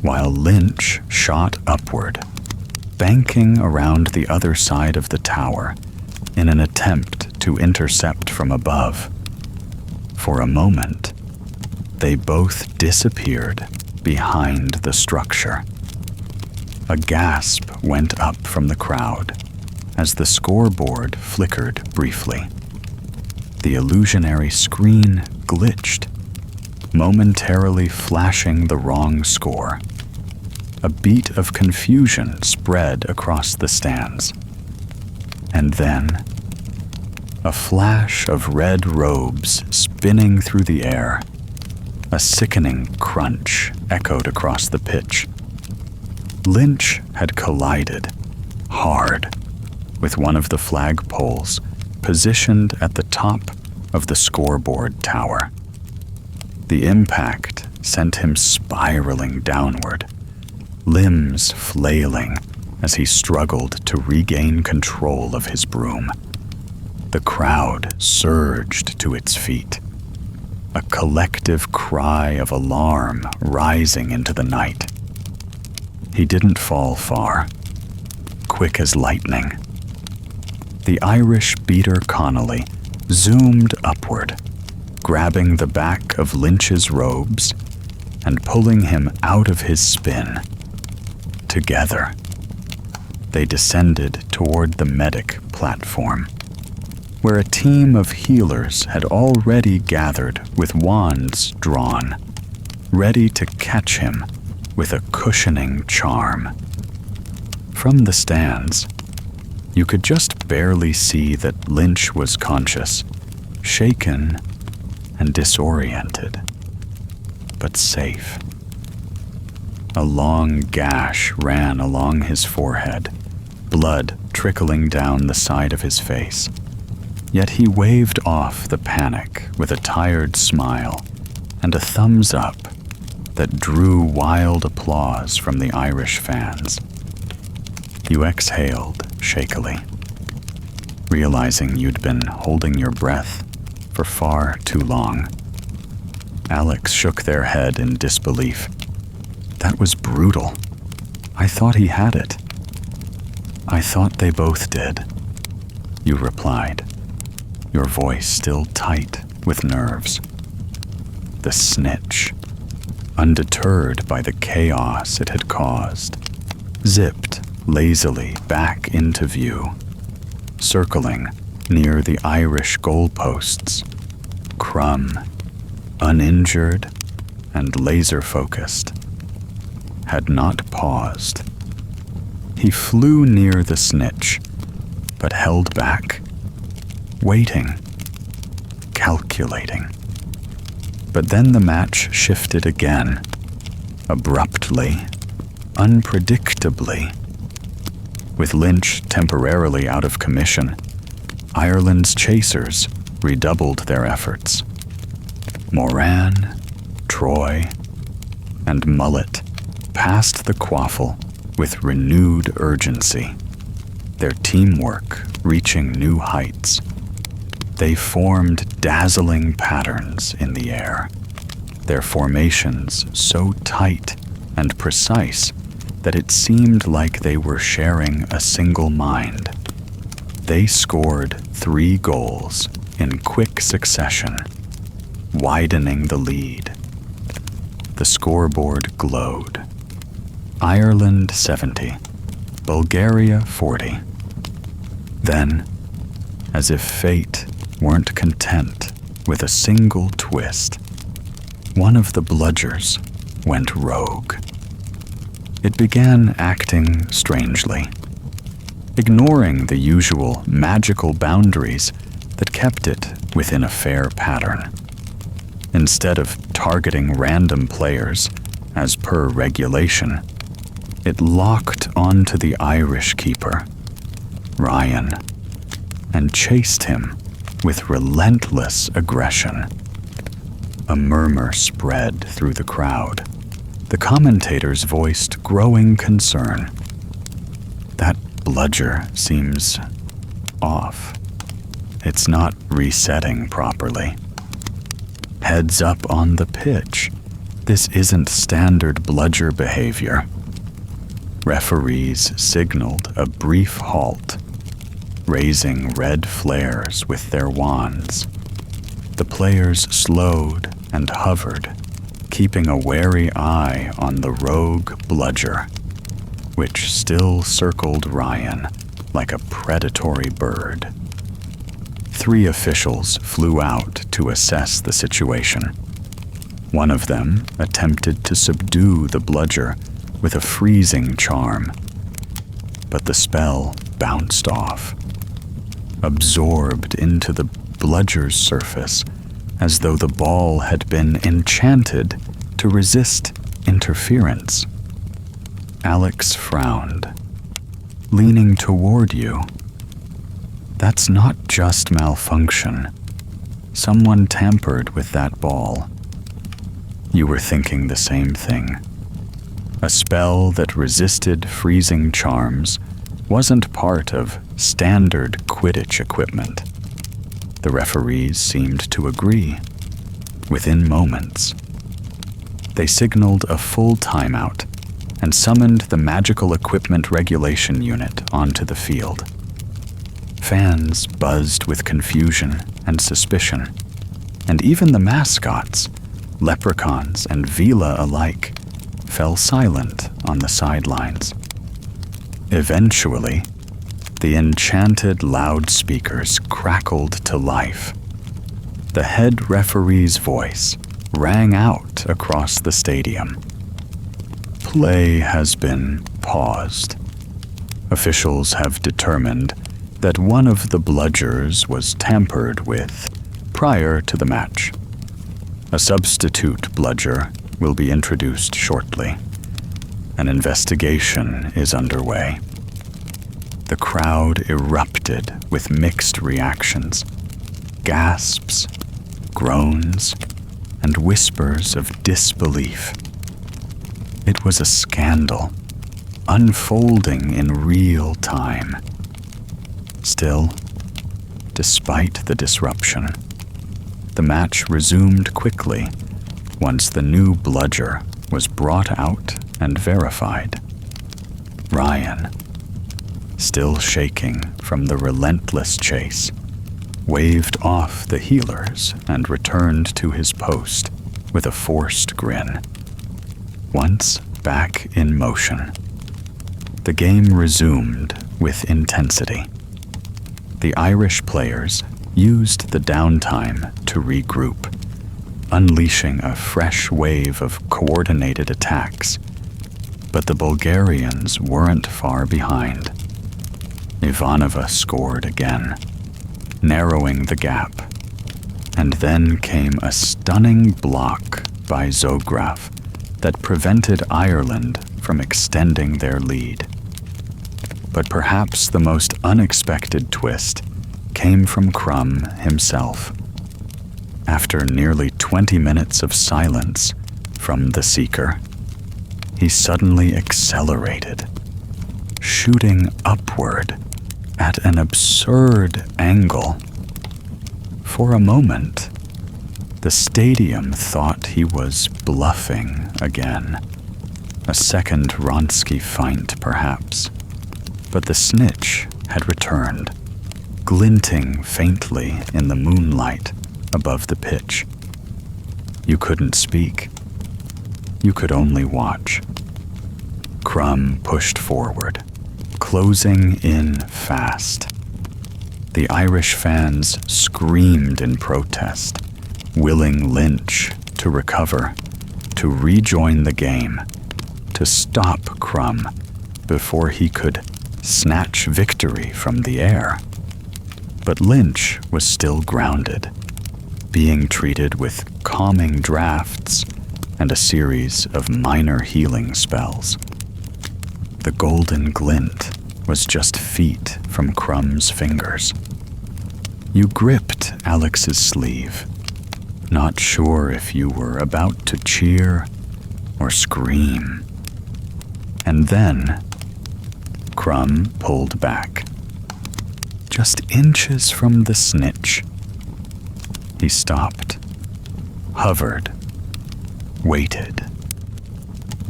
while Lynch shot upward, banking around the other side of the tower in an attempt to intercept from above. For a moment, they both disappeared behind the structure. A gasp went up from the crowd as the scoreboard flickered briefly. The illusionary screen glitched, momentarily flashing the wrong score. A beat of confusion spread across the stands. And then, a flash of red robes spinning through the air. A sickening crunch echoed across the pitch. Lynch had collided, hard, with one of the flagpoles positioned at the top of the scoreboard tower. The impact sent him spiraling downward, limbs flailing as he struggled to regain control of his broom. The crowd surged to its feet, a collective cry of alarm rising into the night. He didn't fall far, quick as lightning. The Irish beater Connolly zoomed upward, grabbing the back of Lynch's robes and pulling him out of his spin. Together, they descended toward the medic platform, where a team of healers had already gathered with wands drawn, ready to catch him with a cushioning charm. From the stands, you could just barely see that Lynch was conscious, shaken and disoriented, but safe. A long gash ran along his forehead, blood trickling down the side of his face. Yet he waved off the panic with a tired smile and a thumbs up that drew wild applause from the Irish fans. You exhaled shakily, realizing you'd been holding your breath for far too long. Alex shook their head in disbelief. That was brutal. I thought he had it. I thought they both did, you replied, your voice still tight with nerves. The Snitch, undeterred by the chaos it had caused, zipped lazily back into view, circling near the Irish goalposts. Crumb, uninjured and laser-focused, had not paused. He flew near the Snitch, but held back, waiting, calculating. But then the match shifted again, abruptly, unpredictably. With Lynch temporarily out of commission, Ireland's chasers redoubled their efforts. Moran, Troy, and Mullet passed the quaffle with renewed urgency, their teamwork reaching new heights. They formed dazzling patterns in the air, their formations so tight and precise that it seemed like they were sharing a single mind. They scored 3 goals in quick succession, widening the lead. The scoreboard glowed. Ireland 70, Bulgaria 40. Then, as if fate weren't content with a single twist, one of the bludgers went rogue. It began acting strangely, ignoring the usual magical boundaries that kept it within a fair pattern. Instead of targeting random players, as per regulation, it locked onto the Irish keeper, Ryan, and chased him with relentless aggression. A murmur spread through the crowd. The commentators voiced growing concern. That bludger seems off. It's not resetting properly. Heads up on the pitch. This isn't standard bludger behavior. Referees signaled a brief halt, raising red flares with their wands. The players slowed and hovered, keeping a wary eye on the rogue bludger, which still circled Ryan like a predatory bird. 3 officials flew out to assess the situation. One of them attempted to subdue the bludger with a freezing charm, but the spell bounced off, absorbed into the bludger's surface as though the ball had been enchanted to resist interference. Alex frowned, leaning toward you. That's not just malfunction. Someone tampered with that ball. You were thinking the same thing. A spell that resisted freezing charms wasn't part of standard Quidditch equipment. The referees seemed to agree. Within moments, they signaled a full timeout and summoned the Magical Equipment Regulation Unit onto the field. Fans buzzed with confusion and suspicion, and even the mascots, leprechauns and Vila alike, fell silent on the sidelines. Eventually, the enchanted loudspeakers crackled to life. The head referee's voice rang out across the stadium. Play has been paused. Officials have determined that one of the bludgers was tampered with prior to the match. A substitute bludger will be introduced shortly. An investigation is underway. The crowd erupted with mixed reactions, gasps, groans, and whispers of disbelief. It was a scandal, unfolding in real time. Still, despite the disruption, the match resumed quickly once the new bludger was brought out and verified. Ryan, still shaking from the relentless chase, waved off the healers and returned to his post with a forced grin. Once back in motion, the game resumed with intensity. The Irish players used the downtime to regroup, unleashing a fresh wave of coordinated attacks. But the Bulgarians weren't far behind. Ivanova scored again, narrowing the gap. And then came a stunning block by Zograf that prevented Ireland from extending their lead. But perhaps the most unexpected twist came from Crumb himself. After nearly 20 minutes of silence from the Seeker, he suddenly accelerated, shooting upward at an absurd angle. For a moment, the stadium thought he was bluffing again. A second Ronsky feint, perhaps. But the Snitch had returned, glinting faintly in the moonlight above the pitch. You couldn't speak. You could only watch. Crumb pushed forward, closing in fast. The Irish fans screamed in protest, willing Lynch to recover, to rejoin the game, to stop Crumb before he could snatch victory from the air. But Lynch was still grounded, being treated with calming drafts and a series of minor healing spells. The golden glint was just feet from Crumb's fingers. You gripped Alex's sleeve, not sure if you were about to cheer or scream. And then Crumb pulled back, just inches from the Snitch. He stopped, hovered, waited.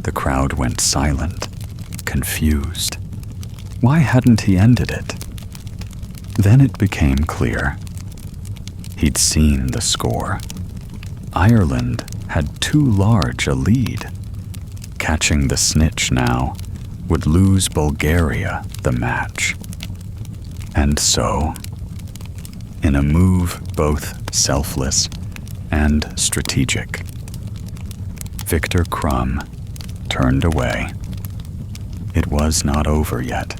The crowd went silent, confused. Why hadn't he ended it? Then it became clear. He'd seen the score. Ireland had too large a lead. Catching the Snitch now would lose Bulgaria the match. And so, in a move both selfless and strategic, Victor Crumb turned away. It was not over yet,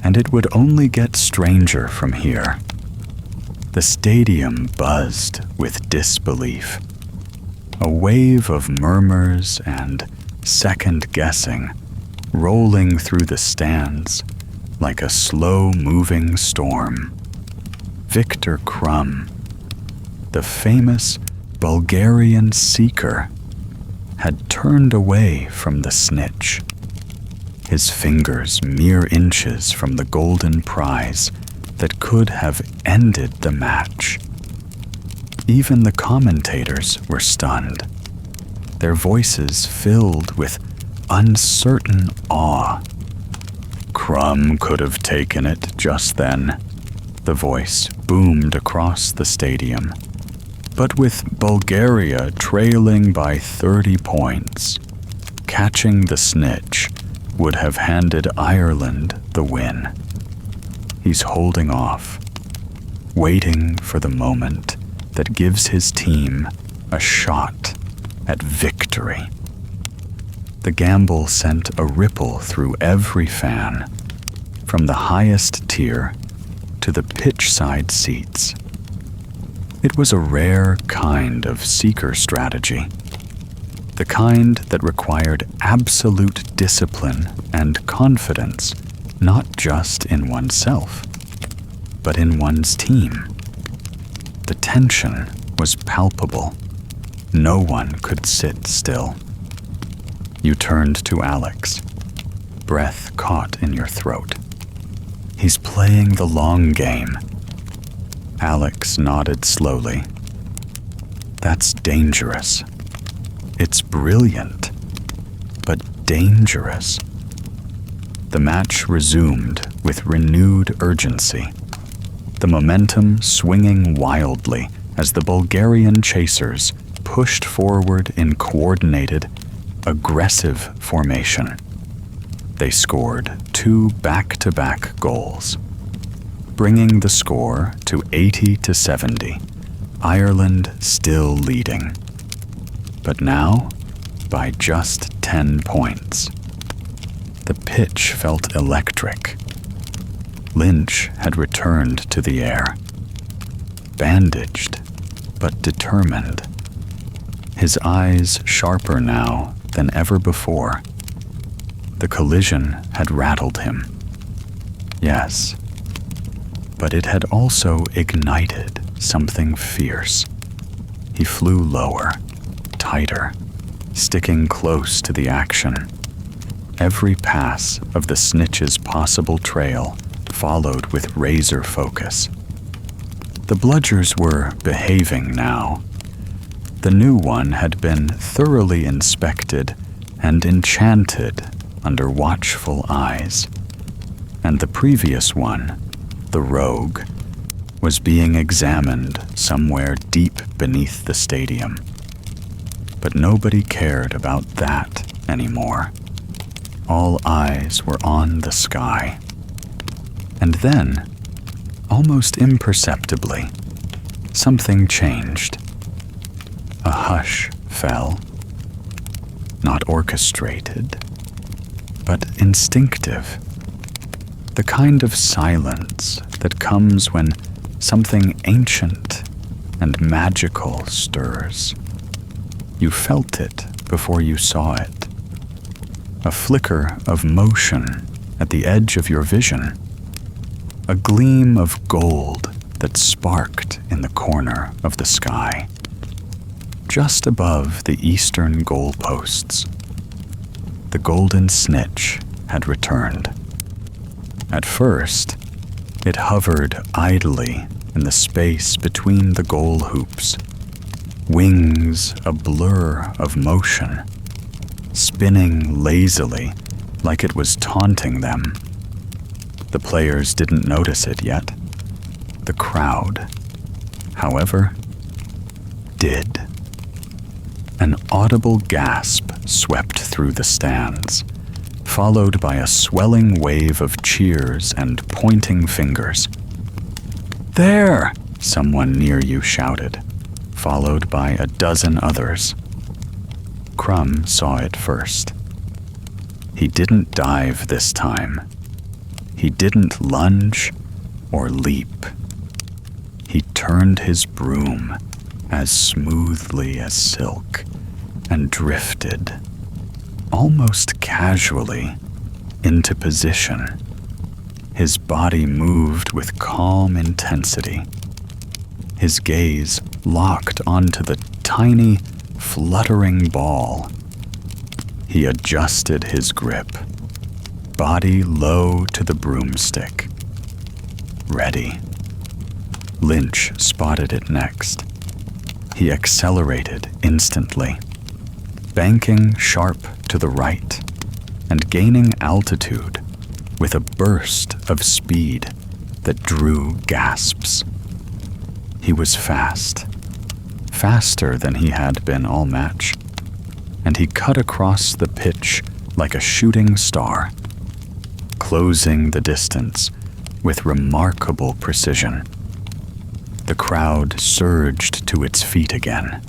and it would only get stranger from here. The stadium buzzed with disbelief. A wave of murmurs and second-guessing rolling through the stands like a slow-moving storm. Victor Crumb, the famous Bulgarian Seeker, had turned away from the Snitch, his fingers mere inches from the golden prize that could have ended the match. Even the commentators were stunned, their voices filled with uncertain awe. Crumb could have taken it just then, the voice boomed across the stadium. But with Bulgaria trailing by 30 points, catching the Snitch would have handed Ireland the win. He's holding off, waiting for the moment that gives his team a shot at victory. The gamble sent a ripple through every fan, from the highest tier to the pitch-side seats. It was a rare kind of Seeker strategy, the kind that required absolute discipline and confidence, not just in oneself, but in one's team. The tension was palpable. No one could sit still. You turned to Alex, breath caught in your throat. He's playing the long game. Alex nodded slowly. That's dangerous. It's brilliant, but dangerous. The match resumed with renewed urgency, the momentum swinging wildly as the Bulgarian chasers pushed forward in coordinated, aggressive formation. They scored 2 back-to-back goals, bringing the score to 80-70, Ireland still leading. But now, by just 10 points. The pitch felt electric. Lynch had returned to the air, bandaged but determined, his eyes sharper now than ever before. The collision had rattled him, Yes, but it had also ignited something fierce. He flew lower, tighter, sticking close to the action. Every pass of the Snitch's possible trail followed with razor focus. The bludgers were behaving now. The new one had been thoroughly inspected and enchanted under watchful eyes, and the previous one, the rogue, was being examined somewhere deep beneath the stadium. But nobody cared about that anymore. All eyes were on the sky. And then, almost imperceptibly, something changed. A hush fell, not orchestrated, but instinctive. The kind of silence that comes when something ancient and magical stirs. You felt it before you saw it. A flicker of motion at the edge of your vision. A gleam of gold that sparked in the corner of the sky, just above the eastern goalposts. The golden Snitch had returned. At first, it hovered idly in the space between the goal hoops, wings a blur of motion, spinning lazily like it was taunting them. The players didn't notice it yet. The crowd, however, did. An audible gasp swept through the stands, followed by a swelling wave of cheers and pointing fingers. "There!" someone near you shouted, followed by a dozen others. Crumb saw it first. He didn't dive this time. He didn't lunge or leap. He turned his broom as smoothly as silk and drifted, almost casually, into position. His body moved with calm intensity. His gaze locked onto the tiny, fluttering ball. He adjusted his grip, body low to the broomstick. Ready. Lynch spotted it next. He accelerated instantly, banking sharp to the right and gaining altitude with a burst of speed that drew gasps. He was fast, faster than he had been all match, and he cut across the pitch like a shooting star, closing the distance with remarkable precision. The crowd surged to its feet again,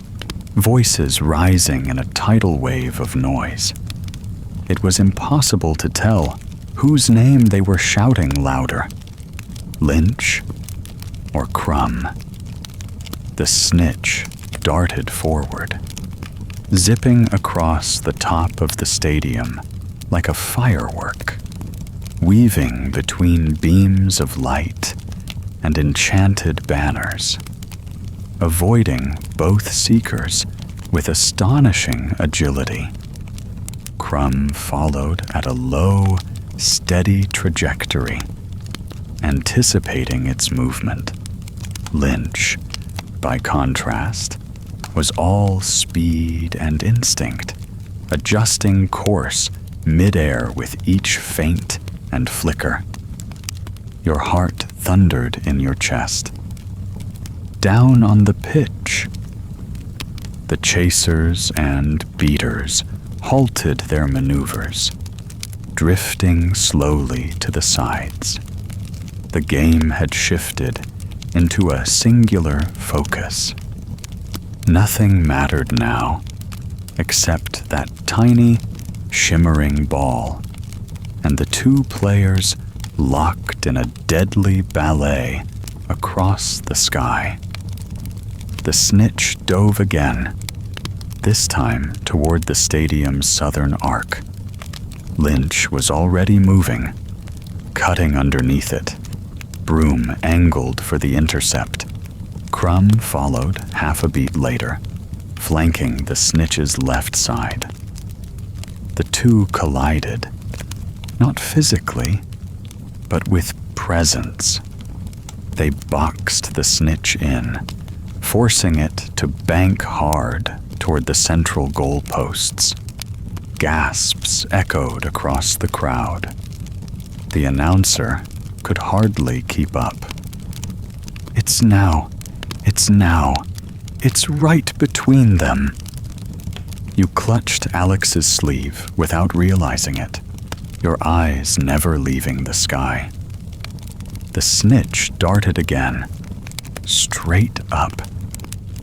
voices rising in a tidal wave of noise. It was impossible to tell whose name they were shouting louder, Lynch or Crumb. The Snitch darted forward, zipping across the top of the stadium like a firework, weaving between beams of light and enchanted banners, avoiding both seekers with astonishing agility. Crumb followed at a low, steady trajectory, anticipating its movement. Lynch, by contrast, was all speed and instinct, adjusting course midair with each feint and flicker. Your heart thundered in your chest. Down on the pitch, the chasers and beaters halted their maneuvers, drifting slowly to the sides. The game had shifted into a singular focus. Nothing mattered now except that tiny, shimmering ball, and the two players locked in a deadly ballet across the sky. The Snitch dove again, this time toward the stadium's southern arc. Lynch was already moving, cutting underneath it, broom angled for the intercept. Crumb followed half a beat later, flanking the Snitch's left side. The two collided, not physically, but with presence. They boxed the Snitch in, forcing it to bank hard toward the central goalposts. Gasps echoed across the crowd. The announcer could hardly keep up. It's now. It's now. It's right between them. You clutched Alex's sleeve without realizing it, your eyes never leaving the sky. The Snitch darted again, straight up,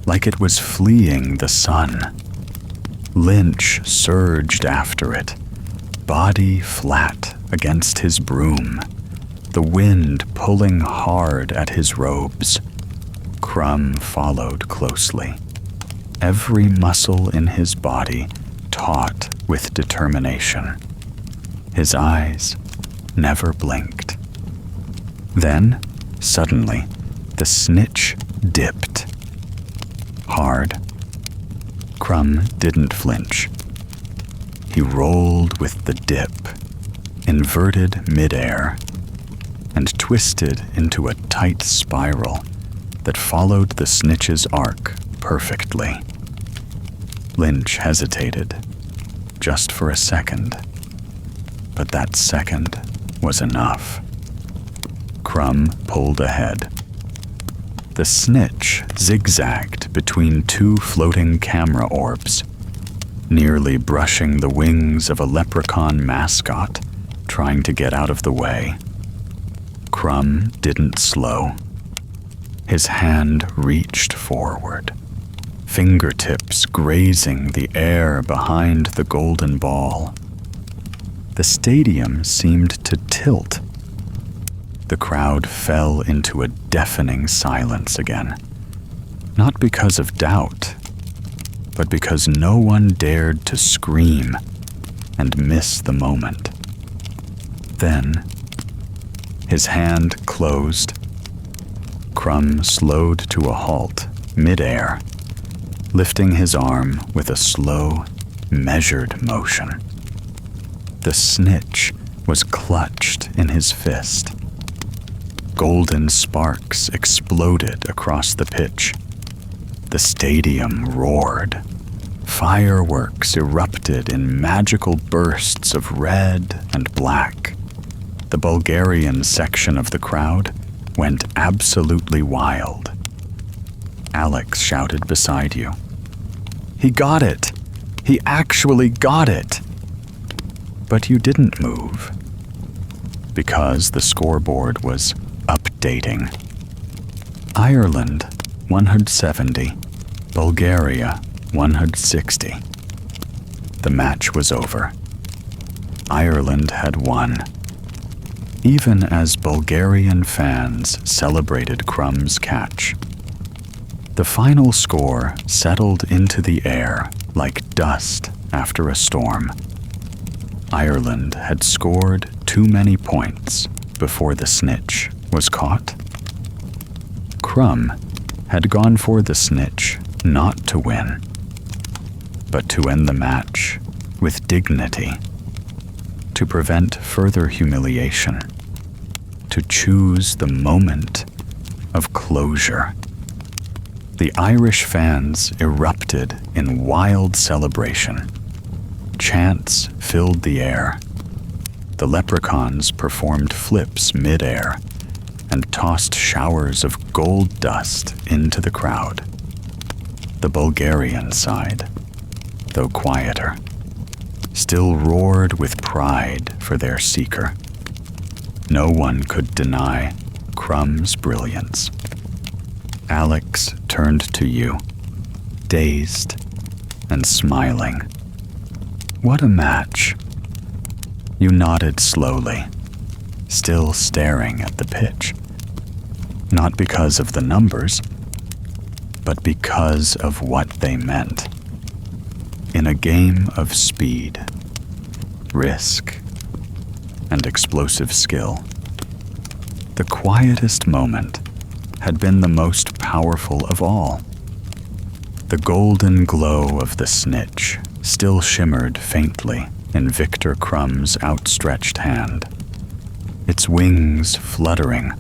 like it was fleeing the sun. Lynch surged after it, body flat against his broom, the wind pulling hard at his robes. Crumb followed closely, every muscle in his body taut with determination. His eyes never blinked. Then, suddenly, the Snitch dipped. Hard. Crumb didn't flinch. He rolled with the dip, inverted midair, and twisted into a tight spiral that followed the Snitch's arc perfectly. Lynch hesitated, just for a second, but that second was enough. Crumb pulled ahead. The Snitch zigzagged between two floating camera orbs, nearly brushing the wings of a leprechaun mascot trying to get out of the way. Crumb didn't slow. His hand reached forward, fingertips grazing the air behind the golden ball. The stadium seemed to tilt. The crowd fell into a deafening silence again, not because of doubt, but because no one dared to scream and miss the moment. Then, his hand closed. Crumb slowed to a halt midair, lifting his arm with a slow, measured motion. The Snitch was clutched in his fist. Golden sparks exploded across the pitch. The stadium roared. Fireworks erupted in magical bursts of red and black. The Bulgarian section of the crowd went absolutely wild. Alex shouted beside you. "He got it! He actually got it!" But you didn't move, because the scoreboard was updating. Ireland 170, Bulgaria 160. The match was over. Ireland had won. Even as Bulgarian fans celebrated Crumb's catch, the final score settled into the air like dust after a storm. Ireland had scored too many points before the Snitch was caught. Crumb had gone for the Snitch not to win, but to end the match with dignity, to prevent further humiliation, to choose the moment of closure. The Irish fans erupted in wild celebration. Chants filled the air. The leprechauns performed flips mid-air and tossed showers of gold dust into the crowd. The Bulgarian side, though quieter, still roared with pride for their seeker. No one could deny Crumb's brilliance. Alex turned to you, dazed and smiling. What a match. You nodded slowly, still staring at the pitch. Not because of the numbers, but because of what they meant. In a game of speed, risk, and explosive skill, the quietest moment had been the most powerful of all. The golden glow of the Snitch still shimmered faintly in Victor Crumb's outstretched hand, its wings fluttering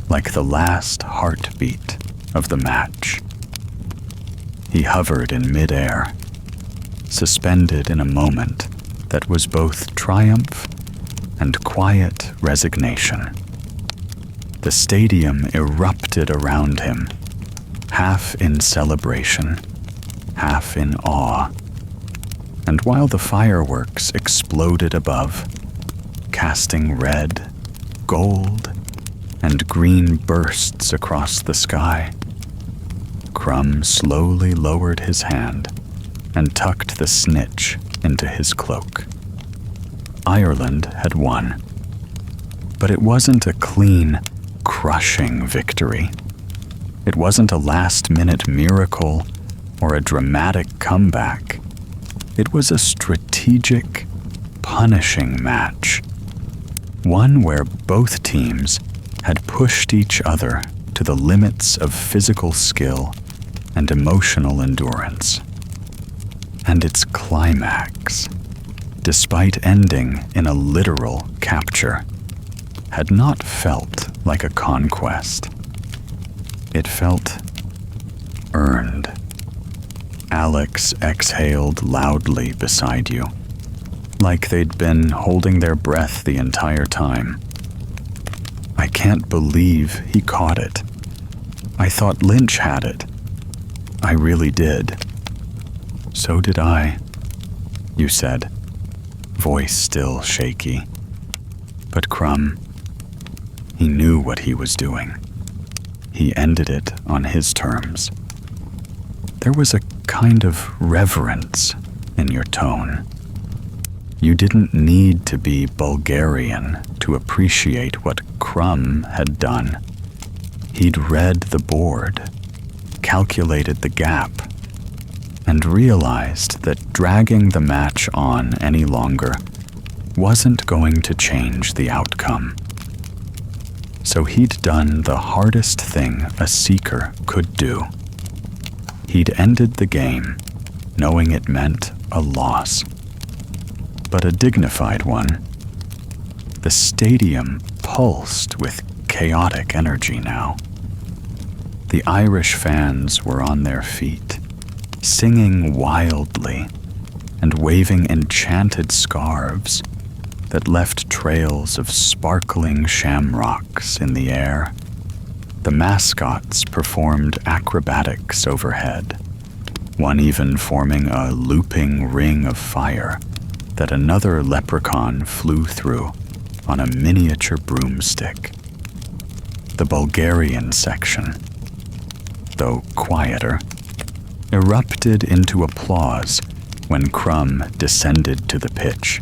like the last heartbeat of the match. He hovered in midair, suspended in a moment that was both triumph and quiet resignation. The stadium erupted around him, half in celebration, half in awe. And while the fireworks exploded above, casting red, gold, and green bursts across the sky, Crumb slowly lowered his hand and tucked the Snitch into his cloak. Ireland had won, but it wasn't a clean, crushing victory. It wasn't a last-minute miracle or a dramatic comeback. It was a strategic, punishing match, one where both teams had pushed each other to the limits of physical skill and emotional endurance. And its climax, despite ending in a literal capture, had not felt like a conquest. It felt earned. Alex exhaled loudly beside you, like they'd been holding their breath the entire time. I can't believe he caught it. I thought Lynch had it. I really did. So did I, you said, voice still shaky. But Crumb, he knew what he was doing. He ended it on his terms. There was a kind of reverence in your tone. You didn't need to be Bulgarian to appreciate what Crumb had done. He'd read the board, calculated the gap, and realized that dragging the match on any longer wasn't going to change the outcome. So he'd done the hardest thing a seeker could do. He'd ended the game, knowing it meant a loss, but a dignified one. The stadium pulsed with chaotic energy now. The Irish fans were on their feet, singing wildly and waving enchanted scarves that left trails of sparkling shamrocks in the air. The mascots performed acrobatics overhead, one even forming a looping ring of fire that another leprechaun flew through on a miniature broomstick. The Bulgarian section, though quieter, erupted into applause when Crumb descended to the pitch.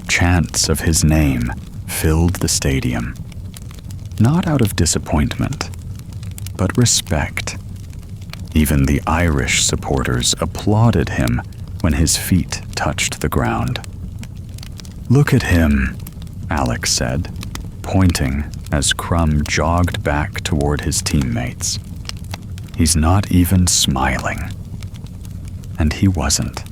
Chants of his name filled the stadium, not out of disappointment, but respect. Even the Irish supporters applauded him when his feet touched the ground. "Look at him," Alex said, pointing as Crumb jogged back toward his teammates. "He's not even smiling." And he wasn't.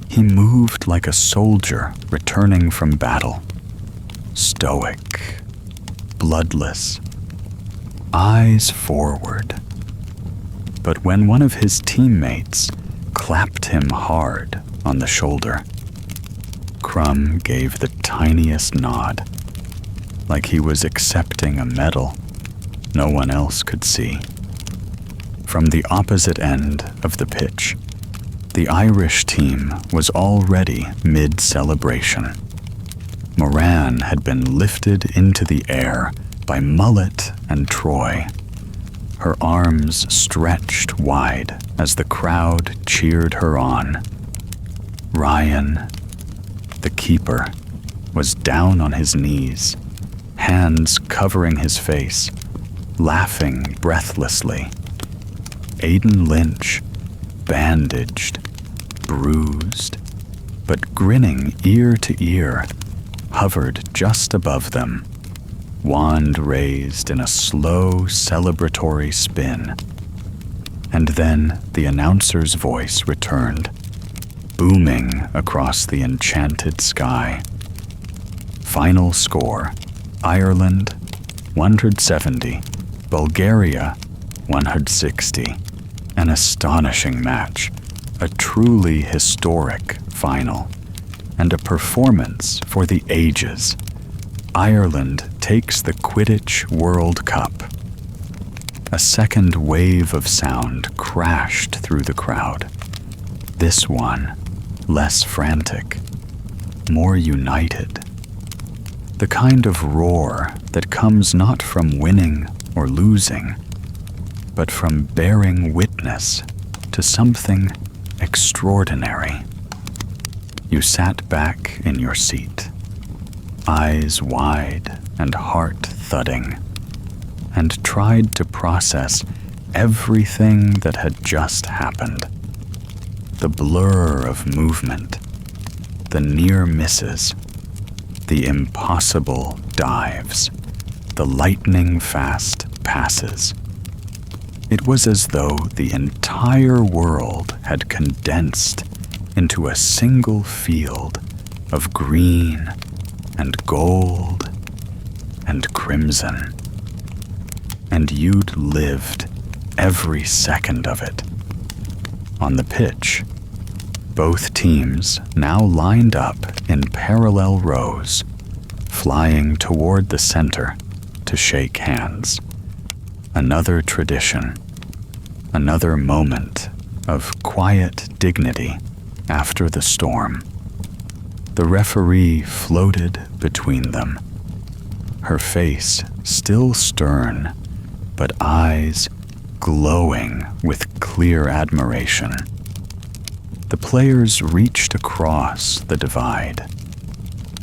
He moved like a soldier returning from battle, stoic, bloodless, eyes forward. But when one of his teammates clapped him hard on the shoulder, Crumb gave the tiniest nod, like he was accepting a medal no one else could see. From the opposite end of the pitch, the Irish team was already mid-celebration. Moran had been lifted into the air by Mullet and Troy, her arms stretched wide as the crowd cheered her on. Ryan, the keeper, was down on his knees, hands covering his face, laughing breathlessly. Aiden Lynch, bandaged, bruised, but grinning ear to ear, hovered just above them, wand raised in a slow, celebratory spin. And then the announcer's voice returned, booming across the enchanted sky. Final score: Ireland 170, Bulgaria 160. An astonishing match, a truly historic final, and a performance for the ages. Ireland takes the Quidditch World Cup. A second wave of sound crashed through the crowd. This one, less frantic, more united. The kind of roar that comes not from winning or losing, but from bearing witness to something extraordinary. You sat back in your seat, eyes wide and heart thudding, and tried to process everything that had just happened. The blur of movement, the near misses, the impossible dives, the lightning-fast passes. It was as though the entire world had condensed into a single field of green and gold and crimson. And you'd lived every second of it. On the pitch, both teams now lined up in parallel rows, flying toward the center to shake hands. Another tradition, another moment of quiet dignity after the storm. The referee floated between them, her face still stern, but eyes glowing with clear admiration. The players reached across the divide,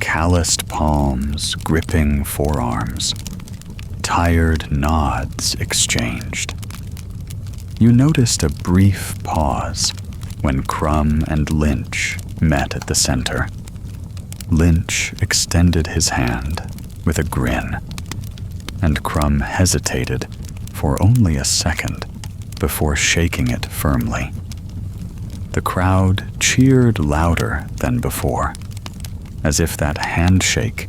calloused palms gripping forearms, tired nods exchanged. You noticed a brief pause when Crumb and Lynch met at the center. Lynch extended his hand with a grin, and Crumb hesitated for only a second before shaking it firmly. The crowd cheered louder than before, as if that handshake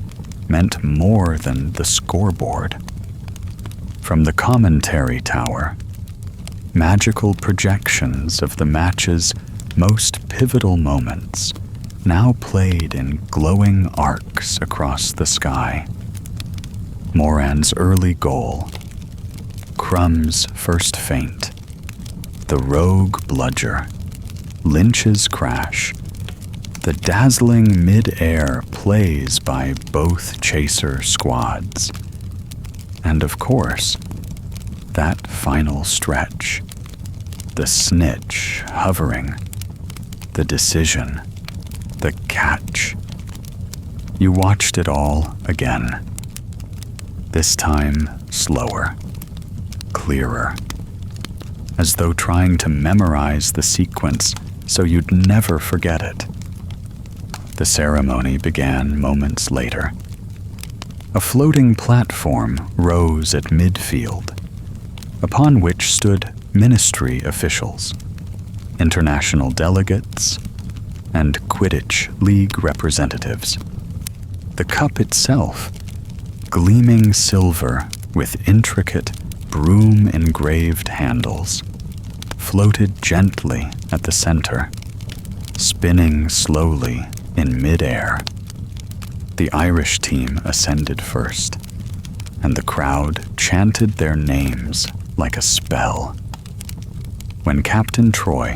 meant more than the scoreboard. From the commentary tower, magical projections of the match's most pivotal moments now played in glowing arcs across the sky. Moran's early goal, Crumb's first feint, the rogue bludger, Lynch's crash, the dazzling mid-air plays by both chaser squads, and of course, that final stretch, the Snitch hovering, the decision, the catch. You watched it all again. This time slower, clearer, as though trying to memorize the sequence so you'd never forget it. The ceremony began moments later. A floating platform rose at midfield, upon which stood ministry officials, international delegates, and Quidditch League representatives. The cup itself, gleaming silver with intricate broom-engraved handles, floated gently at the center, spinning slowly in mid-air. The Irish team ascended first, and the crowd chanted their names like a spell. When Captain Troy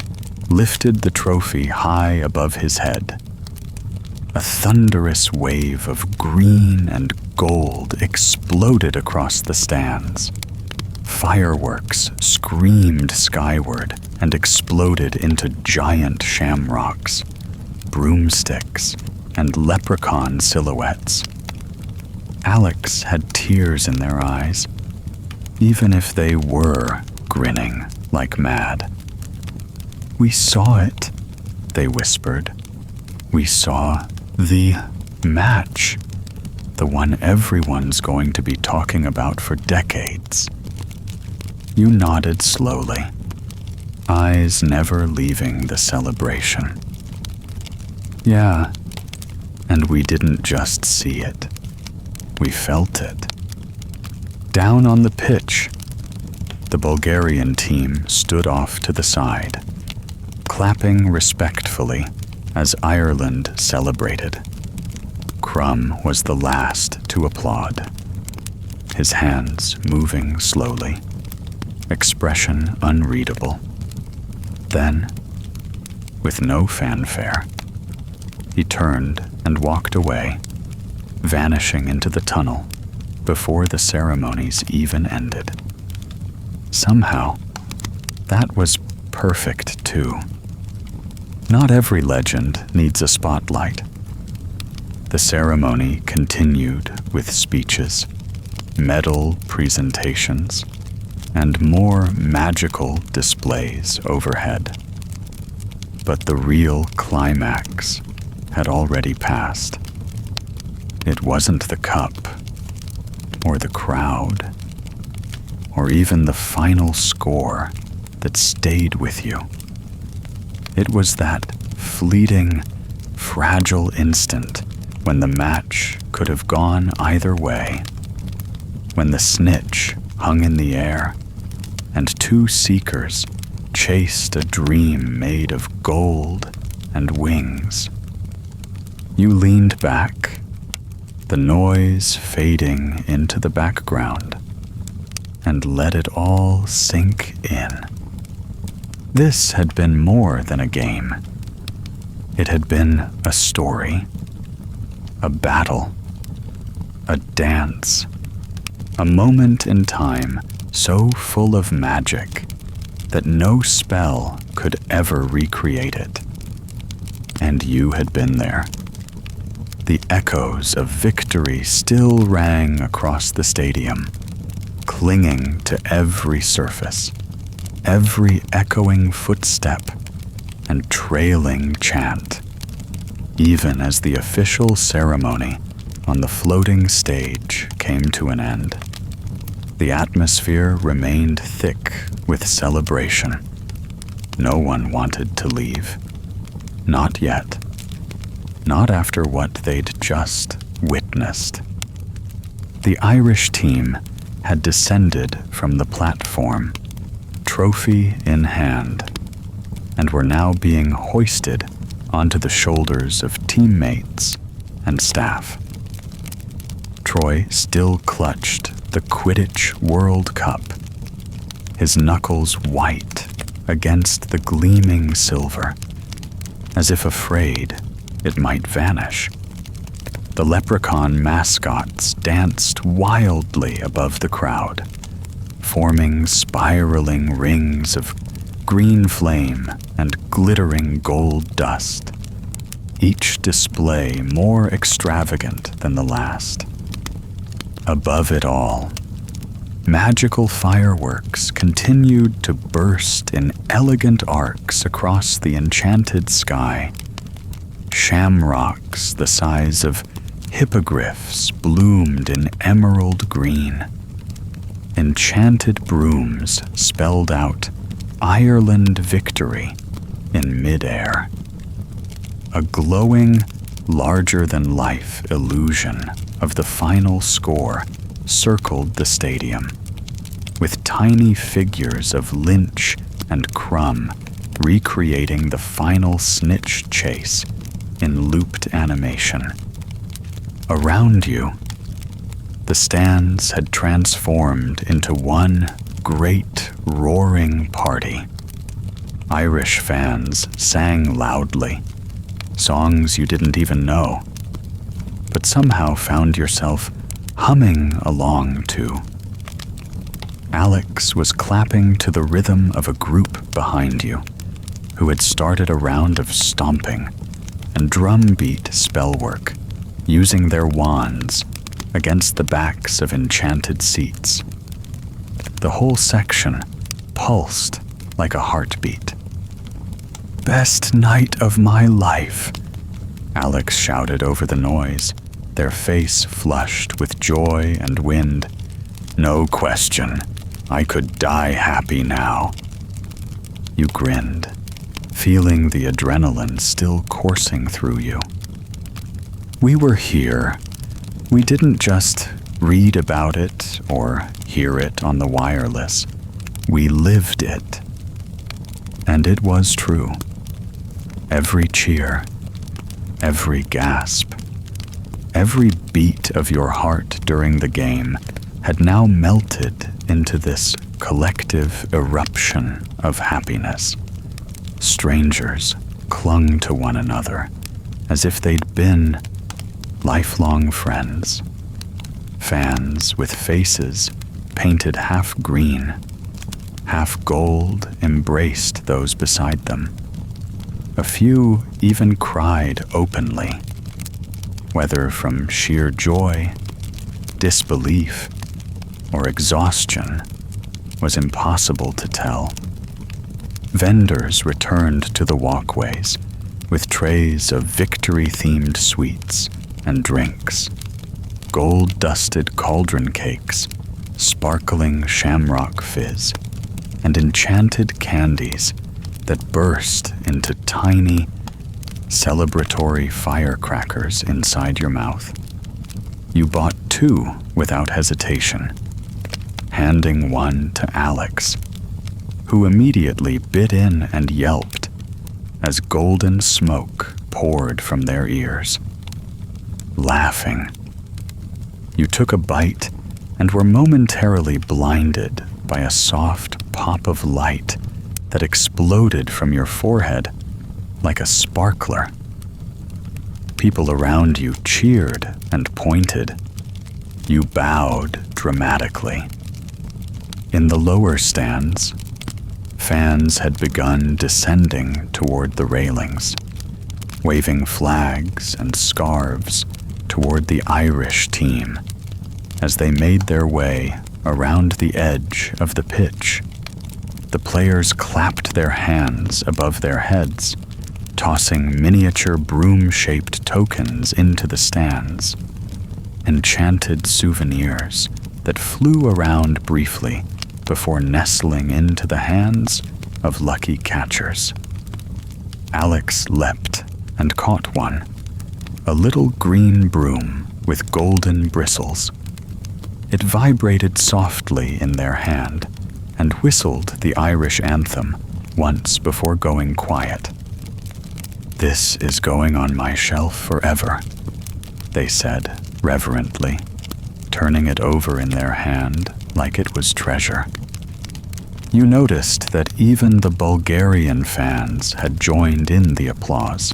lifted the trophy high above his head, a thunderous wave of green and gold exploded across the stands. Fireworks screamed skyward and exploded into giant shamrocks, broomsticks, and leprechaun silhouettes. Alex had tears in their eyes, even if they were grinning like mad. "We saw it," they whispered. "We saw the match. the one everyone's going to be talking about for decades. You nodded slowly, eyes never leaving the celebration. Yeah, and we didn't just see it. We felt it. Down on the pitch, the Bulgarian team stood off to the side, clapping respectfully as Ireland celebrated. Crumb was the last to applaud, his hands moving slowly, expression unreadable. Then, with no fanfare, he turned and walked away, vanishing into the tunnel before the ceremonies even ended. Somehow, that was perfect too. Not every legend needs a spotlight. The ceremony continued with speeches, medal presentations, and more magical displays overhead. But the real climax had already passed. It wasn't the cup, or the crowd, or even the final score that stayed with you. It was that fleeting, fragile instant when the match could have gone either way, when the snitch hung in the air and two seekers chased a dream made of gold and wings. You leaned back, the noise fading into the background, and let it all sink in. This had been more than a game. It had been a story, a battle, a dance, a moment in time so full of magic that no spell could ever recreate it. And you had been there. The echoes of victory still rang across the stadium, clinging to every surface, every echoing footstep and trailing chant, even as the official ceremony on the floating stage came to an end. The atmosphere remained thick with celebration. No one wanted to leave. Not yet. Not after what they'd just witnessed. The Irish team had descended from the platform, trophy in hand, and were now being hoisted onto the shoulders of teammates and staff. Troy still clutched the Quidditch World Cup, his knuckles white against the gleaming silver, as if afraid it might vanish. The leprechaun mascots danced wildly above the crowd, forming spiraling rings of green flame and glittering gold dust, each display more extravagant than the last. Above it all, magical fireworks continued to burst in elegant arcs across the enchanted sky. Shamrocks the size of hippogriffs bloomed in emerald green. Enchanted brooms spelled out Ireland victory in midair. A glowing, larger-than-life illusion of the final score circled the stadium, with tiny figures of Lynch and Crumb recreating the final Snitch chase in looped animation. Around you, the stands had transformed into one great roaring party. Irish fans sang loudly, songs you didn't even know, but somehow found yourself humming along to. Alex was clapping to the rhythm of a group behind you, who had started a round of stomping and drumbeat spellwork, using their wands against the backs of enchanted seats. The whole section pulsed like a heartbeat. "Best night of my life," Alex shouted over the noise their face flushed with joy and wind. "No question. I could die happy now." You grinned, feeling the adrenaline still coursing through you. "We were here. We didn't just read about it or hear it on the wireless. We lived it." And it was true. Every cheer, every gasp, every beat of your heart during the game had now melted into this collective eruption of happiness. Strangers clung to one another as if they'd been lifelong friends. Fans with faces painted half green, half gold embraced those beside them. A few even cried openly, whether from sheer joy, disbelief, or exhaustion was impossible to tell. Vendors returned to the walkways with trays of victory-themed sweets and drinks, gold-dusted cauldron cakes, sparkling shamrock fizz, and enchanted candies that burst into tiny, celebratory firecrackers inside your mouth. You bought 2 without hesitation, handing one to Alex, who immediately bit in and yelped as golden smoke poured from their ears. Laughing, you took a bite and were momentarily blinded by a soft pop of light that exploded from your forehead like a sparkler. People around you cheered and pointed. You bowed dramatically. In the lower stands, fans had begun descending toward the railings, waving flags and scarves toward the Irish team as they made their way around the edge of the pitch. The players clapped their hands above their heads, tossing miniature broom-shaped tokens into the stands, enchanted souvenirs that flew around briefly before nestling into the hands of lucky catchers. Alex leapt and caught one, a little green broom with golden bristles. It vibrated softly in their hand and whistled the Irish anthem once before going quiet. "This is going on my shelf forever," they said reverently, turning it over in their hand like it was treasure. You noticed that even the Bulgarian fans had joined in the applause,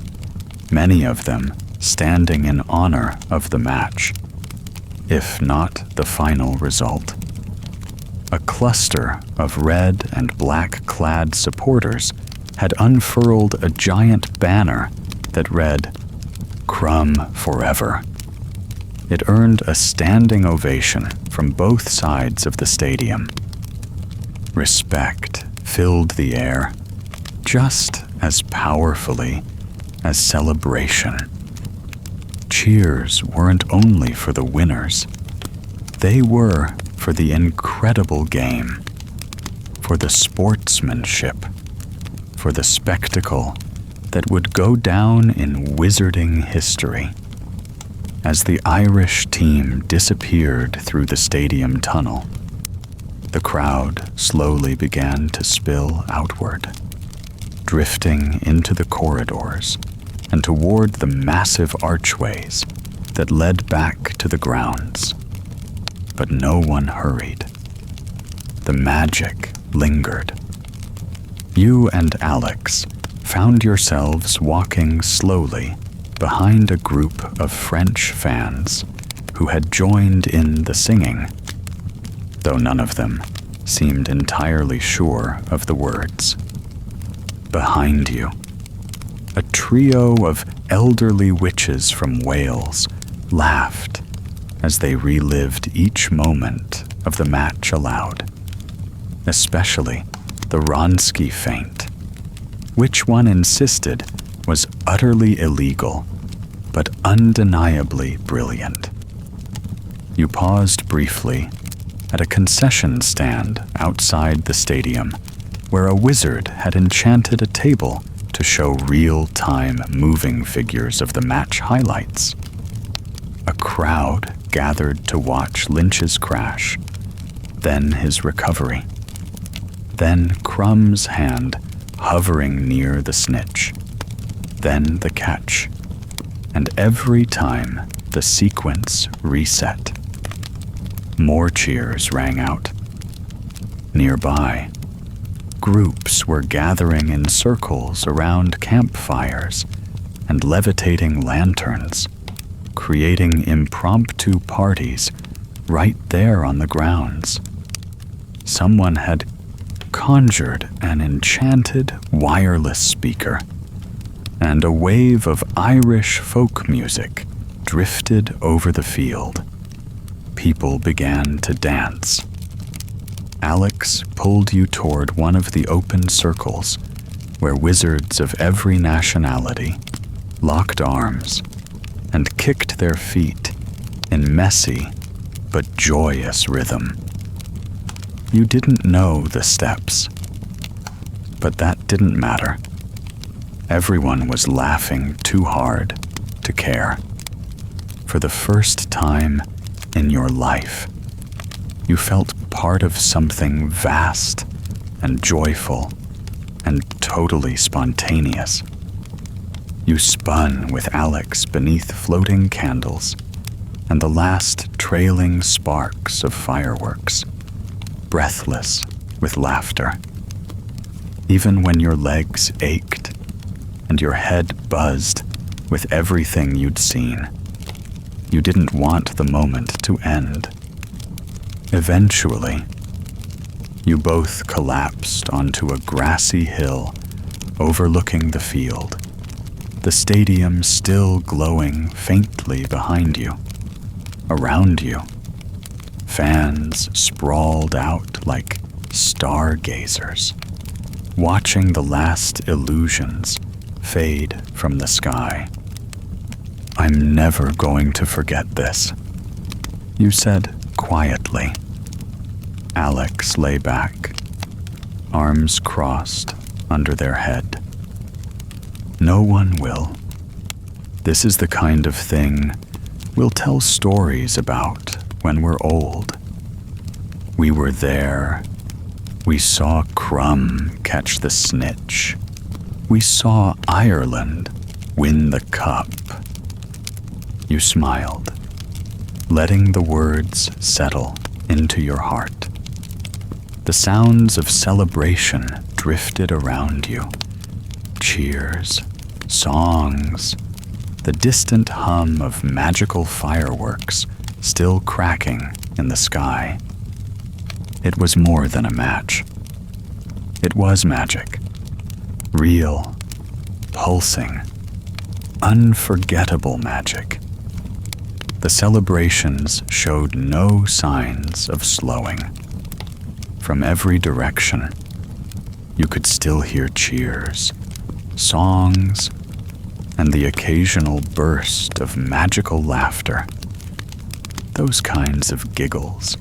many of them standing in honor of the match, if not the final result. A cluster of red and black-clad supporters had unfurled a giant banner that read, "Crumb Forever." It earned a standing ovation from both sides of the stadium. Respect filled the air, just as powerfully as celebration. Cheers weren't only for the winners. They were for the incredible game, for the sportsmanship, for the spectacle that would go down in wizarding history. As the Irish team disappeared through the stadium tunnel, the crowd slowly began to spill outward, drifting into the corridors and toward the massive archways that led back to the grounds. But no one hurried. The magic lingered. You and Alex found yourselves walking slowly behind a group of French fans who had joined in the singing, though none of them seemed entirely sure of the words. Behind you, a trio of elderly witches from Wales laughed as they relived each moment of the match aloud, especially the Wronski feint, which one insisted was utterly illegal, but undeniably brilliant. You paused briefly at a concession stand outside the stadium where a wizard had enchanted a table to show real-time moving figures of the match highlights. A crowd gathered to watch Lynch's crash, then his recovery, then Crumb's hand hovering near the Snitch, then the catch, and every time the sequence reset. More cheers rang out. Nearby, groups were gathering in circles around campfires and levitating lanterns, creating impromptu parties right there on the grounds. Someone had conjured an enchanted wireless speaker, and a wave of Irish folk music drifted over the field. People began to dance. Alex pulled you toward one of the open circles where wizards of every nationality locked arms and kicked their feet in messy but joyous rhythm. You didn't know the steps, but that didn't matter. Everyone was laughing too hard to care. For the first time in your life, you felt part of something vast and joyful and totally spontaneous. You spun with Alex beneath floating candles and the last trailing sparks of fireworks, breathless with laughter. Even when your legs ached and your head buzzed with everything you'd seen, you didn't want the moment to end. Eventually, you both collapsed onto a grassy hill overlooking the field, the stadium still glowing faintly behind you. Around you, fans sprawled out like stargazers, watching the last illusions fade from the sky. "I'm never going to forget this," you said quietly. Alex lay back, arms crossed under their head. "No one will. This is the kind of thing we'll tell stories about when we're old. We were there. We saw Crumb catch the Snitch. We saw Ireland win the cup." You smiled, letting the words settle into your heart. The sounds of celebration drifted around you. Cheers, songs, the distant hum of magical fireworks still cracking in the sky. It was more than a match. It was magic. Real, pulsing, unforgettable magic. The celebrations showed no signs of slowing. From every direction, you could still hear cheers, songs, and the occasional burst of magical laughter. Those kinds of giggles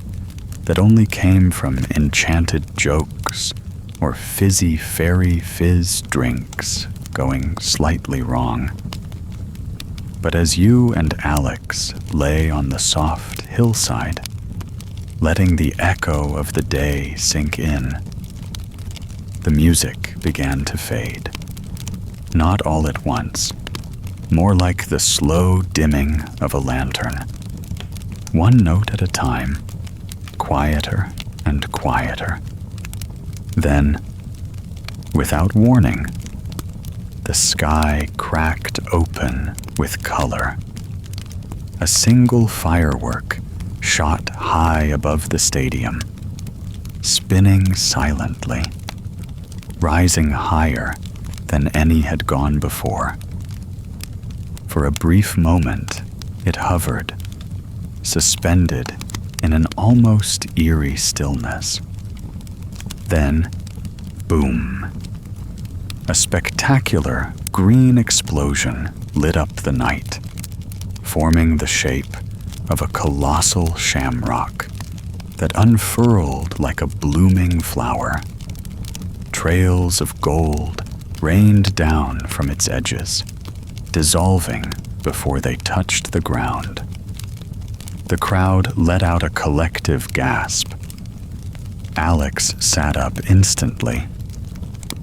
that only came from enchanted jokes or fizzy fairy fizz drinks going slightly wrong. But as you and Alex lay on the soft hillside, letting the echo of the day sink in, the music began to fade. Not all at once, more like the slow dimming of a lantern. One note at a time, quieter and quieter. Then, without warning, the sky cracked open with color. A single firework shot high above the stadium, spinning silently, rising higher than any had gone before. For a brief moment, it hovered, suspended in an almost eerie stillness. Then, boom. A spectacular green explosion lit up the night, forming the shape of a colossal shamrock that unfurled like a blooming flower. Trails of gold rained down from its edges, dissolving before they touched the ground. The crowd let out a collective gasp. Alex sat up instantly,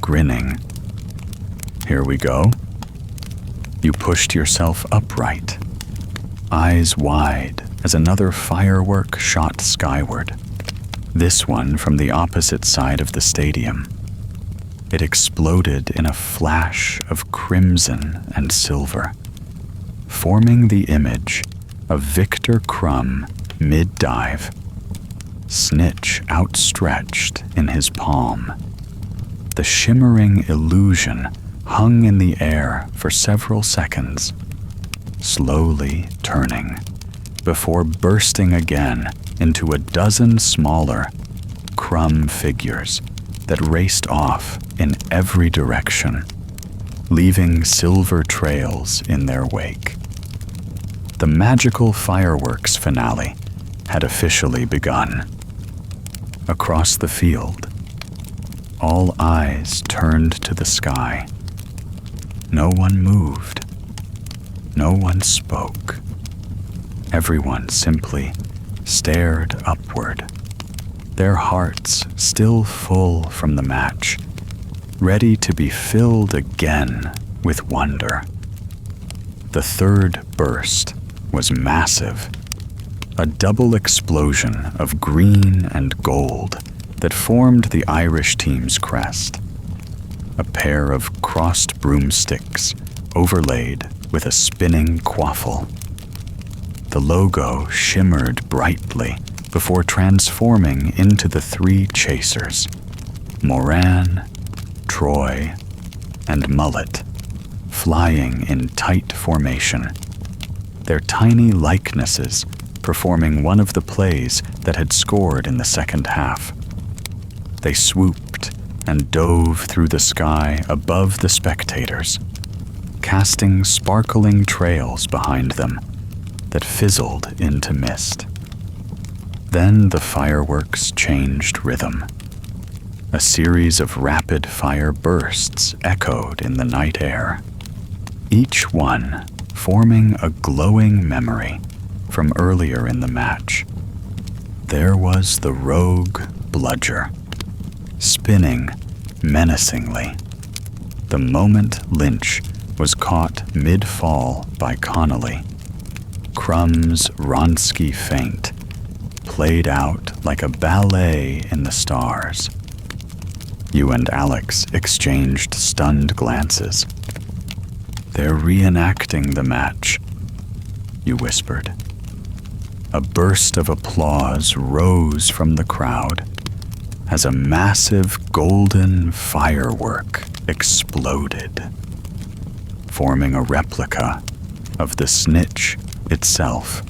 grinning. "Here we go." You pushed yourself upright, eyes wide as another firework shot skyward, this one from the opposite side of the stadium. It exploded in a flash of crimson and silver, forming the image of Victor Crumb mid-dive, Snitch outstretched in his palm. The shimmering illusion hung in the air for several seconds, slowly turning, before bursting again into a dozen smaller crumb figures that raced off in every direction, leaving silver trails in their wake. The magical fireworks finale had officially begun. Across the field, all eyes turned to the sky. No one moved. No one spoke. Everyone simply stared upward, their hearts still full from the match, ready to be filled again with wonder. The third burst was massive, a double explosion of green and gold that formed the Irish team's crest, a pair of crossed broomsticks overlaid with a spinning quaffle. The logo shimmered brightly before transforming into the three chasers, Moran, Troy, and Mullet, flying in tight formation, their tiny likenesses performing one of the plays that had scored in the second half. They swooped and dove through the sky above the spectators, casting sparkling trails behind them that fizzled into mist. Then the fireworks changed rhythm. A series of rapid-fire bursts echoed in the night air, each one forming a glowing memory from earlier in the match. There was the rogue bludger, spinning menacingly, the moment Lynch was caught mid-fall by Connolly. Crumb's Ronsky feint played out like a ballet in the stars. You and Alex exchanged stunned glances. "They're reenacting the match," you whispered. A burst of applause rose from the crowd as a massive golden firework exploded, forming a replica of the Snitch itself,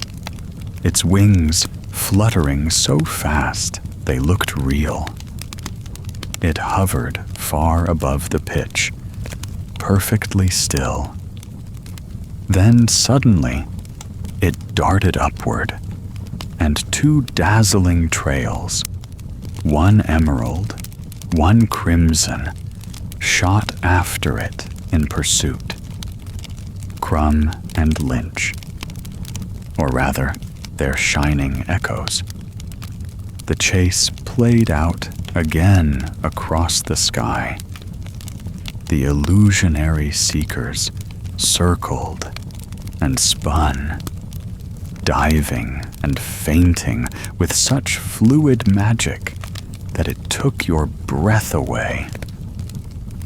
its wings fluttering so fast they looked real. It hovered far above the pitch, perfectly still. Then suddenly, it darted upward, and two dazzling trails, one emerald, one crimson, shot after it in pursuit. Crumb and Lynch, or rather, their shining echoes. The chase played out again across the sky. The illusionary seekers circled and spun, diving and feinting with such fluid magic that it took your breath away,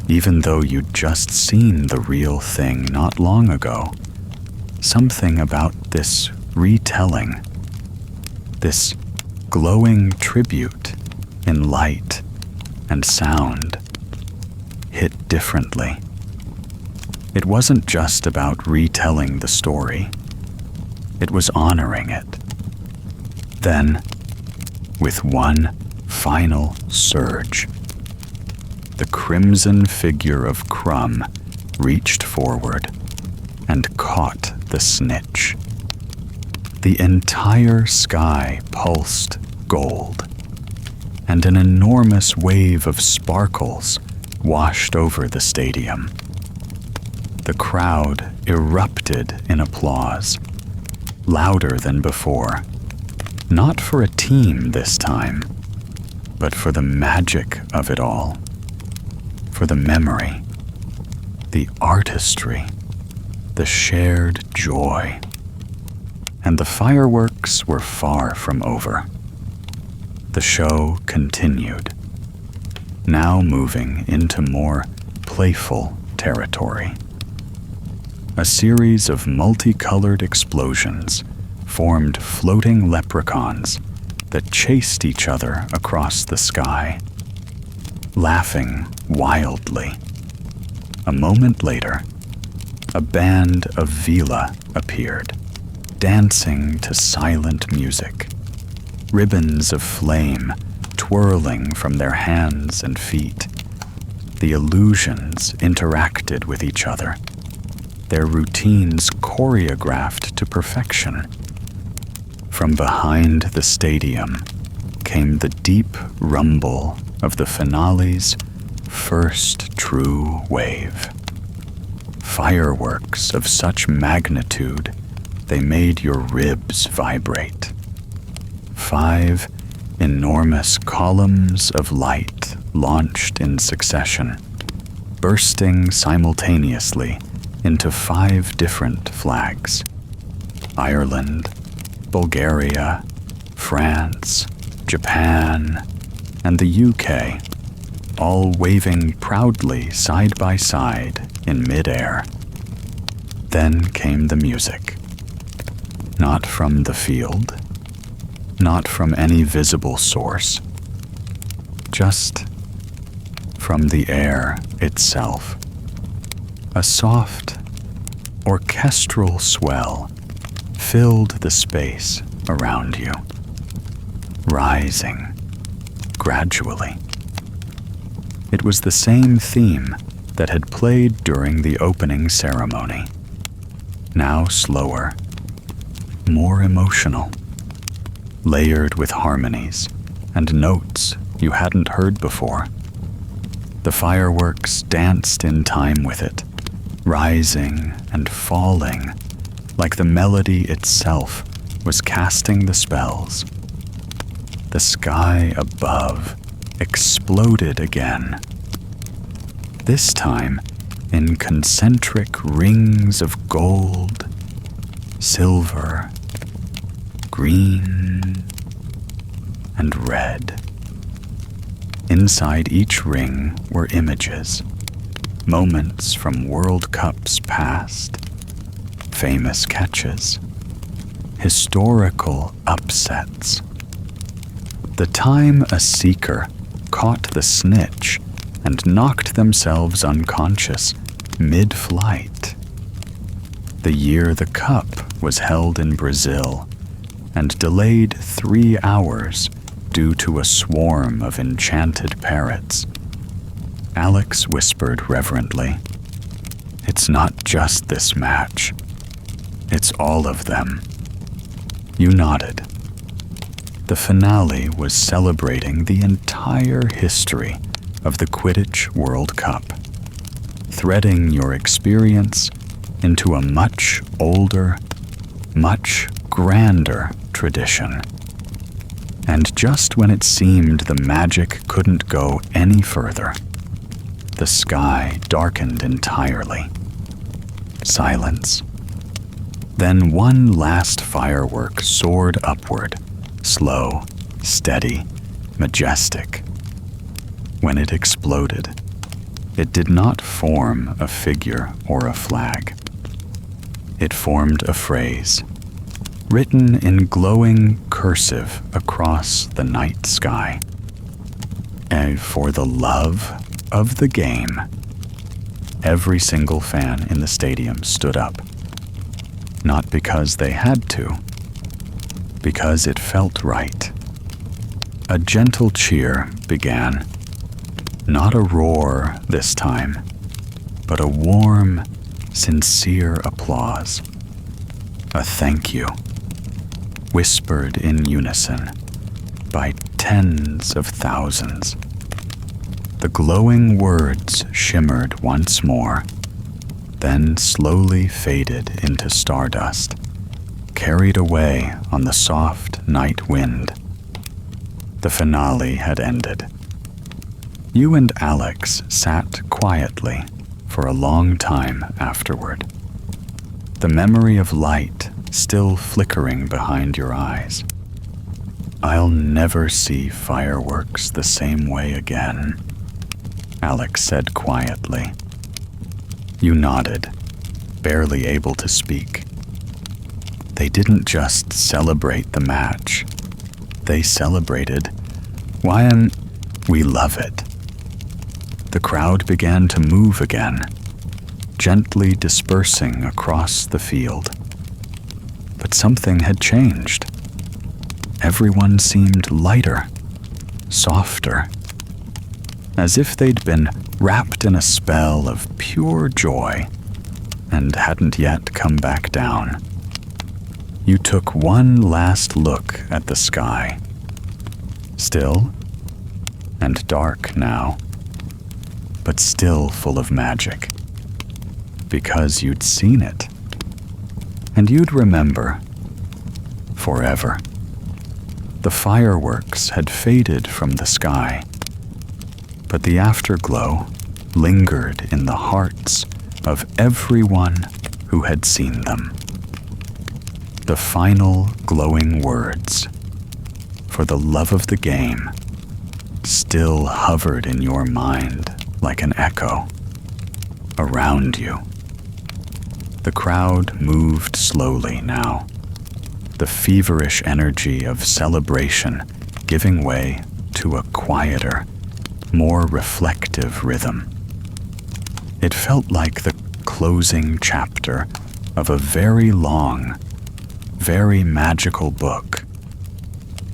even though you'd just seen the real thing not long ago. Something about this retelling, this glowing tribute in light and sound, hit differently. It wasn't just about retelling the story. It was honoring it. Then, with one final surge, the crimson figure of Crumb reached forward and caught the Snitch, The entire sky pulsed gold, and an enormous wave of sparkles washed over the stadium. The crowd erupted in applause, louder than before, not for a team this time, but for the magic of it all, for the memory, the artistry, the shared joy. And the fireworks were far from over. The show continued, now moving into more playful territory. A series of multicolored explosions formed floating leprechauns that chased each other across the sky, laughing wildly. A moment later, a band of Vila appeared, dancing to silent music, ribbons of flame twirling from their hands and feet. The illusions interacted with each other, their routines choreographed to perfection. From behind the stadium came the deep rumble of the finale's first true wave. Fireworks of such magnitude they made your ribs vibrate. 5 enormous columns of light launched in succession, bursting simultaneously into 5 different flags: Ireland, Bulgaria, France, Japan, and the UK, all waving proudly side by side in midair. Then came the music. Not from the field, not from any visible source, just from the air itself. A soft, orchestral swell filled the space around you, rising gradually. It was the same theme that had played during the opening ceremony, now slower, more emotional, layered with harmonies and notes you hadn't heard before. The fireworks danced in time with it, rising and falling, like the melody itself was casting the spells. The sky above exploded again, this time in concentric rings of gold, silver, green, and red. Inside each ring were images, moments from World Cups past, famous catches, historical upsets. The time a seeker caught the Snitch and knocked themselves unconscious mid-flight. The year the cup was held in Brazil and delayed 3 hours due to a swarm of enchanted parrots. Alex whispered reverently, "It's not just this match. It's all of them." You nodded. The finale was celebrating the entire history of the Quidditch World Cup, threading your experience into a much older, much grander tradition. And just when it seemed the magic couldn't go any further, the sky darkened entirely. Silence. Then one last firework soared upward, slow, steady, majestic. When it exploded, it did not form a figure or a flag. It formed a phrase, written in glowing cursive across the night sky. And for the love of the game, every single fan in the stadium stood up. Not because they had to, because it felt right. A gentle cheer began. Not a roar this time, but a warm, sincere applause. A thank you. whispered in unison by tens of thousands. The glowing words shimmered once more, then slowly faded into stardust, carried away on the soft night wind. The finale had ended. You and Alex sat quietly for a long time afterward, the memory of light still flickering behind your eyes. "I'll never see fireworks the same way again," Alex said quietly. You nodded, barely able to speak. They didn't just celebrate the match. They celebrated, we love it. The crowd began to move again, gently dispersing across the field. But something had changed. Everyone seemed lighter, softer, as if they'd been wrapped in a spell of pure joy and hadn't yet come back down. You took one last look at the sky. Still and dark now, but still full of magic, because you'd seen it, and you'd remember forever. The fireworks had faded from the sky, but the afterglow lingered in the hearts of everyone who had seen them. The final glowing words, "For the love of the game," still hovered in your mind like an echo around you. The crowd moved slowly now, the feverish energy of celebration giving way to a quieter, more reflective rhythm. It felt like the closing chapter of a very long, very magical book.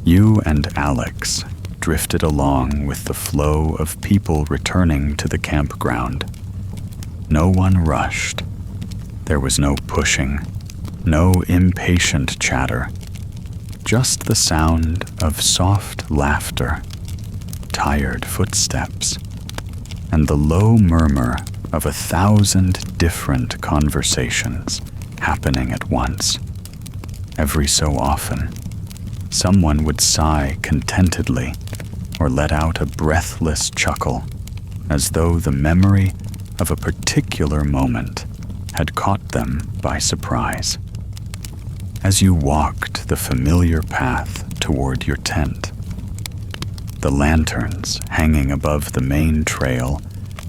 You and Alex drifted along with the flow of people returning to the campground. No one rushed. There was no pushing, no impatient chatter, just the sound of soft laughter, tired footsteps, and the low murmur of 1,000 different conversations happening at once. Every so often, someone would sigh contentedly or let out a breathless chuckle, as though the memory of a particular moment had caught them by surprise. As you walked the familiar path toward your tent, the lanterns hanging above the main trail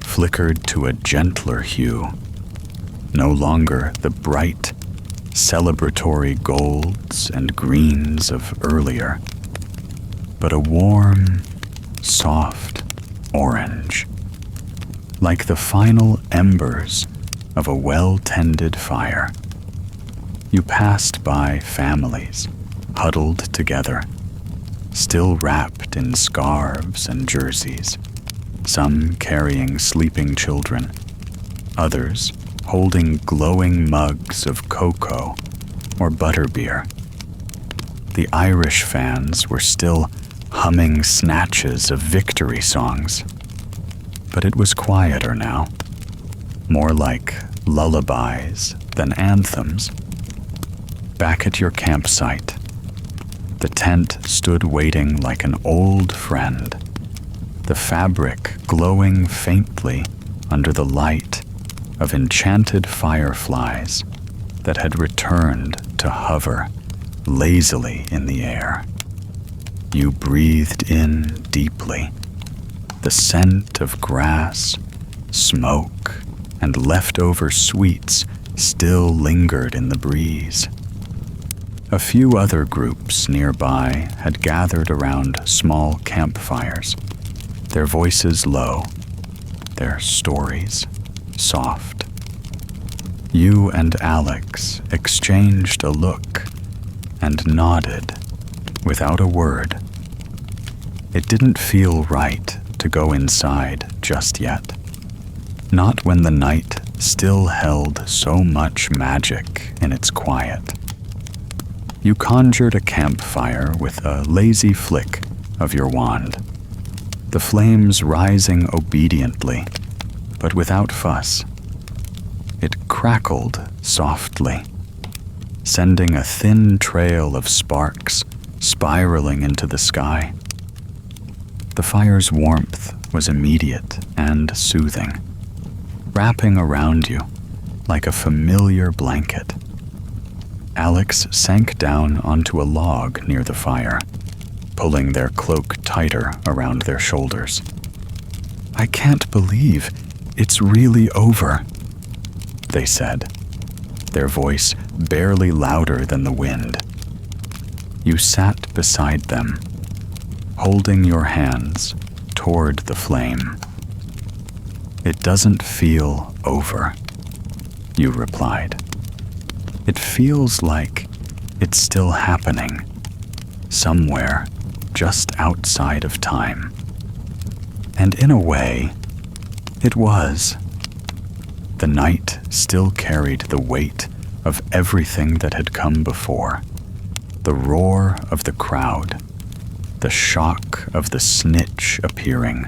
flickered to a gentler hue, no longer the bright, celebratory golds and greens of earlier, but a warm, soft orange, like the final embers of a well-tended fire. You passed by families huddled together, still wrapped in scarves and jerseys, some carrying sleeping children, others holding glowing mugs of cocoa or butterbeer. The Irish fans were still humming snatches of victory songs, but it was quieter now, more like lullabies than anthems. Back at your campsite, the tent stood waiting like an old friend, the fabric glowing faintly under the light of enchanted fireflies that had returned to hover lazily in the air. You breathed in deeply. The scent of grass, smoke, and leftover sweets still lingered in the breeze. A few other groups nearby had gathered around small campfires, their voices low, their stories soft. You and Alex exchanged a look and nodded without a word. It didn't feel right to go inside just yet, not when the night still held so much magic in its quiet. You conjured a campfire with a lazy flick of your wand, the flames rising obediently, but without fuss. It crackled softly, sending a thin trail of sparks spiraling into the sky. The fire's warmth was immediate and soothing, wrapping around you like a familiar blanket. Alex sank down onto a log near the fire, pulling their cloak tighter around their shoulders. "I can't believe it's really over," they said, their voice barely louder than the wind. You sat beside them, holding your hands toward the flame. "It doesn't feel over," you replied. "It feels like it's still happening, somewhere just outside of time." And in a way, it was. The night still carried the weight of everything that had come before. The roar of the crowd, the shock of the Snitch appearing,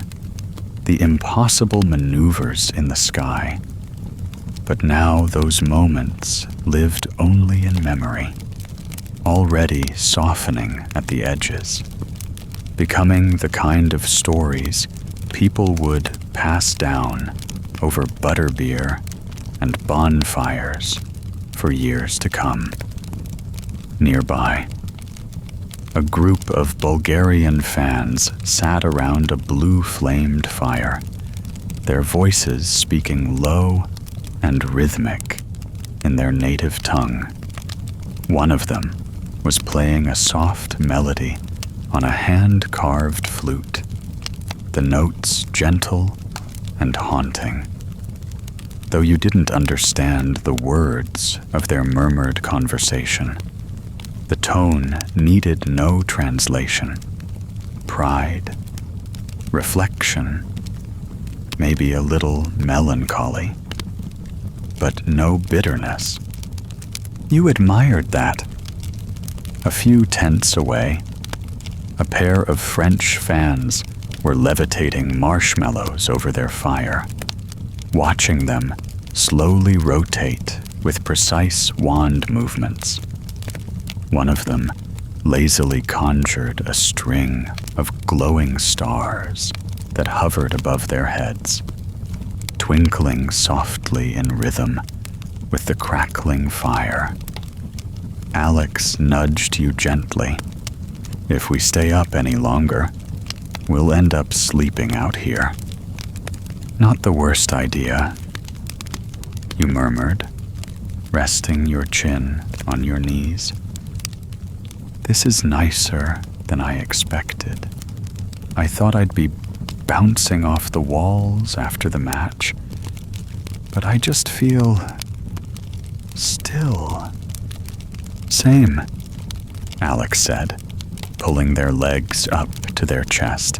the impossible maneuvers in the sky. But now those moments lived only in memory, already softening at the edges, becoming the kind of stories people would pass down over butterbeer and bonfires for years to come. Nearby, a group of Bulgarian fans sat around a blue-flamed fire, their voices speaking low and rhythmic in their native tongue. One of them was playing a soft melody on a hand-carved flute, the notes gentle and haunting. Though you didn't understand the words of their murmured conversation, the tone needed no translation. Pride, reflection, maybe a little melancholy, but no bitterness. You admired that. A few tents away, a pair of French fans were levitating marshmallows over their fire, watching them slowly rotate with precise wand movements. One of them lazily conjured a string of glowing stars that hovered above their heads, twinkling softly in rhythm with the crackling fire. Alex nudged you gently. "If we stay up any longer, we'll end up sleeping out here." "Not the worst idea," you murmured, resting your chin on your knees. "This is nicer than I expected. I thought I'd be bouncing off the walls after the match, but I just feel still." "Same," Alex said, pulling their legs up to their chest.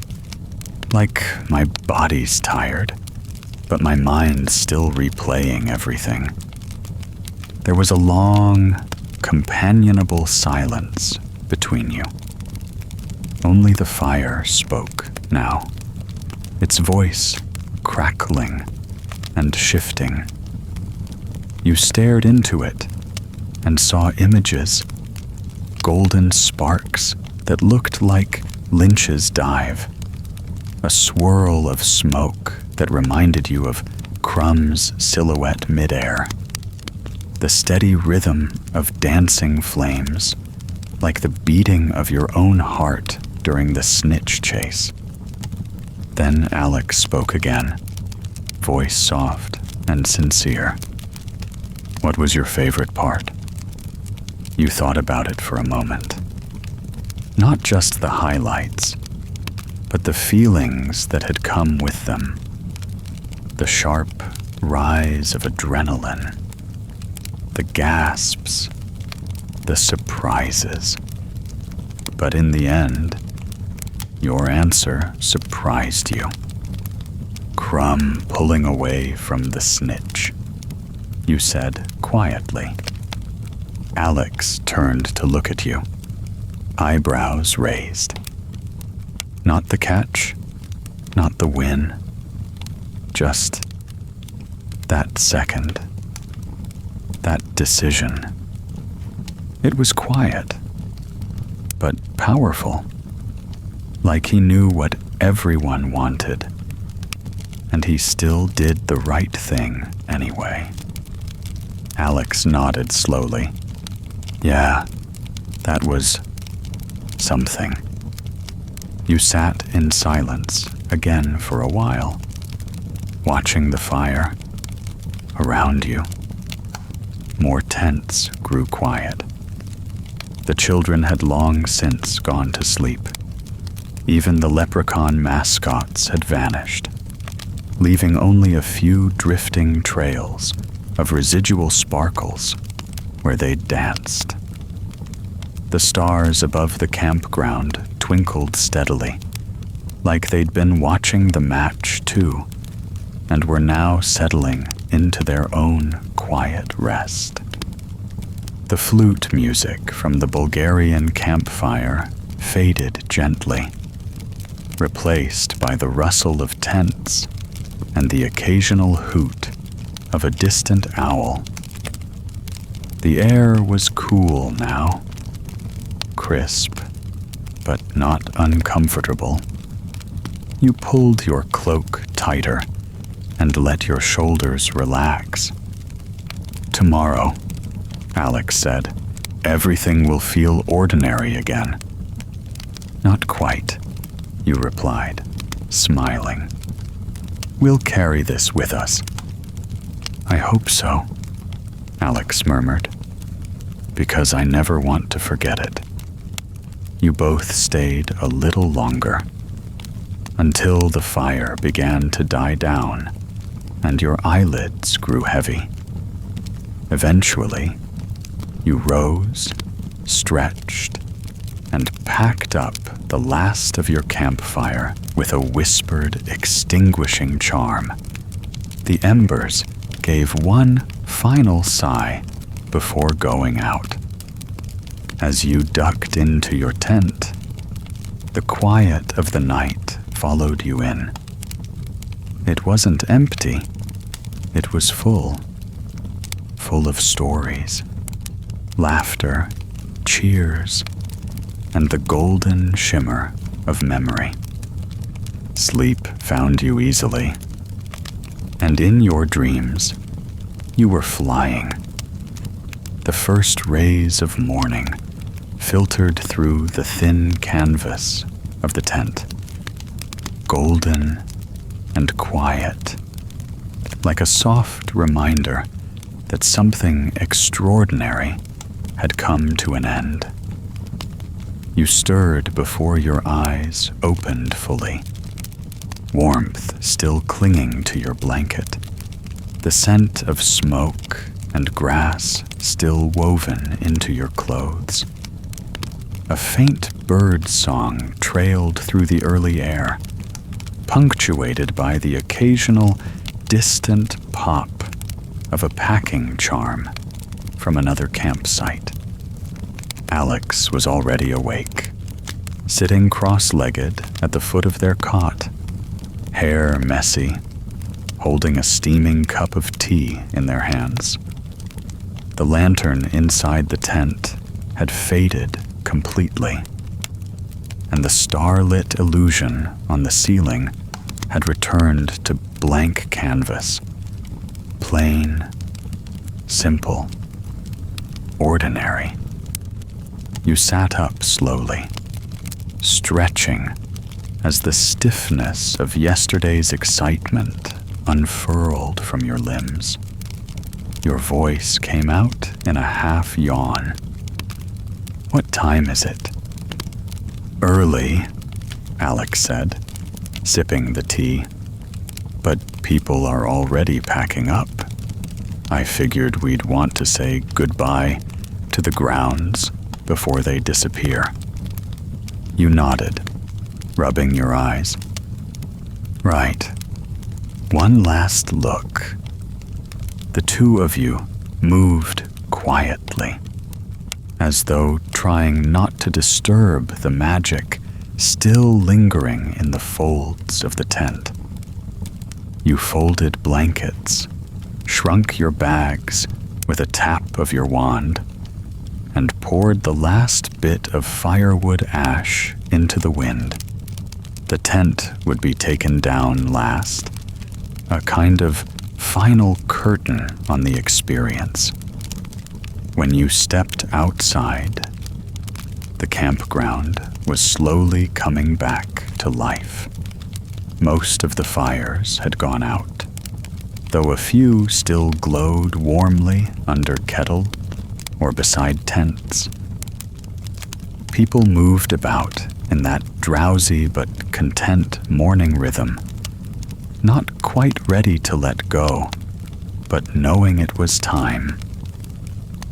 "Like my body's tired, but my mind's still replaying everything." There was a long, companionable silence between you. Only the fire spoke now, its voice crackling and shifting. You stared into it and saw images, golden sparks that looked like Lynch's dive, a swirl of smoke that reminded you of Crumb's silhouette midair, the steady rhythm of dancing flames, like the beating of your own heart during the Snitch chase. Then Alex spoke again, voice soft and sincere. "What was your favorite part?" You thought about it for a moment. Not just the highlights, but the feelings that had come with them. The sharp rise of adrenaline, the gasps, the surprises. But in the end, your answer surprised you. Crumb pulling away from the Snitch, you said quietly. Alex turned to look at you, eyebrows raised. Not the catch, not the win, just that second, that decision. It was quiet, but powerful, like he knew what everyone wanted, and he still did the right thing anyway. Alex nodded slowly. Yeah, that was something. You sat in silence again for a while, watching the fire around you. More tents grew quiet. The children had long since gone to sleep. Even the leprechaun mascots had vanished, leaving only a few drifting trails of residual sparkles where they'd danced. The stars above the campground twinkled steadily, like they'd been watching the match too, and were now settling into their own quiet rest. The flute music from the Bulgarian campfire faded gently, replaced by the rustle of tents and the occasional hoot of a distant owl. The air was cool now, crisp, but not uncomfortable. You pulled your cloak tighter and let your shoulders relax. Tomorrow, Alex said, everything will feel ordinary again. Not quite, you replied, smiling. We'll carry this with us. I hope so, Alex murmured, because I never want to forget it. You both stayed a little longer, until the fire began to die down and your eyelids grew heavy. Eventually, you rose, stretched, and packed up the last of your campfire with a whispered, extinguishing charm. The embers gave one final sigh before going out. As you ducked into your tent, the quiet of the night followed you in. It wasn't empty, it was full of stories, laughter, cheers, and the golden shimmer of memory. Sleep found you easily, and in your dreams, you were flying. The first rays of morning filtered through the thin canvas of the tent, golden and quiet, like a soft reminder that something extraordinary had come to an end. You stirred before your eyes opened fully, warmth still clinging to your blanket, the scent of smoke and grass still woven into your clothes. A faint bird song trailed through the early air, punctuated by the occasional distant pop of a packing charm from another campsite. Alex was already awake, sitting cross-legged at the foot of their cot, hair messy, holding a steaming cup of tea in their hands. The lantern inside the tent had faded completely, and the starlit illusion on the ceiling had returned to blank canvas. Plain, simple, ordinary. You sat up slowly, stretching as the stiffness of yesterday's excitement unfurled from your limbs. Your voice came out in a half yawn. What time is it? Early, Alex said, sipping the tea. But people are already packing up. I figured we'd want to say goodbye to the grounds before they disappear. You nodded, rubbing your eyes. Right. One last look. The two of you moved quietly, as though trying not to disturb the magic still lingering in the folds of the tent. You folded blankets, shrunk your bags with a tap of your wand, and poured the last bit of firewood ash into the wind. The tent would be taken down last, a kind of final curtain on the experience. When you stepped outside, the campground was slowly coming back to life. Most of the fires had gone out, though a few still glowed warmly under kettle or beside tents. People moved about in that drowsy but content morning rhythm, not quite ready to let go, but knowing it was time.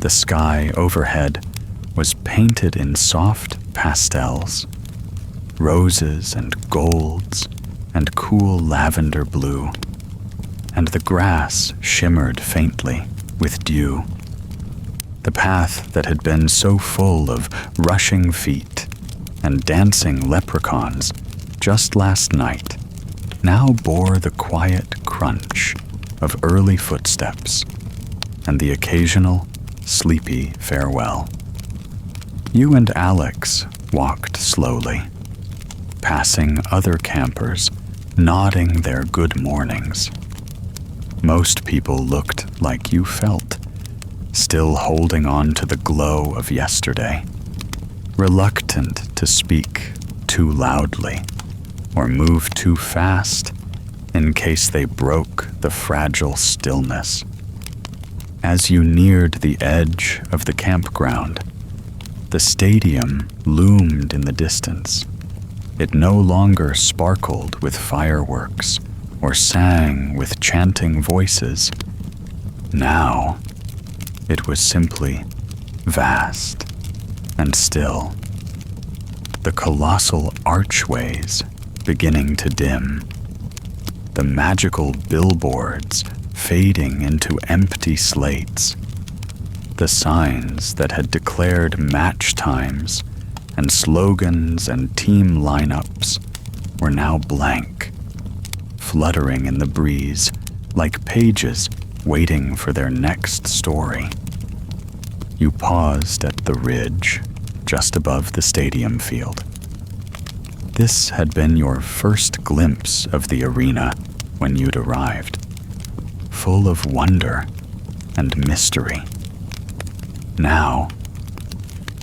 The sky overhead was painted in soft pastels, roses and golds and cool lavender blue, and the grass shimmered faintly with dew. The path that had been so full of rushing feet and dancing leprechauns just last night now bore the quiet crunch of early footsteps and the occasional sleepy farewell. You and Alex walked slowly, passing other campers nodding their good mornings. Most people looked like you felt, still holding on to the glow of yesterday, reluctant to speak too loudly or move too fast in case they broke the fragile stillness. As you neared the edge of the campground, the stadium loomed in the distance. It no longer sparkled with fireworks or sang with chanting voices. Now, it was simply vast and still, the colossal archways beginning to dim, the magical billboards fading into empty slates, the signs that had declared match times and slogans and team lineups were now blank, fluttering in the breeze like pages waiting for their next story. You paused at the ridge just above the stadium field. This had been your first glimpse of the arena when you'd arrived, full of wonder and mystery. Now,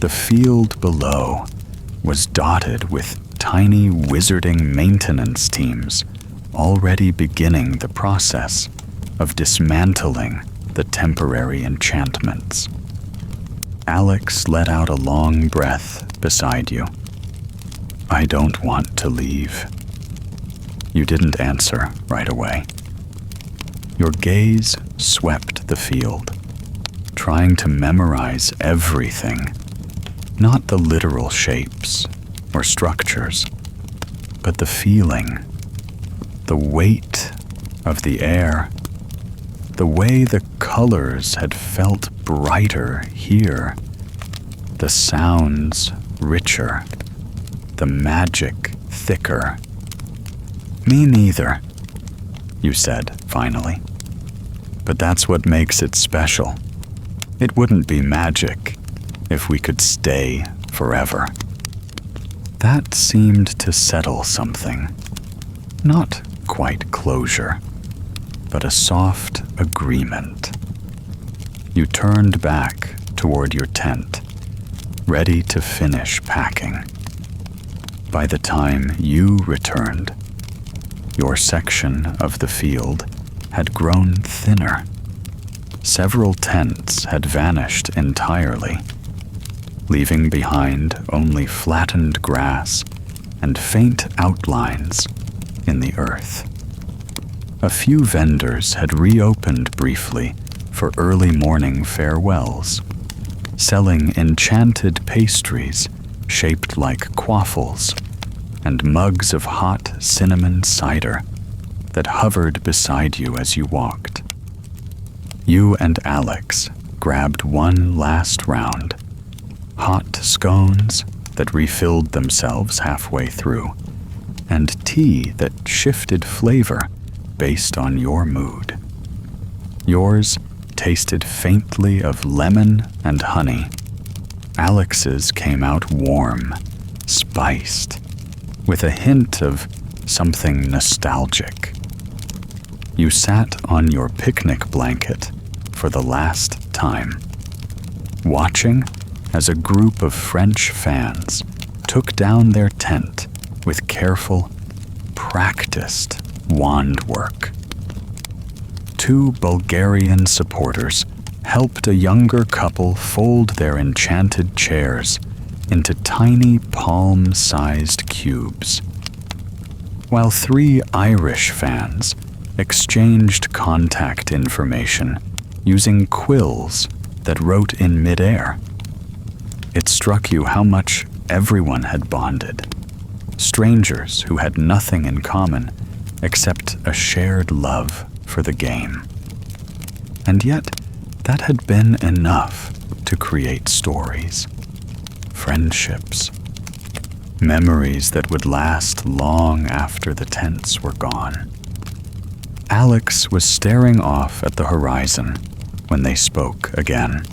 the field below was dotted with tiny wizarding maintenance teams already beginning the process of dismantling the temporary enchantments. Alex let out a long breath beside you. "I don't want to leave." You didn't answer right away. Your gaze swept the field, trying to memorize everything, not the literal shapes or structures, but the feeling, the weight of the air, the way the colors had felt brighter here, the sounds richer, the magic thicker. "Me neither," you said finally. "But that's what makes it special. It wouldn't be magic if we could stay forever." That seemed to settle something. Not quite closure, but a soft agreement. You turned back toward your tent, ready to finish packing. By the time you returned, your section of the field had grown thinner. Several tents had vanished entirely, leaving behind only flattened grass and faint outlines in the earth. A few vendors had reopened briefly for early morning farewells, selling enchanted pastries shaped like quaffles and mugs of hot cinnamon cider that hovered beside you as you walked. You and Alex grabbed one last round, hot scones that refilled themselves halfway through, and tea that shifted flavor based on your mood. Yours tasted faintly of lemon and honey. Alex's came out warm, spiced, with a hint of something nostalgic. You sat on your picnic blanket for the last time, watching as a group of French fans took down their tent with careful, practiced wand work. 2 Bulgarian supporters helped a younger couple fold their enchanted chairs into tiny palm-sized cubes, while 3 Irish fans exchanged contact information using quills that wrote in midair. It struck you how much everyone had bonded. Strangers who had nothing in common except a shared love for the game. And yet, that had been enough to create stories, friendships, memories that would last long after the tents were gone. Alex was staring off at the horizon when they spoke again.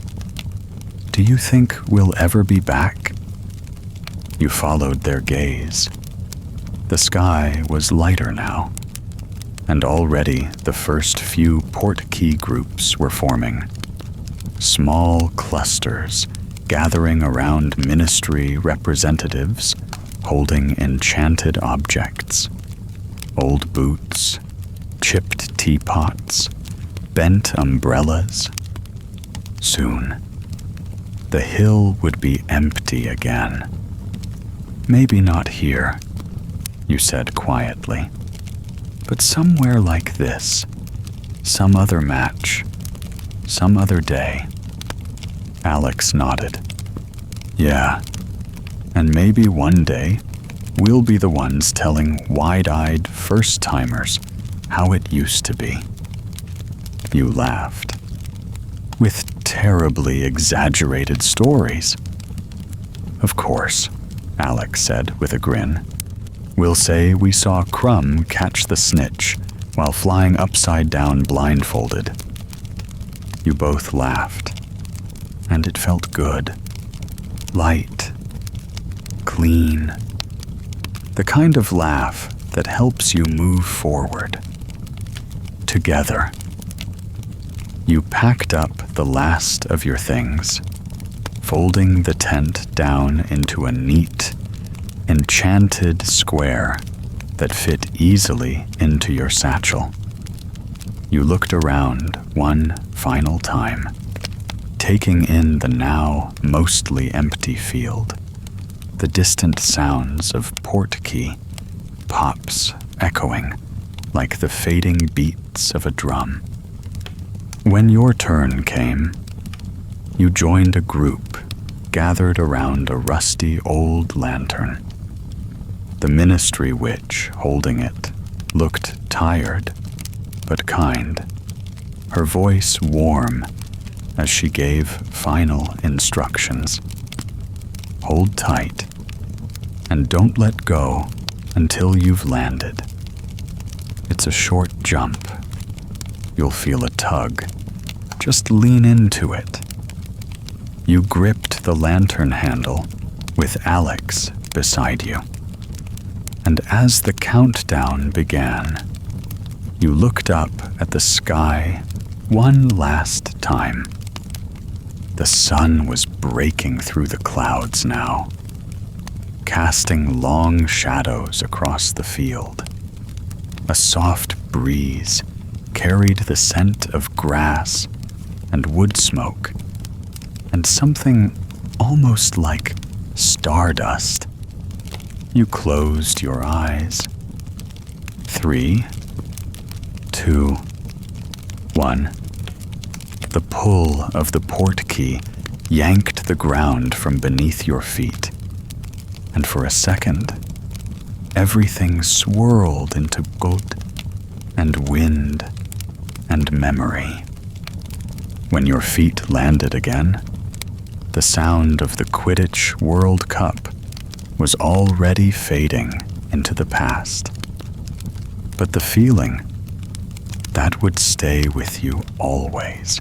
"Do you think we'll ever be back?" You followed their gaze. The sky was lighter now, and already the first few Portkey groups were forming. Small clusters gathering around ministry representatives holding enchanted objects, old boots, chipped teapots, bent umbrellas. Soon, the hill would be empty again. "Maybe not here," you said quietly, "but somewhere like this, some other match, some other day." Alex nodded. "Yeah, and maybe one day we'll be the ones telling wide-eyed first-timers how it used to be." You laughed. "With terribly exaggerated stories." "Of course," Alex said with a grin. "We'll say we saw Crumb catch the Snitch while flying upside down blindfolded." You both laughed, and it felt good. Light. Clean. The kind of laugh that helps you move forward. Together. You packed up the last of your things, folding the tent down into a neat, enchanted square that fit easily into your satchel. You looked around one final time, taking in the now mostly empty field, the distant sounds of Portkey, pops echoing like the fading beats of a drum. When your turn came, you joined a group gathered around a rusty old lantern. The ministry witch holding it looked tired but kind, her voice warm as she gave final instructions. "Hold tight, and don't let go until you've landed. It's a short jump. You'll feel a tug. Just lean into it." You gripped the lantern handle with Alex beside you. And as the countdown began, you looked up at the sky one last time. The sun was breaking through the clouds now, casting long shadows across the field. A soft breeze carried the scent of grass and wood smoke, and something almost like stardust. You closed your eyes. 3, 2, 1. The pull of the Portkey yanked the ground from beneath your feet, and for a second, everything swirled into gold and wind and memory. When your feet landed again, The sound of the Quidditch World Cup was already fading into the past. But the feeling, that would stay with you always.